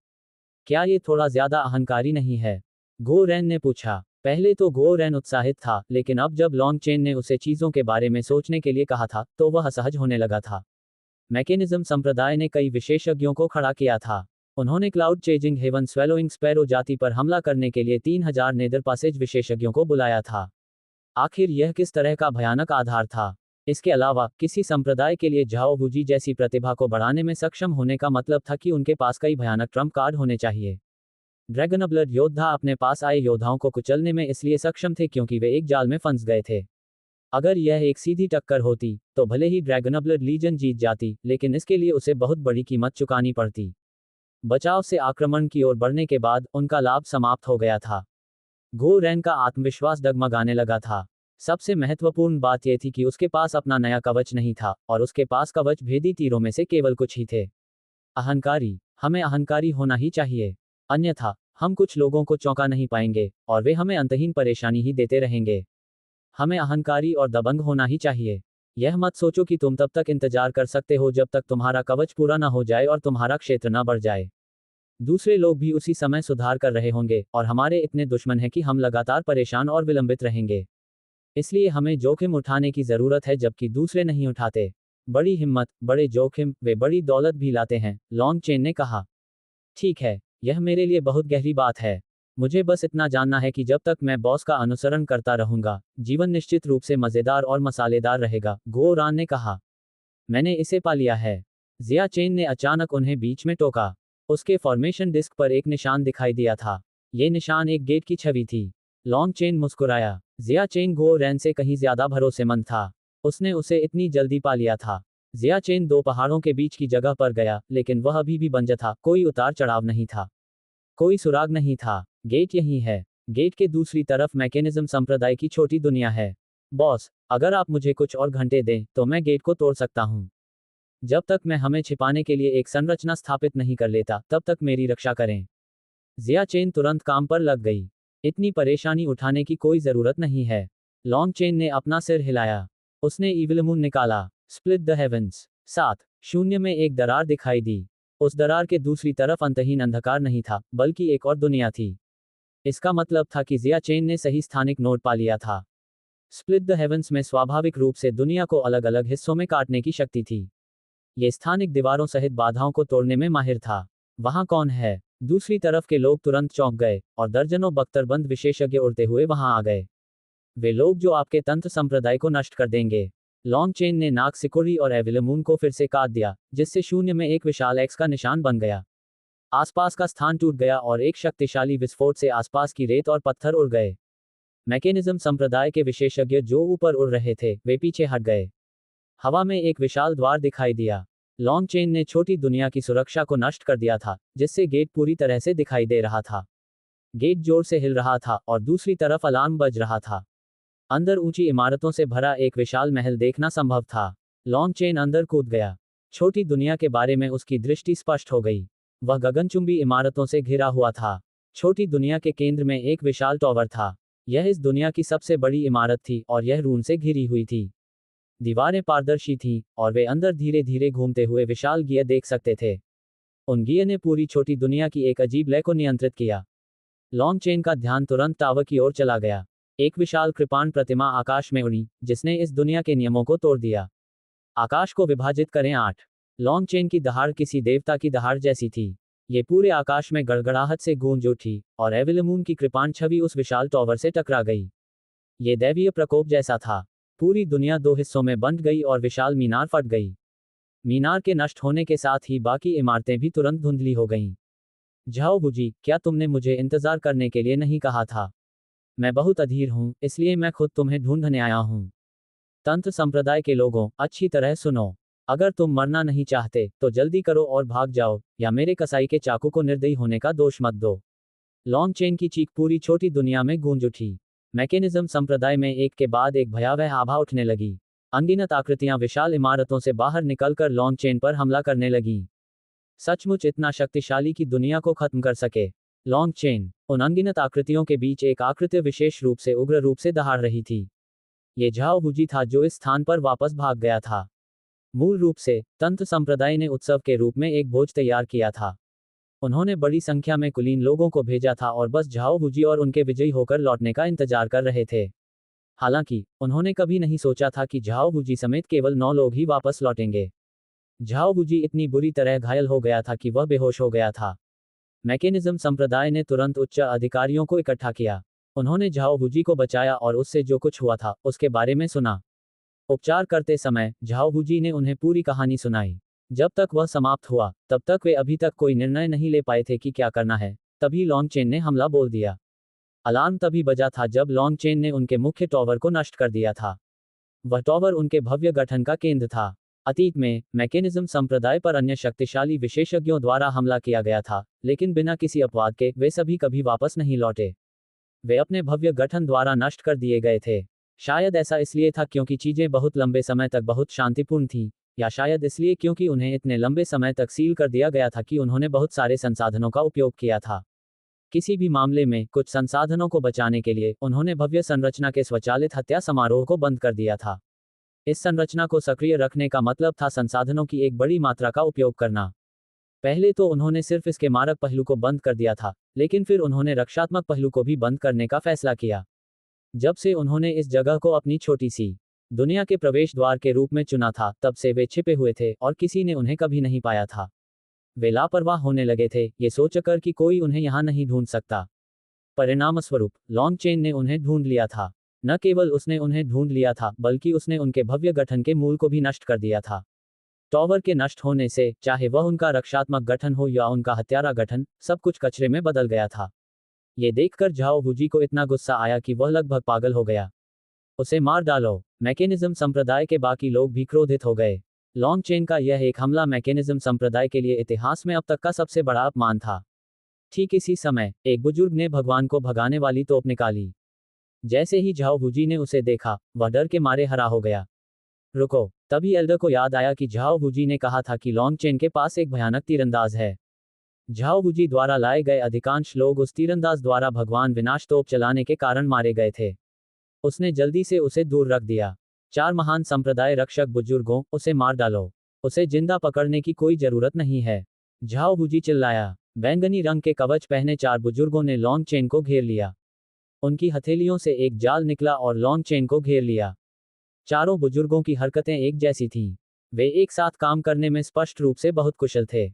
क्या ये थोड़ा ज्यादा अहंकारी नहीं है? गो रैन ने पूछा। पहले तो गो रैन उत्साहित था, लेकिन अब जब लॉन्ग चेन ने उसे चीजों के बारे में सोचने के लिए कहा था तो वह असहज होने लगा था। मैकेनिज्म संप्रदाय ने कई विशेषज्ञों को खड़ा किया था। उन्होंने Cloud chasing haven swallowing sparrow जाति पर हमला करने के लिए 3000 नेदर पासेज विशेषज्ञों को बुलाया था। आखिर यह किस तरह का भयानक आधार था? इसके अलावा किसी संप्रदाय के लिए झाओ वूजी जैसी प्रतिभा को बढ़ाने में सक्षम होने का मतलब था कि उनके पास कई भयानक ट्रम्प कार्ड होने चाहिए। ड्रैगनब्लड योद्धा अपने पास आए योद्धाओं को कुचलने में इसलिए सक्षम थे क्योंकि वे एक जाल में फंस गए थे। अगर यह एक सीधी टक्कर होती तो भले ही ड्रैगनब्लड लीजन जीत जाती, लेकिन इसके लिए उसे बहुत बड़ी कीमत चुकानी पड़ती। बचाव से आक्रमण की ओर बढ़ने के बाद उनका लाभ समाप्त हो गया था। गो रैन का आत्मविश्वास डगमगाने लगा था। सबसे महत्वपूर्ण बात यह थी कि उसके पास अपना नया कवच नहीं था और उसके पास कवच भेदी तीरों में से केवल कुछ ही थे। अहंकारी, हमें अहंकारी होना ही चाहिए। अन्यथा हम कुछ लोगों को चौंका नहीं पाएंगे और वे हमें अंतहीन परेशानी ही देते रहेंगे। हमें अहंकारी और दबंग होना ही चाहिए। यह मत सोचो कि तुम तब तक इंतजार कर सकते हो जब तक तुम्हारा कवच पूरा न हो जाए और तुम्हारा क्षेत्र न बढ़ जाए। दूसरे लोग भी उसी समय सुधार कर रहे होंगे और हमारे इतने दुश्मन हैं कि हम लगातार परेशान और विलंबित रहेंगे। इसलिए हमें जोखिम उठाने की जरूरत है जबकि दूसरे नहीं उठाते। बड़ी हिम्मत, बड़े जोखिम, वे बड़ी दौलत भी लाते हैं, लॉन्ग चेन ने कहा। ठीक है, यह मेरे लिए बहुत गहरी बात है। मुझे बस इतना जानना है कि जब तक मैं बॉस का अनुसरण करता रहूंगा, जीवन निश्चित रूप से मजेदार और मसालेदार रहेगा, गो रैन ने कहा। मैंने इसे पा लिया है। जिया चेन ने अचानक उन्हें बीच में टोका। उसके फॉर्मेशन डिस्क पर एक निशान दिखाई दिया था। ये निशान एक गेट की छवि थी। लॉन्ग चेन मुस्कुराया। जिया चेन गो रैन से कहीं ज्यादा भरोसेमंद था। उसने उसे इतनी जल्दी पा लिया था। जिया चेन दो पहाड़ों के बीच की जगह पर गया, लेकिन वह अभी भी बंजर था, कोई उतार चढ़ाव नहीं था। कोई सुराग नहीं था। गेट यहीं है। गेट के दूसरी तरफ मैकेनिज्म संप्रदाय की छोटी दुनिया है। बॉस, अगर आप मुझे कुछ और घंटे दें तो मैं गेट को तोड़ सकता हूं। जब तक मैं हमें छिपाने के लिए एक संरचना स्थापित नहीं कर लेता, तब तक मेरी रक्षा करें। जिया चेन तुरंत काम पर लग गई। इतनी परेशानी उठाने की कोई जरूरत नहीं है। लॉन्ग चेन ने अपना सिर हिलाया। उसने ईविल मून निकाला। Split the heavens. 7 शून्य में एक दरार दिखाई दी। उस दरार के दूसरी तरफ अंतहीन अंधकार नहीं था, बल्कि एक और दुनिया थी। इसका मतलब था कि जिया चेन ने सही स्थानिक नोड पा लिया था। स्प्लिट द हेवेंस में स्वाभाविक रूप से दुनिया को अलग अलग हिस्सों में काटने की शक्ति थी। ये स्थानिक दीवारों सहित बाधाओं को तोड़ने में माहिर था। वहां कौन है? दूसरी तरफ के लोग तुरंत चौंक गए और दर्जनों बख्तरबंद विशेषज्ञ उड़ते हुए वहां आ गए। वे लोग जो आपके तंत्र संप्रदाय को नष्ट कर देंगे। लॉन्ग चेन ने नाक सिकोड़ी और एविलमून को फिर से काट दिया, जिससे शून्य में एक विशाल एक्स का निशान बन गया। आसपास का स्थान टूट गया और एक शक्तिशाली विस्फोट से आसपास की रेत और पत्थर उड़ गए। मैकेनिज्म संप्रदाय के विशेषज्ञ जो ऊपर उड़ रहे थे, वे पीछे हट गए। हवा में एक विशाल द्वार दिखाई दिया। लॉन्ग चेन ने छोटी दुनिया की सुरक्षा को नष्ट कर दिया था, जिससे गेट पूरी तरह से दिखाई दे रहा था। गेट जोर से हिल रहा था और दूसरी तरफ अलार्म बज रहा था। अंदर ऊंची इमारतों से भरा एक विशाल महल देखना संभव था। लॉन्ग चेन अंदर कूद गया। छोटी दुनिया के बारे में उसकी दृष्टि स्पष्ट हो गई। वह गगनचुंबी इमारतों से घिरा हुआ था। छोटी दुनिया के केंद्र में एक विशाल टॉवर था। यह इस दुनिया की सबसे बड़ी इमारत थी और यह रून से घिरी हुई थी। दीवारें पारदर्शी थीं और वे अंदर धीरे धीरे घूमते हुए विशाल गियर देख सकते थे। उन गियर ने पूरी छोटी दुनिया की एक अजीब लय को नियंत्रित किया। लॉन्ग चेन का ध्यान तुरंत टावर की ओर चला गया। एक विशाल कृपाण प्रतिमा आकाश में उड़ी, जिसने इस दुनिया के नियमों को तोड़ दिया। आकाश को विभाजित करें 8। लॉन्ग चेन की दहाड़ किसी देवता की दहाड़ जैसी थी। ये पूरे आकाश में गड़गड़ाहट से गूंज उठी और एविलमून की कृपाण छवि उस विशाल टॉवर से टकरा गई। ये दैवीय प्रकोप जैसा था। पूरी दुनिया दो हिस्सों में बंट गई और विशाल मीनार फट गई। मीनार के नष्ट होने के साथ ही बाकी इमारतें भी तुरंत धुंधली हो गईं। झाओ बुजी, क्या तुमने मुझे इंतजार करने के लिए नहीं कहा था? मैं बहुत अधीर हूं, इसलिए मैं खुद तुम्हें ढूंढने आया हूं। तंत्र संप्रदाय के लोगों, अच्छी तरह सुनो। अगर तुम मरना नहीं चाहते तो जल्दी करो और भाग जाओ, या मेरे कसाई के चाकू को निर्दयी होने का दोष मत दो। लॉन्ग चेन की चीख पूरी छोटी दुनिया में गूंज उठी। मैकेनिज्म संप्रदाय में एक के बाद एक भयावह आभा उठने लगी। अनगिनत आकृतियां विशाल इमारतों से बाहर निकलकर लॉन्ग चेन पर हमला करने लगीं। सचमुच इतना शक्तिशाली कि दुनिया को खत्म कर सके। लॉन्ग चेन उन अनगिनत आकृतियों के बीच एक आकृति विशेष रूप से उग्र रूप से दहाड़ रही थी। ये झाओ बुजी था जो इस स्थान पर वापस भाग गया था। मूल रूप से तंत्र संप्रदाय ने उत्सव के रूप में एक भोज तैयार किया था। उन्होंने बड़ी संख्या में कुलीन लोगों को भेजा था और बस झाओ बुजी और उनके विजयी होकर लौटने का इंतजार कर रहे थे। हालांकि उन्होंने कभी नहीं सोचा था कि झाओ बुजी समेत केवल 9 लोग ही वापस लौटेंगे। झाओ बुजी इतनी बुरी तरह घायल हो गया था कि वह बेहोश हो गया था। मैकेनिज्म संप्रदाय ने तुरंत उच्च अधिकारियों को इकट्ठा किया। उन्होंने झाओ बुजी को बचाया और उससे जो कुछ हुआ था उसके बारे में सुना। उपचार करते समय झाओ बुजी ने उन्हें पूरी कहानी सुनाई। जब तक वह समाप्त हुआ तब तक वे अभी तक कोई निर्णय नहीं ले पाए थे कि क्या करना है। तभी लॉन्ग चेन ने हमला बोल दिया। अलार्म तभी बजा था जब लॉन्ग चेन ने उनके मुख्य टॉवर को नष्ट कर दिया था। वह टॉवर उनके भव्य गठन का केंद्र था। अतीत में मैकेनिज्म संप्रदाय पर अन्य शक्तिशाली विशेषज्ञों द्वारा हमला किया गया था, लेकिन बिना किसी अपवाद के वे सभी कभी वापस नहीं लौटे। वे अपने भव्य गठन द्वारा नष्ट कर दिए गए थे। शायद ऐसा इसलिए था क्योंकि चीजें बहुत लंबे समय तक बहुत शांतिपूर्ण थीं, या शायद इसलिए क्योंकि उन्हें इतने लंबे समय तक सील कर दिया गया था कि उन्होंने बहुत सारे संसाधनों का उपयोग किया था। किसी भी मामले में कुछ संसाधनों को बचाने के लिए उन्होंने भव्य संरचना के स्वचालित हत्या समारोह को बंद कर दिया था। इस संरचना को सक्रिय रखने का मतलब था संसाधनों की एक बड़ी मात्रा का उपयोग करना। पहले तो उन्होंने सिर्फ इसके मारक पहलू को बंद कर दिया था, लेकिन फिर उन्होंने रक्षात्मक पहलू को भी बंद करने का फैसला किया। जब से उन्होंने इस जगह को अपनी छोटी सी दुनिया के प्रवेश द्वार के रूप में चुना था, तब से वे छिपे हुए थे और किसी ने उन्हें कभी नहीं पाया था। वे लापरवाह होने लगे थे, ये सोचकर कि कोई उन्हें यहां नहीं ढूंढ सकता। परिणामस्वरूप लॉन्ग चेन ने उन्हें ढूंढ लिया था। न केवल उसने उन्हें ढूंढ लिया था, बल्कि उसने उनके भव्य गठन के मूल को भी नष्ट कर दिया था। टॉवर के नष्ट होने से, चाहे वह उनका रक्षात्मक गठन हो या उनका हत्यारा गठन, सब कुछ कचरे में बदल गया था। ये देखकर झाओ बुजी को इतना गुस्सा आया कि वह लगभग पागल हो गया। उसे मार डालो। मैकेनिज्म संप्रदाय के बाकी लोग भी क्रोधित हो गए। लॉन्ग चेन का यह एक हमला मैकेनिज्म संप्रदाय के लिए इतिहास में अब तक का सबसे बड़ा अपमान था। ठीक इसी समय एक बुजुर्ग ने भगवान को भगाने वाली तोप निकाली। जैसे ही झाओ बुजी ने उसे देखा, वह डर के मारे हरा हो गया। रुको। तभी एल्डर को याद आया कि झाओ बुजी ने कहा था कि लॉन्ग चेन के पास एक भयानक तीरंदाज है। झाओ बुजी द्वारा लाए गए अधिकांश लोग उस तीरंदाज द्वारा भगवान विनाश तोप चलाने के कारण मारे गए थे। उसने जल्दी से उसे दूर रख दिया। 4 महान संप्रदाय रक्षक बुजुर्गों, उसे मार डालो। उसे जिंदा पकड़ने की कोई जरूरत नहीं है। झाओ बुजी चिल्लाया। बैंगनी रंग के कवच पहने 4 बुजुर्गों ने लॉन्ग चेन को घेर लिया। उनकी हथेलियों से एक जाल निकला और लॉन्ग चेन को घेर लिया। चारों बुजुर्गों की हरकतें एक जैसी थीं। वे एक साथ काम करने में स्पष्ट रूप से बहुत कुशल थे।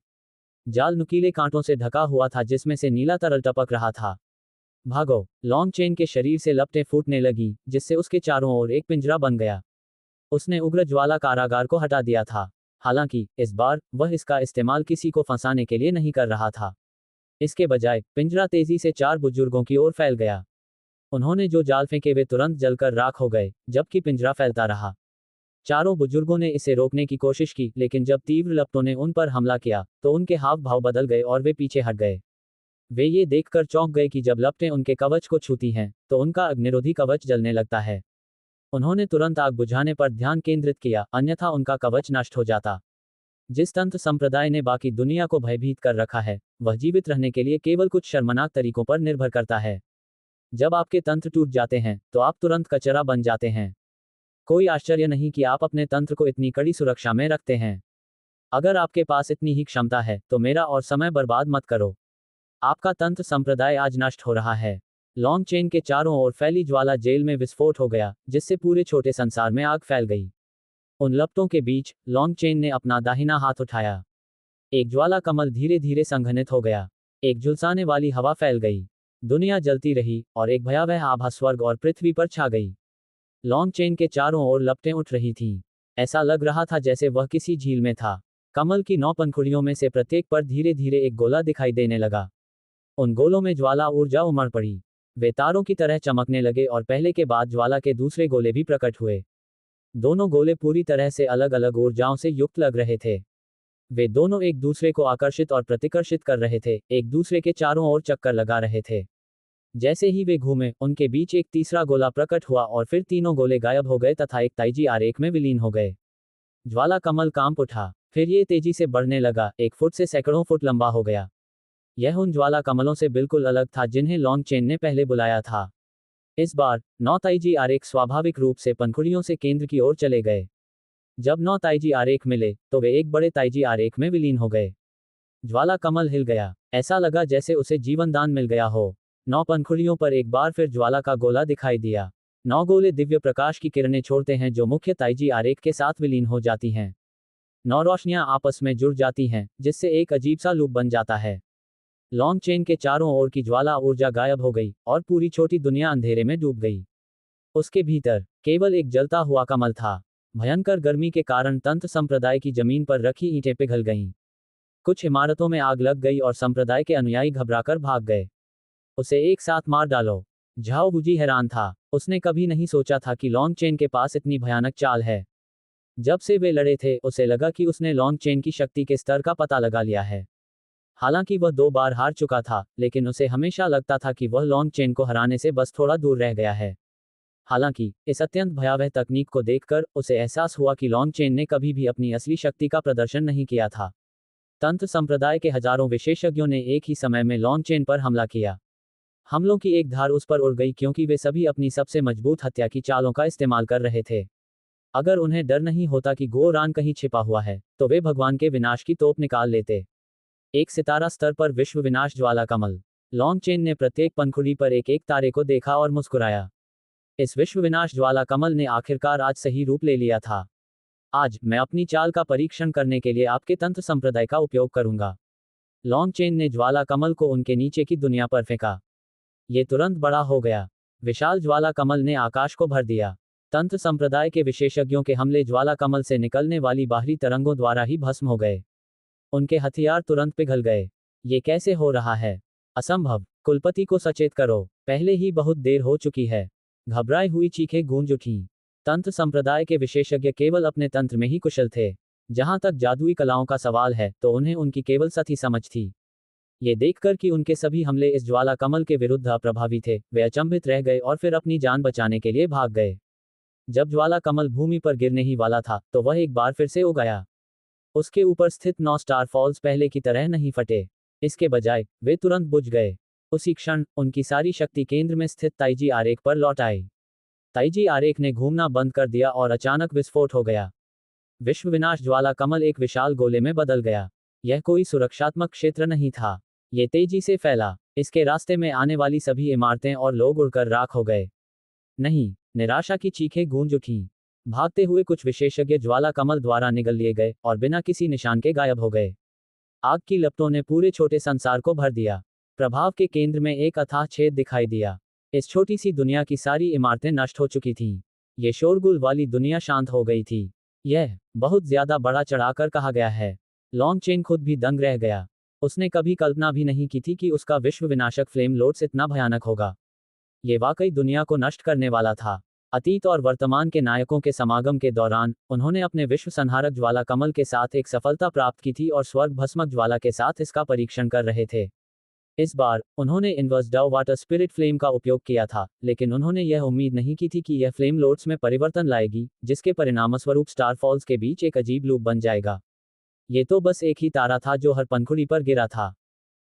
जाल नुकीले कांटों से ढका हुआ था जिसमें से नीला तरल टपक रहा था। भागो। लॉन्ग चेन के शरीर से लपटें फूटने लगी, जिससे उसके चारों ओर एक पिंजरा बन गया। उसने उग्र ज्वाला कारागार को हटा दिया था। हालांकि इस बार वह इसका इस्तेमाल किसी को फंसाने के लिए नहीं कर रहा था। इसके बजाय पिंजरा तेजी से 4 बुजुर्गों की ओर फैल गया। उन्होंने जो जाल फेंके वे तुरंत जलकर राख हो गए, जबकि पिंजरा फैलता रहा। चारों बुजुर्गों ने इसे रोकने की कोशिश की, लेकिन जब तीव्र लपटों ने उन पर हमला किया तो उनके हाव भाव बदल गए और वे पीछे हट गए। वे ये देखकर चौंक गए कि जब लपटें उनके कवच को छूती हैं तो उनका अग्निरोधी कवच जलने लगता है। उन्होंने तुरंत आग बुझाने पर ध्यान केंद्रित किया, अन्यथा उनका कवच नष्ट हो जाता। जिस तंत्र संप्रदाय ने बाकी दुनिया को भयभीत कर रखा है, वह जीवित रहने के लिए केवल कुछ शर्मनाक तरीकों पर निर्भर करता है। जब आपके तंत्र टूट जाते हैं तो आप तुरंत कचरा बन जाते हैं। कोई आश्चर्य नहीं कि आप अपने तंत्र को इतनी कड़ी सुरक्षा में रखते हैं। अगर आपके पास इतनी ही क्षमता है तो मेरा और समय बर्बाद मत करो। आपका तंत्र संप्रदाय आज नष्ट हो रहा है। लॉन्ग चेन के चारों ओर फैली ज्वाला जेल में विस्फोट हो गया, जिससे पूरे छोटे संसार में आग फैल गई। उन लपटों के बीच लॉन्ग चेन ने अपना दाहिना हाथ उठाया। एक ज्वाला कमल धीरे धीरे संघनित हो गया। एक झुलसाने वाली हवा फैल गई। दुनिया जलती रही और एक भयावह आभा स्वर्ग और पृथ्वी पर छा गई। लॉन्ग चेन के चारों ओर लपटें उठ रही थीं। ऐसा लग रहा था जैसे वह किसी झील में था। कमल की 9 पंखुड़ियों में से प्रत्येक पर धीरे धीरे एक गोला दिखाई देने लगा। उन गोलों में ज्वाला ऊर्जा उमड़ पड़ी। वे तारों की तरह चमकने लगे और पहले के बाद ज्वाला के दूसरे गोले भी प्रकट हुए। दोनों गोले पूरी तरह से अलग अलग ऊर्जाओं से युक्त लग रहे थे। वे दोनों एक दूसरे को आकर्षित और प्रतिकर्षित कर रहे थे, एक दूसरे के चारों ओर चक्कर लगा रहे थे। जैसे ही वे घूमे, उनके बीच एक तीसरा गोला प्रकट हुआ और फिर तीनों गोले गायब हो गए तथा एक ताइजी आरेख में विलीन हो गए। ज्वाला कमल कांप उठा। फिर ये तेजी से बढ़ने लगा, 1 फुट से सैकड़ों फुट लंबा हो गया। यह उन ज्वाला कमलों से बिल्कुल अलग था जिन्हें लॉन्ग चेन ने पहले बुलाया था। इस बार 9 ताइजी आरेख स्वाभाविक रूप से पंखुड़ियों से केंद्र की ओर चले गए। जब 9 ताइजी आरेख मिले, तो वे एक बड़े ताइजी आरेख में विलीन हो गए। ज्वाला कमल हिल गया। ऐसा लगा जैसे उसे जीवनदान मिल गया हो। 9 पंखुड़ियों पर एक बार फिर ज्वाला का गोला दिखाई दिया। 9 गोले दिव्य प्रकाश की किरणें छोड़ते हैं जो मुख्य ताइजी आरेख के साथ विलीन हो जाती हैं। 9 रोशनियां आपस में जुड़ जाती हैं, जिससे एक अजीब सा लूप बन जाता है। लॉन्ग चेन के चारों ओर की ज्वाला ऊर्जा गायब हो गई और पूरी छोटी दुनिया अंधेरे में डूब गई। उसके भीतर केवल एक जलता हुआ कमल था। भयंकर गर्मी के कारण तंत्र संप्रदाय की जमीन पर रखी ईंटें पिघल गईं। कुछ इमारतों में आग लग गई और संप्रदाय के अनुयायी घबराकर भाग गए। उसे एक साथ मार डालो। झाओ हुजी हैरान था। उसने कभी नहीं सोचा था कि लॉन्ग चेन के पास इतनी भयानक चाल है। जब से वे लड़े थे, उसे लगा कि उसने लॉन्ग चेन की शक्ति के स्तर का पता लगा लिया है। हालांकि वह 2 बार हार चुका था, लेकिन उसे हमेशा लगता था कि वह लॉन्ग चेन को हराने से बस थोड़ा दूर रह गया है। हालांकि इस अत्यंत भयावह तकनीक को देखकर उसे एहसास हुआ कि लॉन्ग चेन ने कभी भी अपनी असली शक्ति का प्रदर्शन नहीं किया था। तंत्र संप्रदाय के हजारों विशेषज्ञों ने एक ही समय में लॉन्ग चेन पर हमला किया। हमलों की एक धार उस पर उड़ गई क्योंकि वे सभी अपनी सबसे मजबूत हत्या की चालों का इस्तेमाल कर रहे थे। अगर उन्हें डर नहीं होता कि गोरान कहीं छिपा हुआ है, तो वे भगवान के विनाश की तोप निकाल लेते। एक सितारा स्तर पर विश्व विनाश ज्वाला कमल। लॉन्ग चेन ने प्रत्येक पंखुड़ी पर एक एक तारे को देखा और मुस्कुराया। इस विश्व विनाश ज्वाला कमल ने आखिरकार आज सही रूप ले लिया था। आज मैं अपनी चाल का परीक्षण करने के लिए आपके तंत्र संप्रदाय का उपयोग करूंगा। लॉन्ग चेन ने ज्वाला कमल को उनके नीचे की दुनिया पर फेंका। ये तुरंत बड़ा हो गया। विशाल ज्वाला कमल ने आकाश को भर दिया। तंत्र संप्रदाय के विशेषज्ञों के हमले ज्वाला कमल से निकलने वाली बाहरी तरंगों द्वारा ही भस्म हो गए। उनके हथियार तुरंत पिघल गए। ये कैसे हो रहा है? असंभव। कुलपति को सचेत करो, पहले ही बहुत देर हो चुकी है। घबराई हुई चीखें गूंज उठीं। तंत्र संप्रदाय के विशेषज्ञ केवल अपने तंत्र में ही कुशल थे। जहां तक जादुई कलाओं का सवाल है, तो उन्हें उनकी केवल सही समझ थी। ये देखकर कि उनके सभी हमले इस ज्वाला कमल के विरुद्ध अप्रभावी थे, वे अचंभित रह गए और फिर अपनी जान बचाने के लिए भाग गए। जब ज्वाला कमल भूमि पर गिरने ही वाला था, तो वह एक बार फिर से उगाया। उसके ऊपर स्थित 9 स्टार फॉल्स पहले की तरह नहीं फटे। इसके बजाय वे तुरंत बुझ गए। उसी क्षण उनकी सारी शक्ति केंद्र में स्थित ताइजी आरेख पर लौट आई। ताइजी आरेख ने घूमना बंद कर दिया और अचानक विस्फोट हो गया। विश्व विनाश ज्वाला कमल एक विशाल गोले में बदल गया। यह कोई सुरक्षात्मक क्षेत्र नहीं था। ये तेजी से फैला। इसके रास्ते में आने वाली सभी इमारतें और लोग उड़कर राख हो गए। नहीं, निराशा की चीखें गूंज उठीं। भागते हुए कुछ विशेषज्ञ ज्वाला कमल द्वारा निगल लिए गए और बिना किसी निशान के गायब हो गए। आग की लपटों ने पूरे छोटे संसार को भर दिया। प्रभाव के केंद्र में एक अथाह छेद दिखाई दिया। इस छोटी सी दुनिया की सारी इमारतें नष्ट हो चुकी थीं। ये शोरगुल वाली दुनिया शांत हो गई थी। यह बहुत ज्यादा बड़ा चढ़ाकर कहा गया है। लॉन्ग चेन खुद भी दंग रह गया। उसने कभी कल्पना भी नहीं की थी कि उसका विश्व विनाशक फ्लेम लोड्स इतना भयानक होगा। ये वाकई दुनिया को नष्ट करने वाला था। अतीत और वर्तमान के नायकों के समागम के दौरान उन्होंने अपने विश्व संहारक ज्वाला कमल के साथ एक सफलता प्राप्त की थी और स्वर्ग भस्मक ज्वाला के साथ इसका परीक्षण कर रहे थे। इस बार उन्होंने इनवर्स डाउ वाटर स्पिरिट फ्लेम का उपयोग किया था, लेकिन उन्होंने यह उम्मीद नहीं की थी कि यह फ्लेम लोड्स में परिवर्तन लाएगी, जिसके परिणामस्वरूप स्टार फॉल्स के बीच एक अजीब लूप बन जाएगा। ये तो बस एक ही तारा था जो हर पंखुड़ी पर गिरा था।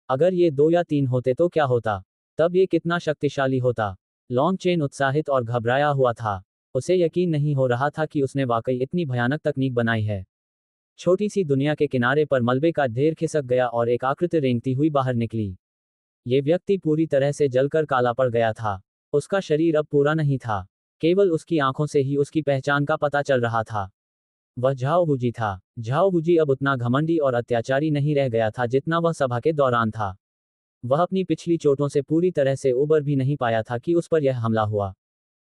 अगर ये 2 या 3 होते तो क्या होता? तब ये कितना शक्तिशाली होता? लॉन्ग चेन उत्साहित और घबराया हुआ था। उसे यकीन नहीं हो रहा था कि उसने वाकई इतनी भयानक तकनीक बनाई है। छोटी सी दुनिया के किनारे पर मलबे का ढेर खिसक गया और एक आकृति रेंगती हुई बाहर निकली। ये व्यक्ति पूरी तरह से जलकर काला पड़ गया था। उसका शरीर अब पूरा नहीं था। केवल उसकी आंखों से ही उसकी पहचान का पता चल रहा था। वह झाओ वुजी था। झाओ वुजी अब उतना घमंडी और अत्याचारी नहीं रह गया था जितना वह सभा के दौरान था। वह अपनी पिछली चोटों से पूरी तरह से उबर भी नहीं पाया था कि उस पर यह हमला हुआ।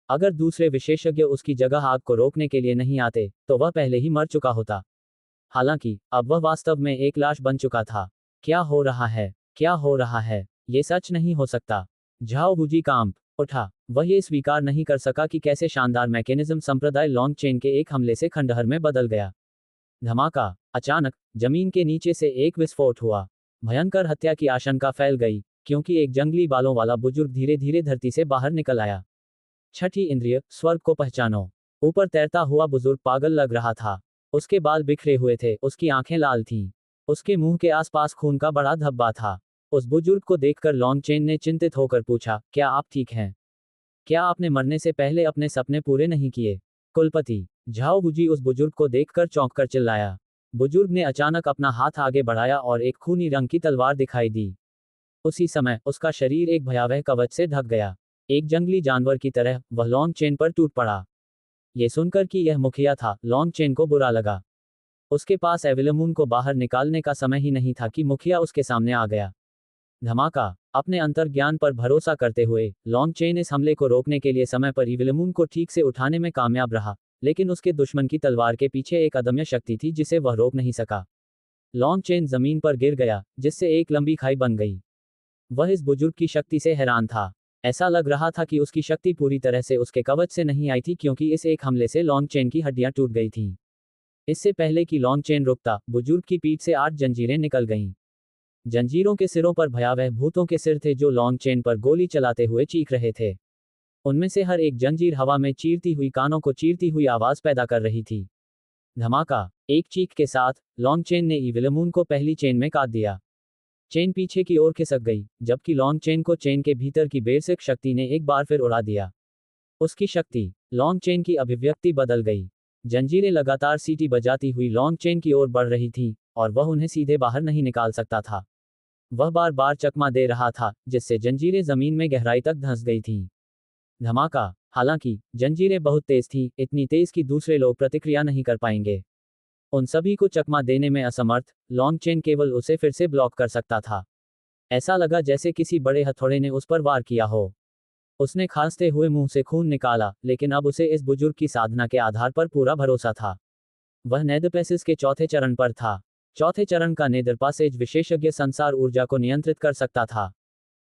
अगर दूसरे विशेषज्ञ उसकी जगह आग को रोकने के लिए नहीं आते, तो वह पहले ही मर चुका होता। हालांकि अब वह वास्तव में एक लाश बन चुका था। क्या हो रहा है? क्या हो रहा है? ये सच नहीं हो सकता। झाओ वुजी कांप उठा। वह ये स्वीकार नहीं कर सका कि कैसे शानदार मैकेनिज्म संप्रदाय लॉन्ग चेन के एक हमले से खंडहर में बदल गया। धमाका। अचानक जमीन के नीचे से एक विस्फोट हुआ। भयंकर हत्या की आशंका फैल गई, क्योंकि एक जंगली बालों वाला बुजुर्ग धीरे धीरे धरती से बाहर निकल आया। छठी इंद्रिय, स्वर्ग को पहचानो। ऊपर तैरता हुआ बुजुर्ग पागल लग रहा था। उसके बाल बिखरे हुए थे, उसकी आंखें लाल थीं। उसके मुंह के आसपास खून का बड़ा धब्बा था। उस बुजुर्ग को देखकर लॉन्ग चेन ने चिंतित होकर पूछा, क्या आप ठीक हैं? क्या आपने मरने से पहले अपने सपने पूरे नहीं किए? कुलपति। झाओ वुजी उस बुजुर्ग को देखकर चौंक कर चिल्लाया। बुजुर्ग ने अचानक अपना हाथ आगे बढ़ाया और एक खूनी रंग की तलवार दिखाई दी। उसी समय उसका शरीर एक भयावह कवच से ढक गया। एक जंगली जानवर की तरह वह लॉन्ग चेन पर टूट पड़ा। ये सुनकर कि यह मुखिया था, लॉन्ग चेन को बुरा लगा। उसके पास एविलमून को बाहर निकालने का समय ही नहीं था कि मुखिया उसके सामने आ गया। धमाका। अपने अंतर्ज्ञान पर भरोसा करते हुए लॉन्ग चेन इस हमले को रोकने के लिए समय पर एविलमून को ठीक से उठाने में कामयाब रहा, लेकिन उसके दुश्मन की तलवार के पीछे एक अदम्य शक्ति थी जिसे वह रोक नहीं सका। लॉन्ग चेन जमीन पर गिर गया, जिससे एक लंबी खाई बन गई। वह इस बुजुर्ग की शक्ति से हैरान था। ऐसा लग रहा था कि उसकी शक्ति पूरी तरह से उसके कवच से नहीं आई थी, क्योंकि इस एक हमले से लॉन्ग चेन की हड्डियां टूट गई थीं। इससे पहले कि लॉन्ग चेन रुकता, बुजुर्ग की पीठ से 8 जंजीरें निकल गईं। जंजीरों के सिरों पर भयावह भूतों के सिर थे जो लॉन्ग चेन पर गोली चलाते हुए चीख रहे थे। उनमें से हर एक जंजीर हवा में चीरती हुई कानों को चीरती हुई आवाज पैदा कर रही थी। धमाका। एक चीख के साथ लॉन्ग चेन ने एविलमून को पहली चेन में काट दिया। चेन पीछे की ओर खिसक गई, जबकि लॉन्ग चेन को चेन के भीतर की बेसिक शक्ति ने एक बार फिर उड़ा दिया। उसकी शक्ति, लॉन्ग चेन की अभिव्यक्ति बदल गई। जंजीरें लगातार सीटी बजाती हुई लॉन्ग चेन की ओर बढ़ रही थीं, और वह उन्हें सीधे बाहर नहीं निकाल सकता था। वह बार बार चकमा दे रहा था, जिससे जंजीरें जमीन में गहराई तक धंस गई थीं। धमाका। हालांकि जंजीरें बहुत तेज थीं, इतनी तेज कि दूसरे लोग प्रतिक्रिया नहीं कर पाएंगे। उन सभी को चकमा देने में असमर्थ लॉन्ग चेन केवल उसे फिर से ब्लॉक कर सकता था। ऐसा लगा जैसे किसी बड़े हथौड़े ने उस पर वार किया हो। उसने खांसते हुए मुंह से खून निकाला, लेकिन अब उसे इस बुजुर्ग की साधना के आधार पर पूरा भरोसा था। वह नेदरपासेज के चौथे चरण पर था। चौथे चरण का नेदरपासेज विशेषज्ञ संसार ऊर्जा को नियंत्रित कर सकता था।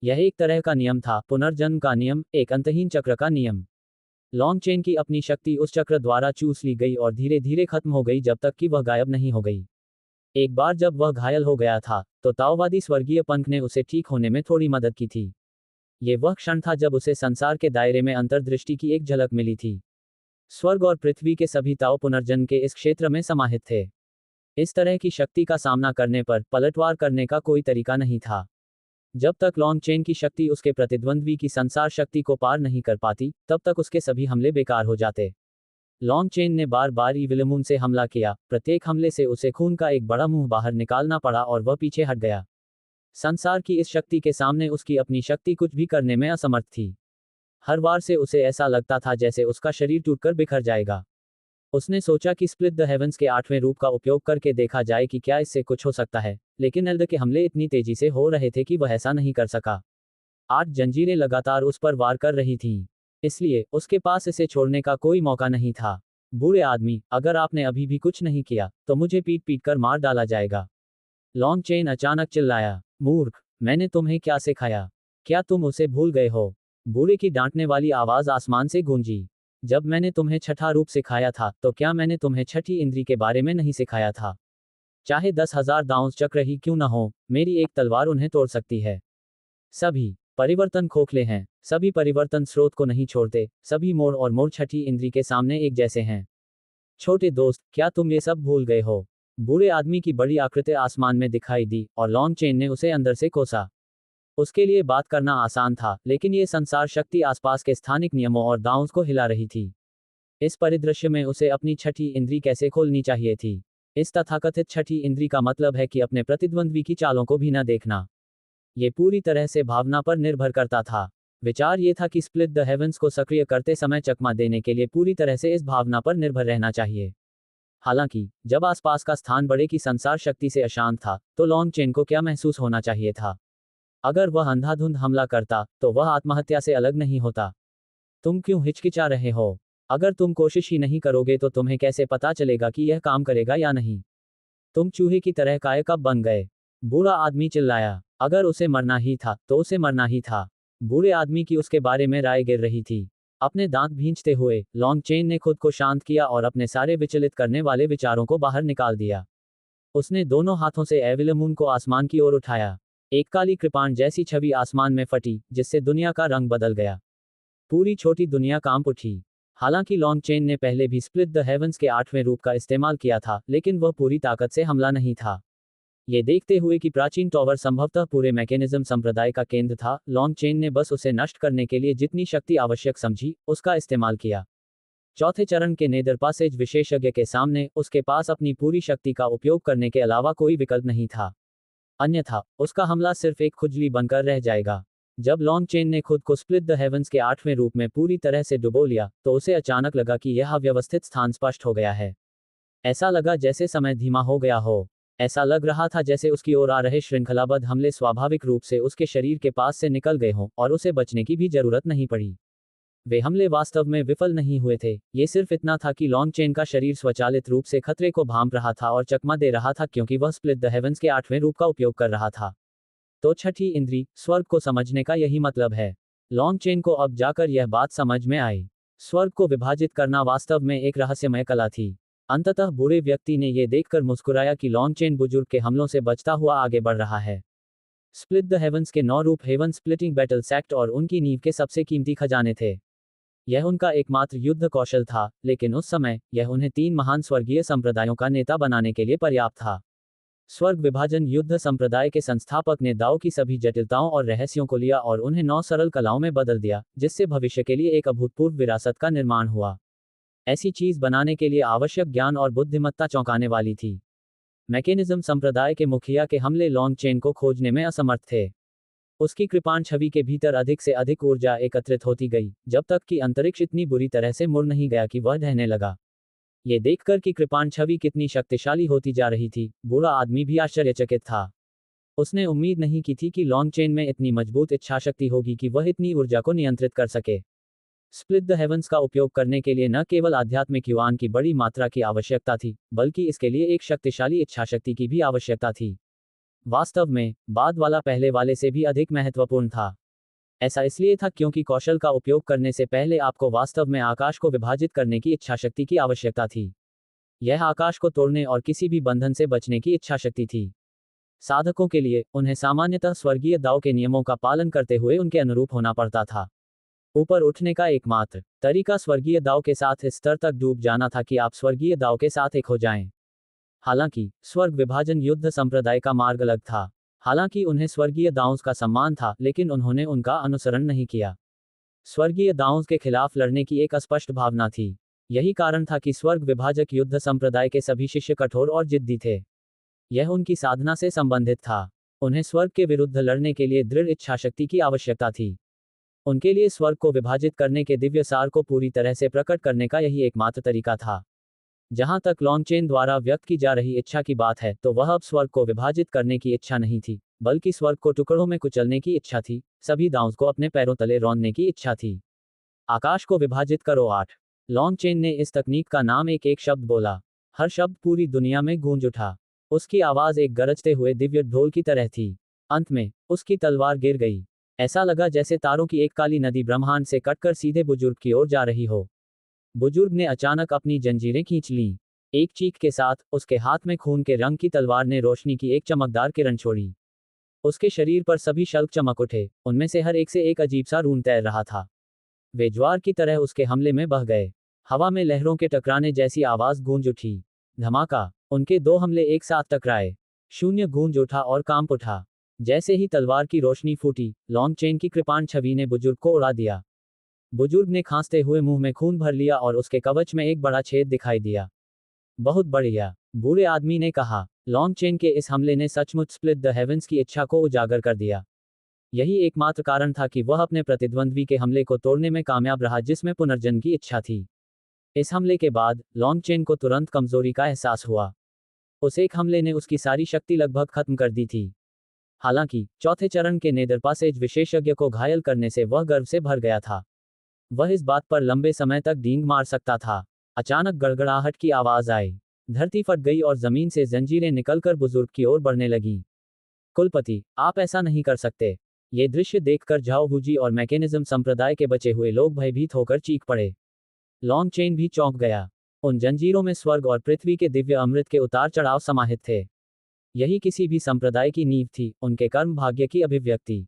यह एक तरह का नियम था, पुनर्जन्म का नियम, एक अंतहीन चक्र का नियम। लॉन्ग चेन की अपनी शक्ति उस चक्र द्वारा चूस ली गई और धीरे धीरे खत्म हो गई जब तक कि वह गायब नहीं हो गई। एक बार जब वह घायल हो गया था, तो ताओवादी स्वर्गीय पंथ ने उसे ठीक होने में थोड़ी मदद की थी। ये वह क्षण था जब उसे संसार के दायरे में अंतर्दृष्टि की एक झलक मिली थी। स्वर्ग और पृथ्वी के सभी ताओ पुनर्जन्म के इस क्षेत्र में समाहित थे। इस तरह की शक्ति का सामना करने पर पलटवार करने का कोई तरीका नहीं था। जब तक लॉन्ग चेन की शक्ति उसके प्रतिद्वंद्वी की संसार शक्ति को पार नहीं कर पाती, तब तक उसके सभी हमले बेकार हो जाते। लॉन्ग चेन ने बार बार एविलमून से हमला किया, प्रत्येक हमले से उसे खून का एक बड़ा मुंह बाहर निकालना पड़ा और वह पीछे हट गया। संसार की इस शक्ति के सामने उसकी अपनी शक्ति कुछ भी करने में असमर्थ थी। हर बार से उसे ऐसा लगता था जैसे उसका शरीर टूटकर बिखर जाएगा। उसने सोचा कि स्प्लिट द हेवंस के 8वें रूप का उपयोग करके देखा जाए कि क्या इससे कुछ हो सकता है, लेकिन एल्द के हमले इतनी तेजी से हो रहे थे कि वह ऐसा नहीं कर सका। 8 जंजीरें लगातार उस पर वार कर रही थीं, इसलिए उसके पास इसे छोड़ने का कोई मौका नहीं था। बूढ़े आदमी, अगर आपने अभी भी कुछ नहीं किया, तो मुझे पीट पीट कर मार डाला जाएगा। लॉन्ग चेन अचानक चिल्लाया। मूर्ख, मैंने तुम्हें क्या सिखाया? क्या तुम उसे भूल गए हो? बूढ़े की डांटने वाली आवाज आसमान से गूंजी। जब मैंने तुम्हें छठा रूप सिखाया था, तो क्या मैंने तुम्हें छठी इंद्री के बारे में नहीं सिखाया था? चाहे 10,000 दांस चक्र ही क्यों न हो, मेरी एक तलवार उन्हें तोड़ सकती है। सभी परिवर्तन खोखले हैं, सभी परिवर्तन स्रोत को नहीं छोड़ते, सभी मोड़ और मोड़ छठी इंद्री के सामने एक जैसे हैं। छोटे दोस्त, क्या तुम ये सब भूल गए हो? बूढ़े आदमी की बड़ी आकृति आसमान में दिखाई दी, और लॉन्ग चेन ने उसे अंदर से कोसा। उसके लिए बात करना आसान था, लेकिन ये संसार शक्ति आसपास के स्थानिक नियमों और दांवों को हिला रही थी। इस परिदृश्य में उसे अपनी छठी इंद्री कैसे खोलनी चाहिए थी? इस तथाकथित छठी इंद्री का मतलब है कि अपने प्रतिद्वंद्वी की चालों को भी न देखना। ये पूरी तरह से भावना पर निर्भर करता था। विचार ये था कि स्प्लिट द हेवंस को सक्रिय करते समय चकमा देने के लिए पूरी तरह से इस भावना पर निर्भर रहना चाहिए। हालांकि जब आसपास का स्थान बड़े की संसार शक्ति से अशांत था, तो लॉन्ग चेन को क्या महसूस होना चाहिए था? अगर वह अंधाधुंध हमला करता, तो वह आत्महत्या से अलग नहीं होता। तुम क्यों हिचकिचा रहे हो? अगर तुम कोशिश ही नहीं करोगे तो तुम्हें कैसे पता चलेगा कि यह काम करेगा या नहीं? तुम चूहे की तरह काय कब बन गए? बूढ़ा आदमी चिल्लाया। अगर उसे मरना ही था, तो उसे मरना ही था। बूढ़े आदमी की उसके बारे में राय गिर रही थी। अपने दांत भींचते हुए लॉन्ग चेन ने खुद को शांत किया और अपने सारे विचलित करने वाले विचारों को बाहर निकाल दिया। उसने दोनों हाथों से एविलमून को आसमान की ओर उठाया। एक काली कृपाण जैसी छवि आसमान में फटी, जिससे दुनिया का रंग बदल गया। पूरी छोटी दुनिया कांप उठी। हालांकि लॉन्ग चेन ने पहले भी स्प्लिट द हेवंस के 8वें रूप का इस्तेमाल किया था, लेकिन वह पूरी ताकत से हमला नहीं था। ये देखते हुए कि प्राचीन टॉवर संभवतः पूरे मैकेनिज्म संप्रदाय का केंद्र था, लॉन्ग चेन ने बस उसे नष्ट करने के लिए जितनी शक्ति आवश्यक समझी, उसका इस्तेमाल किया। चौथे चरण के नेदर पासेज विशेषज्ञ के सामने उसके पास अपनी पूरी शक्ति का उपयोग करने के अलावा कोई विकल्प नहीं था। अन्यथा उसका हमला सिर्फ एक खुजली बनकर रह जाएगा। जब लॉन्ग चेन ने खुद को स्प्लिट द हेवंस के 8वें रूप में पूरी तरह से डुबो लिया, तो उसे अचानक लगा कि यह अव्यवस्थित स्थान स्पष्ट हो गया है। ऐसा लगा जैसे समय धीमा हो गया हो। ऐसा लग रहा था जैसे उसकी ओर आ रहे श्रृंखलाबद्ध हमले स्वाभाविक रूप से उसके शरीर के पास से निकल गए हों और उसे बचने की भी जरूरत नहीं पड़ी। वे हमले वास्तव में विफल नहीं हुए थे, ये सिर्फ इतना था कि लॉन्ग चेन का शरीर स्वचालित रूप से खतरे को भांप रहा था और चकमा दे रहा था, क्योंकि वह स्प्लिट द हेवंस के 8वें रूप का उपयोग कर रहा था। तो छठी इंद्री, स्वर्ग को समझने का यही मतलब है। लॉन्ग चेन को अब जाकर यह बात समझ में आई। स्वर्ग को विभाजित करना वास्तव में एक रहस्यमय कला थी। अंततः बूढ़े व्यक्ति ने यह देखकर मुस्कुराया कि लॉन्ग चेन बुजुर्ग के हमलों से बचता हुआ आगे बढ़ रहा है। स्प्लिट द हेवंस के 9 रूप हेवन स्प्लिटिंग बैटल सेक्ट और उनकी नींव के सबसे कीमती खजाने थे। यह उनका एकमात्र युद्ध कौशल था, लेकिन उस समय यह उन्हें 3 महान स्वर्गीय संप्रदायों का नेता बनाने के लिए पर्याप्त था। स्वर्ग विभाजन युद्ध संप्रदाय के संस्थापक ने दाओ की सभी जटिलताओं और रहस्यों को लिया और उन्हें 9 सरल कलाओं में बदल दिया, जिससे भविष्य के लिए एक अभूतपूर्व विरासत का निर्माण हुआ। ऐसी चीज बनाने के लिए आवश्यक ज्ञान और बुद्धिमत्ता चौंकाने वाली थी। मैकेनिज्म संप्रदाय के मुखिया के हमले लॉन्ग चेन को खोजने में असमर्थ थे। उसकी कृपाण छवि के भीतर अधिक से अधिक ऊर्जा एकत्रित होती गई, जब तक कि अंतरिक्ष इतनी बुरी तरह से मुड़ नहीं गया कि वह ढहने लगा। ये देखकर कि कृपाण छवि कितनी शक्तिशाली होती जा रही थी, बूढ़ा आदमी भी आश्चर्यचकित था। उसने उम्मीद नहीं की थी कि लॉन्ग चेन में इतनी मजबूत इच्छाशक्ति होगी कि वह इतनी ऊर्जा को नियंत्रित कर सके। स्प्लिट द हेवंस का उपयोग करने के लिए न केवल आध्यात्मिक युवान की बड़ी मात्रा की आवश्यकता थी, बल्कि इसके लिए एक शक्तिशाली इच्छाशक्ति की भी आवश्यकता थी। वास्तव में, बाद वाला पहले वाले से भी अधिक महत्वपूर्ण था। ऐसा इसलिए था क्योंकि कौशल का उपयोग करने से पहले आपको वास्तव में आकाश को विभाजित करने की इच्छाशक्ति की आवश्यकता थी। यह आकाश को तोड़ने और किसी भी बंधन से बचने की इच्छाशक्ति थी। साधकों के लिए, उन्हें सामान्यतः स्वर्गीय दाव के नियमों का पालन करते हुए उनके अनुरूप होना पड़ता था। ऊपर उठने का एकमात्र तरीका स्वर्गीय दाव के साथ इस स्तर तक डूब जाना था कि आप स्वर्गीय दाव के साथ एक हो जाएं। हालांकि स्वर्ग विभाजन युद्ध संप्रदाय का मार्ग अलग था। हालांकि उन्हें स्वर्गीय दावों का सम्मान था, लेकिन उन्होंने उनका अनुसरण नहीं किया। स्वर्गीय दावों के खिलाफ लड़ने की एक अस्पष्ट भावना थी। यही कारण था कि स्वर्ग विभाजक युद्ध संप्रदाय के सभी शिष्य कठोर और जिद्दी थे। यह उनकी साधना से संबंधित था। उन्हें स्वर्ग के विरुद्ध लड़ने के लिए दृढ़ इच्छाशक्ति की आवश्यकता थी। उनके लिए स्वर्ग को विभाजित करने के दिव्य सार को पूरी तरह से प्रकट करने का यही एकमात्र तरीका था। जहां तक लॉन्ग चेन द्वारा व्यक्त की जा रही इच्छा की बात है, तो वह अब स्वर्ग को विभाजित करने की इच्छा नहीं थी, बल्कि स्वर्ग को टुकड़ों में कुचलने की इच्छा थी, सभी दावों को अपने पैरों तले रौंदने की इच्छा थी। आकाश को विभाजित करो 8। लॉन्ग चेन ने इस तकनीक का नाम एक एक शब्द बोला। हर शब्द पूरी दुनिया में गूंज उठा। उसकी आवाज एक गरजते हुए दिव्य ढोल की तरह थी। अंत में उसकी तलवार गिर गई। ऐसा लगा जैसे तारों की एक काली नदी ब्रह्मांड से कटकर सीधे बुजुर्ग की ओर जा रही हो। बुजुर्ग ने अचानक अपनी जंजीरें खींच लीं। एक चीख के साथ उसके हाथ में खून के रंग की तलवार ने रोशनी की एक चमकदार किरण छोड़ी। उसके शरीर पर सभी शल्क चमक उठे, उनमें से हर एक से एक अजीब सा रून तैर रहा था। वे ज्वार की तरह उसके हमले में बह गए। हवा में लहरों के टकराने जैसी आवाज गूंज उठी। धमाका। उनके 2 हमले एक साथ टकराए। शून्य गूंज उठा और कांप उठा। जैसे ही तलवार की रोशनी फूटी, लॉन्ग चेन की कृपाण छवि ने बुजुर्ग को उड़ा दिया। बुजुर्ग ने खांसते हुए मुंह में खून भर लिया और उसके कवच में एक बड़ा छेद दिखाई दिया। बहुत बढ़िया, बूढ़े आदमी ने कहा। लॉन्ग चेन के इस हमले ने सचमुच स्प्लिट द हेवंस की इच्छा को उजागर कर दिया। यही एकमात्र कारण था कि वह अपने प्रतिद्वंद्वी के हमले को तोड़ने में कामयाब रहा, जिसमें पुनर्जन्म की इच्छा थी। इस हमले के बाद लॉन्गचेन को तुरंत कमजोरी का एहसास हुआ। उस एक हमले ने उसकी सारी शक्ति लगभग खत्म कर दी थी। हालांकि चौथे चरण के नेदर पासेज विशेषज्ञ को घायल करने से वह गर्व से भर गया था। वह इस बात पर लंबे समय तक डींग मार सकता था। अचानक गड़गड़ाहट की आवाज आई। धरती फट गई और जमीन से जंजीरें निकलकर बुजुर्ग की ओर बढ़ने लगीं। कुलपति, आप ऐसा नहीं कर सकते। ये दृश्य देखकर झाओ वूजी और मैकेनिज्म संप्रदाय के बचे हुए लोग भयभीत होकर चीख पड़े। लॉन्गचेन भी चौंक गया। उन जंजीरों में स्वर्ग और पृथ्वी के दिव्य अमृत के उतार चढ़ाव समाहित थे। यही किसी भी संप्रदाय की नींव थी, उनके कर्म भाग्य की अभिव्यक्ति।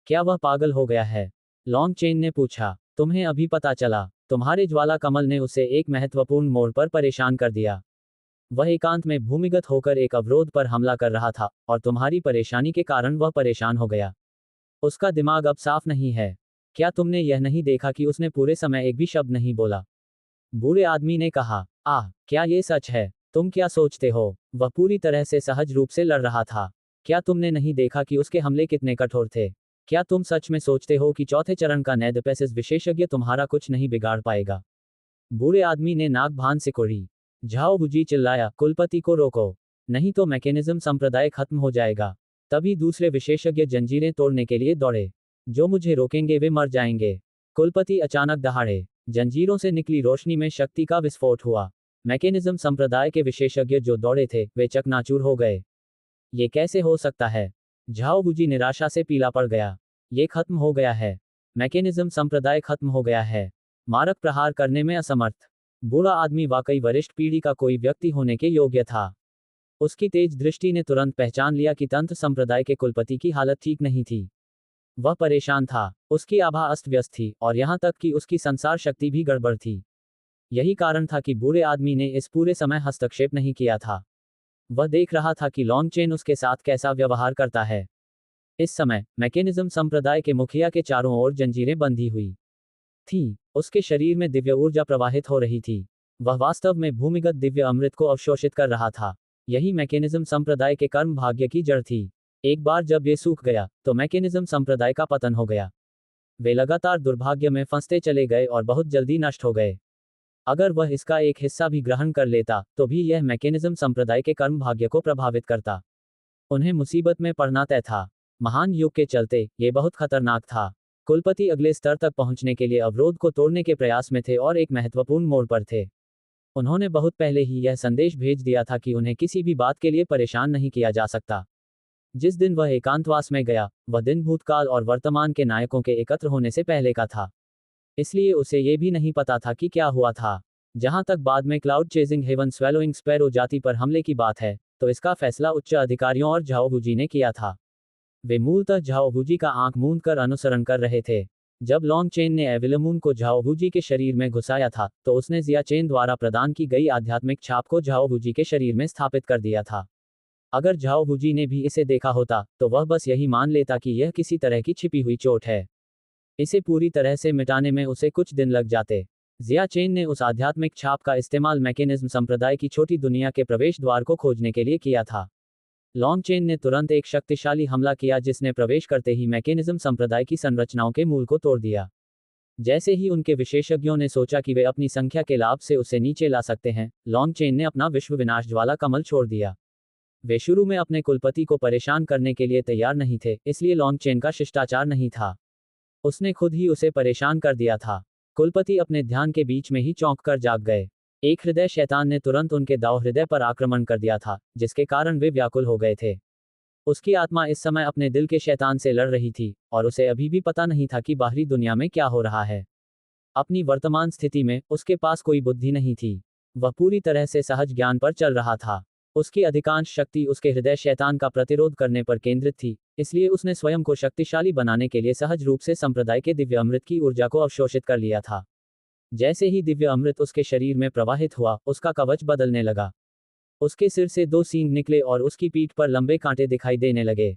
क्या वह पागल हो गया है? लॉन्गचेन ने पूछा। तुम्हें अभी पता चला? तुम्हारे ज्वाला कमल ने उसे एक महत्वपूर्ण मोड़ पर परेशान कर दिया। वह एकांत में भूमिगत होकर एक अवरोध पर हमला कर रहा था, और तुम्हारी परेशानी के कारण वह परेशान हो गया। उसका दिमाग अब साफ नहीं है। क्या तुमने यह नहीं देखा कि उसने पूरे समय एक भी शब्द नहीं बोला? बूढ़े आदमी ने कहा। आह, क्या ये सच है? तुम क्या सोचते हो? वह पूरी तरह से सहज रूप से लड़ रहा था। क्या तुमने नहीं देखा कि उसके हमले कितने कठोर थे? क्या तुम सच में सोचते हो कि चौथे चरण का नेदपेसिस विशेषज्ञ तुम्हारा कुछ नहीं बिगाड़ पाएगा? बूढ़े आदमी ने नाक भान सिकोड़ी। झाओ वूजी चिल्लाया, कुलपति को रोको, नहीं तो मैकेनिज्म संप्रदाय खत्म हो जाएगा। तभी दूसरे विशेषज्ञ जंजीरें तोड़ने के लिए दौड़े। जो मुझे रोकेंगे वे मर जाएंगे। कुलपति अचानक दहाड़े। जंजीरों से निकली रोशनी में शक्ति का विस्फोट हुआ। मैकेनिज्म संप्रदाय के विशेषज्ञ जो दौड़े थे वे चकनाचूर हो गए। ये कैसे हो सकता है? झाओ वूजी निराशा से पीला पड़ गया। ये खत्म हो गया है। मैकेनिज्म संप्रदाय खत्म हो गया है। मारक प्रहार करने में असमर्थ। बूढ़ा आदमी वाकई वरिष्ठ पीढ़ी का कोई व्यक्ति होने के योग्य था। उसकी तेज दृष्टि ने तुरंत पहचान लिया कि तंत्र संप्रदाय के कुलपति की हालत ठीक नहीं थी। वह परेशान था। उसकी आभा अस्त व्यस्त थी, और यहां तक कि उसकी संसार शक्ति भी गड़बड़ थी। यही कारण था कि बूढ़े आदमी ने इस पूरे समय हस्तक्षेप नहीं किया था। वह देख रहा था कि लॉन्गचेन उसके साथ कैसा व्यवहार करता है। इस समय मैकेनिज्म संप्रदाय के मुखिया के चारों ओर जंजीरें बंधी हुई थीं। उसके शरीर में दिव्य ऊर्जा प्रवाहित हो रही थी। वह वास्तव में भूमिगत दिव्य अमृत को अवशोषित कर रहा था। यही मैकेनिज्म संप्रदाय के कर्म भाग्य की जड़ थी। एक बार जब ये सूख गया तो मैकेनिज्म संप्रदाय का पतन हो गया। वे लगातार दुर्भाग्य में फंसते चले गए और बहुत जल्दी नष्ट हो गए। अगर वह इसका एक हिस्सा भी ग्रहण कर लेता तो भी यह मैकेनिज्म संप्रदाय के कर्म भाग्य को प्रभावित करता। उन्हें मुसीबत में पड़ना तय था। महान युग के चलते ये बहुत खतरनाक था। कुलपति अगले स्तर तक पहुंचने के लिए अवरोध को तोड़ने के प्रयास में थे और एक महत्वपूर्ण मोड़ पर थे। उन्होंने बहुत पहले ही यह संदेश भेज दिया था कि उन्हें किसी भी बात के लिए परेशान नहीं किया जा सकता। जिस दिन वह एकांतवास में गया, वह दिन भूतकाल और वर्तमान के नायकों के एकत्र होने से पहले का था। इसलिए उसे ये भी नहीं पता था कि क्या हुआ था। जहां तक बाद में Cloud chasing haven swallowing sparrow जाति पर हमले की बात है, तो इसका फैसला उच्च अधिकारियों और झाओ वूजी ने किया था। वे मूलतः झाओ वूजी का आंख मूंद कर अनुसरण कर रहे थे। जब लॉन्गचेन ने एविलमून को झाओ वूजी के शरीर में घुसाया था, तो उसने जियाचेन द्वारा प्रदान की गई आध्यात्मिक छाप को झाओ वूजी के शरीर में स्थापित कर दिया था। अगर झाओ वूजी ने भी इसे देखा होता तो वह बस यही मान लेता कि यह किसी तरह की छिपी हुई चोट है। इसे पूरी तरह से मिटाने में उसे कुछ दिन लग जाते। जियाचेन ने उस आध्यात्मिक छाप का इस्तेमाल मैकेनिज्म संप्रदाय की छोटी दुनिया के प्रवेश द्वार को खोजने के लिए किया था। लॉन्गचेन ने तुरंत एक शक्तिशाली हमला किया जिसने प्रवेश करते ही मैकेनिज्म संप्रदाय की संरचनाओं के मूल को तोड़ दिया। जैसे ही उनके विशेषज्ञों ने सोचा कि वे अपनी संख्या के लाभ से उसे नीचे ला सकते हैं, लॉन्गचेन ने अपना विश्व विनाश ज्वाला कमल छोड़ दिया। वे शुरू में अपने कुलपति को परेशान करने के लिए तैयार नहीं थे, इसलिए लॉन्गचेन का शिष्टाचार नहीं था। उसने खुद ही उसे परेशान कर दिया था। कुलपति अपने ध्यान के बीच में ही चौंक कर जाग गए। एक हृदय शैतान ने तुरंत उनके दाव हृदय पर आक्रमण कर दिया था, जिसके कारण वे व्याकुल हो गए थे। उसकी आत्मा इस समय अपने दिल के शैतान से लड़ रही थी, और उसे अभी भी पता नहीं था कि बाहरी दुनिया में क्या हो रहा है। अपनी वर्तमान स्थिति में उसके पास कोई बुद्धि नहीं थी। वह पूरी तरह से सहज ज्ञान पर चल रहा था। उसकी अधिकांश शक्ति उसके हृदय शैतान का प्रतिरोध करने पर केंद्रित थी, इसलिए उसने स्वयं को शक्तिशाली बनाने के लिए सहज रूप से संप्रदाय के दिव्य अमृत की ऊर्जा को अवशोषित कर लिया था। जैसे ही दिव्य अमृत उसके शरीर में प्रवाहित हुआ, उसका कवच बदलने लगा। उसके सिर से 2 सींग निकले और उसकी पीठ पर लंबे कांटे दिखाई देने लगे।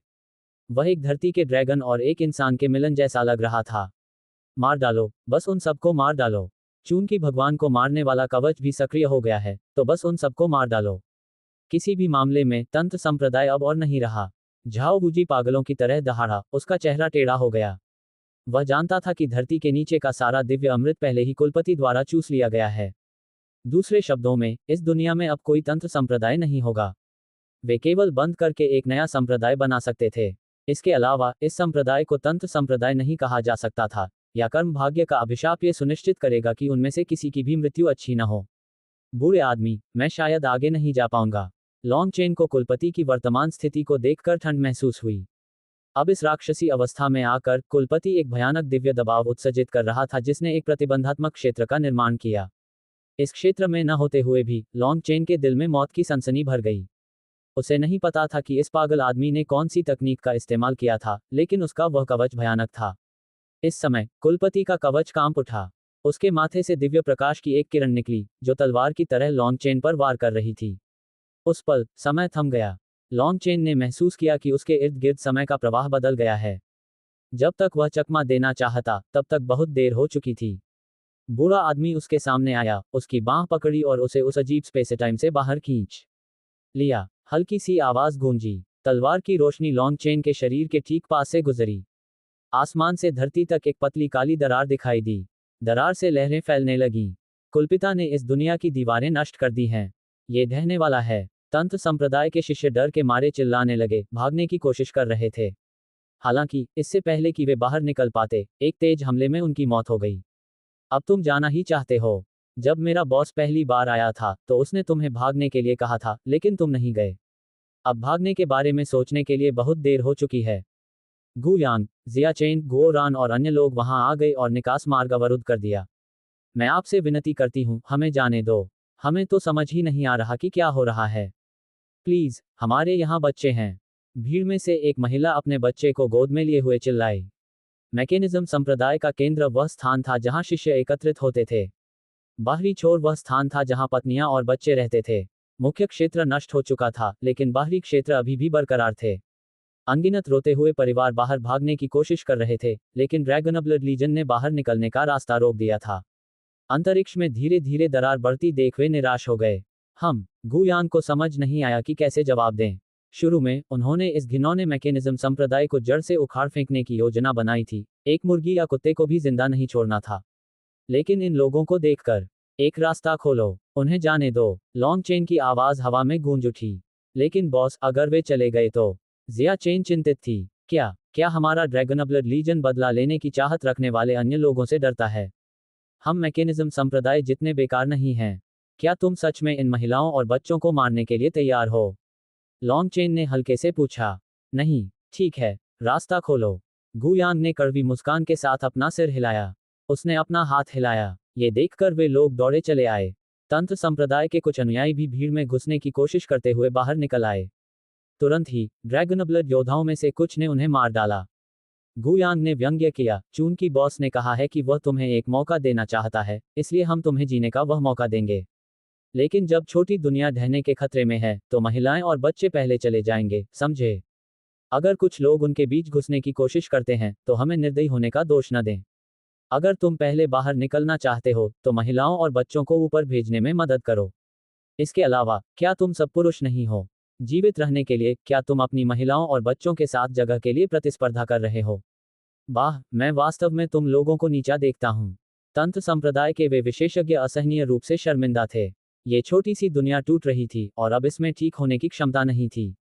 वह एक धरती के ड्रैगन और एक इंसान के मिलन जैसा लग रहा था। मार डालो, बस उन सबको मार डालो। चूंकि भगवान को मारने वाला कवच भी सक्रिय हो गया है, तो बस उन सबको मार डालो। किसी भी मामले में तंत्र संप्रदाय अब और नहीं रहा। झाओ वूजी पागलों की तरह दहाड़ा, उसका चेहरा टेढ़ा हो गया। वह जानता था कि धरती के नीचे का सारा दिव्य अमृत पहले ही कुलपति द्वारा चूस लिया गया है। दूसरे शब्दों में, इस दुनिया में अब कोई तंत्र संप्रदाय नहीं होगा। वे केवल बंद करके एक नया संप्रदाय बना सकते थे। इसके अलावा इस संप्रदाय को तंत्र संप्रदाय नहीं कहा जा सकता था, या कर्म भाग्य का अभिशाप ये सुनिश्चित करेगा कि उनमें से किसी की भी मृत्यु अच्छी न हो। बूढ़े आदमी, मैं शायद आगे नहीं जा पाऊंगा। लॉन्गचेन को कुलपति की वर्तमान स्थिति को देखकर ठंड महसूस हुई। अब इस राक्षसी अवस्था में आकर कुलपति एक भयानक दिव्य दबाव उत्सर्जित कर रहा था जिसने एक प्रतिबंधात्मक क्षेत्र का निर्माण किया। इस क्षेत्र में न होते हुए भी लॉन्गचेन के दिल में मौत की सनसनी भर गई। उसे नहीं पता था कि इस पागल आदमी ने कौन सी तकनीक का इस्तेमाल किया था, लेकिन उसका वह कवच भयानक था। इस समय कुलपति का कवच कांप उठा। उसके माथे से दिव्य प्रकाश की एक किरण निकली, जो तलवार की तरह लॉन्गचेन पर वार कर रही थी। उस पल समय थम गया। लॉन्गचेन ने महसूस किया कि उसके इर्द गिर्द समय का प्रवाह बदल गया है। जब तक वह चकमा देना चाहता, तब तक बहुत देर हो चुकी थी। बूढ़ा आदमी उसके सामने आया, उसकी बांह पकड़ी और उसे उस अजीब स्पेस टाइम से बाहर खींच लिया। हल्की सी आवाज गूंजी। तलवार की रोशनी लॉन्गचेन के शरीर के ठीक पास से गुजरी। आसमान से धरती तक एक पतली काली दरार दिखाई दी। दरार से लहरें फैलने लगीं। कुलपिता ने इस दुनिया की दीवारें नष्ट कर दी हैं। ये ढहने वाला है। तंत्र संप्रदाय के शिष्य डर के मारे चिल्लाने लगे, भागने की कोशिश कर रहे थे। हालांकि इससे पहले कि वे बाहर निकल पाते, एक तेज हमले में उनकी मौत हो गई। अब तुम जाना ही चाहते हो। जब मेरा बॉस पहली बार आया था तो उसने तुम्हें भागने के लिए कहा था, लेकिन तुम नहीं गए। अब भागने के बारे में सोचने के लिए बहुत देर हो चुकी है। गु यांग, जियाचेन, गुओरान और अन्य लोग वहां आ गए और निकास मार्ग अवरुद्ध कर दिया। मैं आपसे विनती करती हूं, हमें जाने दो। हमें तो समझ ही नहीं आ रहा कि क्या हो रहा है। प्लीज, हमारे यहाँ बच्चे हैं। भीड़ में से एक महिला अपने बच्चे को गोद में लिए हुए चिल्लाई। मैकेनिज्म संप्रदाय का केंद्र वह स्थान था जहां शिष्य एकत्रित होते थे। बाहरी छोर वह स्थान था जहां पत्नियां और बच्चे रहते थे। मुख्य क्षेत्र नष्ट हो चुका था, लेकिन बाहरी क्षेत्र अभी भी बरकरार थे। अनगिनत रोते हुए परिवार बाहर भागने की कोशिश कर रहे थे, लेकिन ड्रैगनब्लड लीजन ने बाहर निकलने का रास्ता रोक दिया था। अंतरिक्ष में धीरे धीरे दरार बढ़ती देख वे निराश हो गए। हम गु यांग को समझ नहीं आया कि कैसे जवाब दें। शुरू में उन्होंने इस घिनौने मैकेनिज्म संप्रदाय को जड़ से उखाड़ फेंकने की योजना बनाई थी। एक मुर्गी या कुत्ते को भी जिंदा नहीं छोड़ना था। लेकिन इन लोगों को देखकर, एक रास्ता खोलो, उन्हें जाने दो। लॉन्गचेन की आवाज हवा में गूंज उठी। लेकिन बॉस, अगर वे चले गए तो? जियाचेन चिंतित थी। क्या हमारा ड्रैगनब्लड लीजन बदला लेने की चाहत रखने वाले अन्य लोगों से डरता है? हम मैकेनिज्म संप्रदाय जितने बेकार नहीं हैं। क्या तुम सच में इन महिलाओं और बच्चों को मारने के लिए तैयार हो? लॉन्गचेन ने हल्के से पूछा। नहीं। ठीक है, रास्ता खोलो। गु यांग ने कड़वी मुस्कान के साथ अपना सिर हिलाया। उसने अपना हाथ हिलाया। ये देखकर वे लोग दौड़े चले आए। तंत्र संप्रदाय के कुछ अनुयायी भी भीड़ में घुसने की कोशिश करते हुए बाहर निकल आए। तुरंत ही ड्रैगनब्लड योद्धाओं में से कुछ ने उन्हें मार डाला। गु यांग ने व्यंग्य किया, चून की बॉस ने कहा है कि वह तुम्हें एक मौका देना चाहता है, इसलिए हम तुम्हें जीने का वह मौका देंगे। लेकिन जब छोटी दुनिया ढहने के खतरे में है, तो महिलाएं और बच्चे पहले चले जाएंगे, समझे? अगर कुछ लोग उनके बीच घुसने की कोशिश करते हैं, तो हमें निर्दयी होने का दोष न दें। अगर तुम पहले बाहर निकलना चाहते हो, तो महिलाओं और बच्चों को ऊपर भेजने में मदद करो। इसके अलावा, क्या तुम सब पुरुष नहीं हो? जीवित रहने के लिए, क्या तुम अपनी महिलाओं और बच्चों के साथ जगह के लिए प्रतिस्पर्धा कर रहे हो? वाह, मैं वास्तव में तुम लोगों को नीचा देखता हूँ। तंत्र संप्रदाय के वे विशेषज्ञ असहनीय रूप से शर्मिंदा थे। ये छोटी सी दुनिया टूट रही थी, और अब इसमें ठीक होने की क्षमता नहीं थी।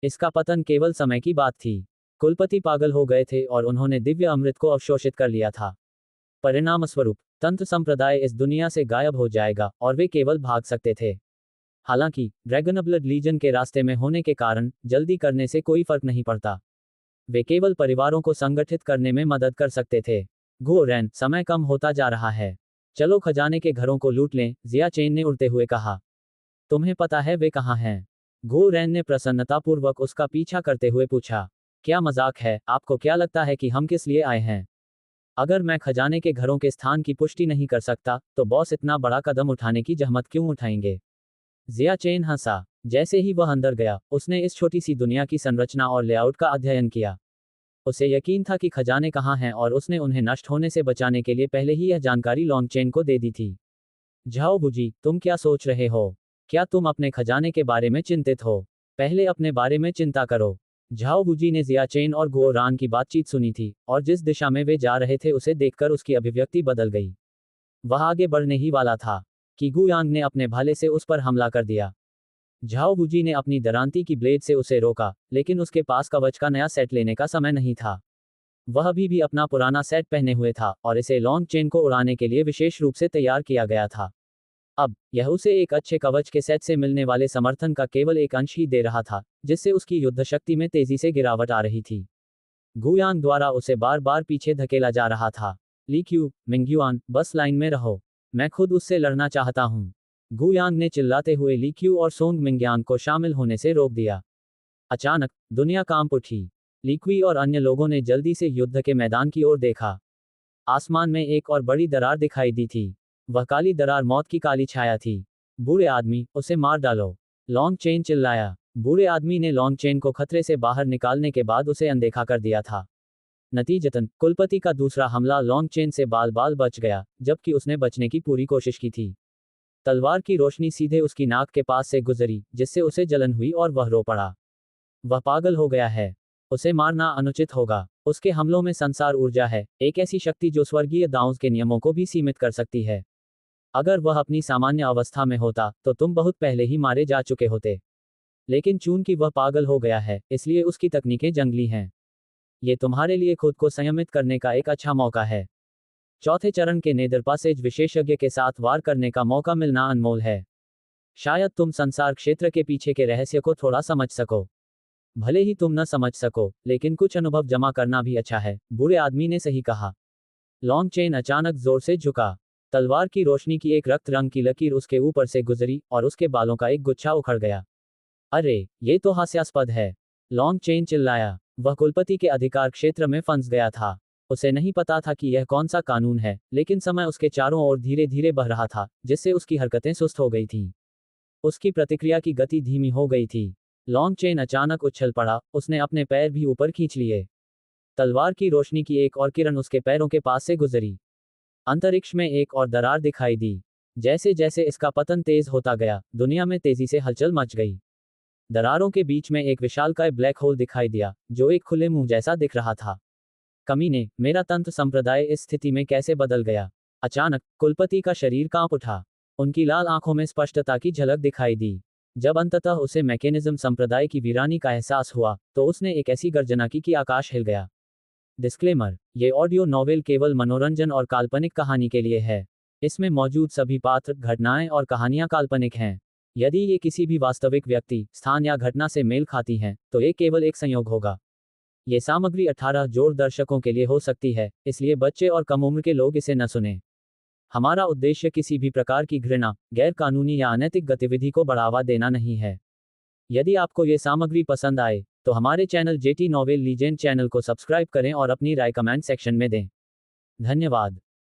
इसका पतन केवल समय की बात थी। कुलपति पागल हो गए थे और उन्होंने दिव्य अमृत को अवशोषित कर लिया था। परिणामस्वरूप, तंत्र संप्रदाय इस दुनिया से गायब हो जाएगा, और वे केवल भाग सकते थे। हालांकि ड्रैगनब्लड लीजन के रास्ते में होने के कारण जल्दी करने से कोई फर्क नहीं पड़ता। वे केवल परिवारों को संगठित करने में मदद कर सकते थे। गो रैन, समय कम होता जा रहा है। चलो खजाने के घरों को लूट लें, जियाचेन ने उड़ते हुए कहा। तुम्हें पता है वे कहाँ हैं? गो रैन ने प्रसन्नतापूर्वक उसका पीछा करते हुए पूछा। क्या मजाक है? आपको क्या लगता है कि हम किस लिए आए हैं? अगर मैं खजाने के घरों के स्थान की पुष्टि नहीं कर सकता, तो बॉस इतना बड़ा कदम उठाने की जहमत क्यों उठाएंगे? जियाचेन हंसा। जैसे ही वह अंदर गया, उसने इस छोटी सी दुनिया की संरचना और लेआउट का अध्ययन किया। उसे यकीन था कि खजाने कहाँ हैं, और उसने उन्हें नष्ट होने से बचाने के लिए पहले ही यह जानकारी लॉन्गचेन को दे दी थी। झाओ बुजी, तुम क्या सोच रहे हो? क्या तुम अपने खजाने के बारे में चिंतित हो? पहले अपने बारे में चिंता करो। झाओ बुजी ने जियाचेन और गुओरान की बातचीत सुनी थी, और जिस दिशा में वे जा रहे थे उसे देखकर उसकी अभिव्यक्ति बदल गई। वह आगे बढ़ने ही वाला था। कि गुयांग ने अपने भाले से उस पर हमला कर दिया। झाओ गुजी ने अपनी दरांती की ब्लेड से उसे रोका, लेकिन उसके पास कवच का नया सेट लेने का समय नहीं था। वह भी अपना पुराना सेट पहने हुए था और इसे लॉन्ग चेन को उड़ाने के लिए विशेष रूप से तैयार किया गया था। अब यह उसे एक अच्छे कवच के सेट से मिलने वाले समर्थन का केवल एक अंश ही दे रहा था, जिससे उसकी युद्ध शक्ति में तेजी से गिरावट आ रही थी। गुयांग द्वारा उसे बार बार पीछे धकेला जा रहा था। ली क्यू, मिंग्युआन, बस लाइन में रहो, मैं खुद उससे लड़ना चाहता हूँ। गुयांग ने चिल्लाते हुए ली क्यू और सोंग मिंग्यान को शामिल होने से रोक दिया। अचानक दुनिया कांप उठी। ली क्वी और अन्य लोगों ने जल्दी से युद्ध के मैदान की ओर देखा। आसमान में एक और बड़ी दरार दिखाई दी थी। वह काली दरार मौत की काली छाया थी। बूढ़े आदमी, उसे मार डालो, लॉन्ग चेन चिल्लाया। बूढ़े आदमी ने लॉन्ग चेन को खतरे से बाहर निकालने के बाद उसे अनदेखा कर दिया था। नतीजतन कुलपति का दूसरा हमला लॉन्ग चेन से बाल बाल बच गया, जबकि उसने बचने की पूरी कोशिश की थी। तलवार की रोशनी सीधे उसकी नाक के पास से गुजरी, जिससे उसे जलन हुई और वह रो पड़ा। वह पागल हो गया है। उसे मारना अनुचित होगा। उसके हमलों में संसार ऊर्जा है, एक ऐसी शक्ति जो स्वर्गीय दाउस के नियमों को भी सीमित कर सकती है। अगर वह अपनी सामान्य अवस्था में होता तो तुम बहुत पहले ही मारे जा चुके होते। लेकिन चूंकि वह पागल हो गया है, इसलिए उसकी तकनीकें जंगली हैं। ये तुम्हारे लिए खुद को संयमित करने का एक अच्छा मौका है। चौथे चरण के नेदर पासेज विशेषज्ञ के साथ वार करने का मौका मिलना अनमोल है। शायद तुम संसार क्षेत्र के पीछे के रहस्य को थोड़ा समझ सको। भले ही तुम न समझ सको, लेकिन कुछ अनुभव जमा करना भी अच्छा है, बूढ़े आदमी ने सही कहा। लॉन्ग चेन अचानक जोर से झुका। तलवार की रोशनी की एक रक्त रंग की लकीर उसके ऊपर से गुजरी और उसके बालों का एक गुच्छा उखड़ गया। अरे, ये तो हास्यास्पद है, लॉन्ग चेन चिल्लाया। वह कुलपति के अधिकार क्षेत्र में फंस गया था। उसे नहीं पता था कि यह कौन सा कानून है, लेकिन समय उसके चारों ओर धीरे धीरे बह रहा था, जिससे उसकी हरकतें सुस्त हो गई थीं। उसकी प्रतिक्रिया की गति धीमी हो गई थी। लॉन्ग चेन अचानक उछल पड़ा, उसने अपने पैर भी ऊपर खींच लिए। तलवार की रोशनी की एक और किरण उसके पैरों के पास से गुजरी। अंतरिक्ष में एक और दरार दिखाई दी। जैसे जैसे इसका पतन तेज होता गया, दुनिया में तेजी से हलचल मच गई। दरारों के बीच में एक विशालकाय ब्लैक होल दिखाई दिया, जो एक खुले मुंह जैसा दिख रहा था। कमीने, मेरा तंत्र संप्रदाय इस स्थिति में कैसे बदल गया? अचानक कुलपति का शरीर कांप उठा। उनकी लाल आंखों में स्पष्टता की झलक दिखाई दी। जब अंततः उसे मैकेनिज्म संप्रदाय की वीरानी का एहसास हुआ, तो उसने एक ऐसी गर्जना की कि आकाश हिल गया। डिस्क्लेमर, ये ऑडियो नॉवेल केवल मनोरंजन और काल्पनिक कहानी के लिए है। इसमें मौजूद सभी पात्र, घटनाएं और कहानियां काल्पनिक हैं। यदि ये किसी भी वास्तविक व्यक्ति, स्थान या घटना से मेल खाती हैं, तो ये केवल एक संयोग होगा। ये सामग्री 18 जोड़ दर्शकों के लिए हो सकती है, इसलिए बच्चे और कम उम्र के लोग इसे न सुनें। हमारा उद्देश्य किसी भी प्रकार की घृणा, गैर कानूनी या अनैतिक गतिविधि को बढ़ावा देना नहीं है। यदि आपको ये सामग्री पसंद आए, तो हमारे channel jetty novel legend channel को सब्सक्राइब करें और अपनी राय कमेंट सेक्शन में दें। धन्यवाद।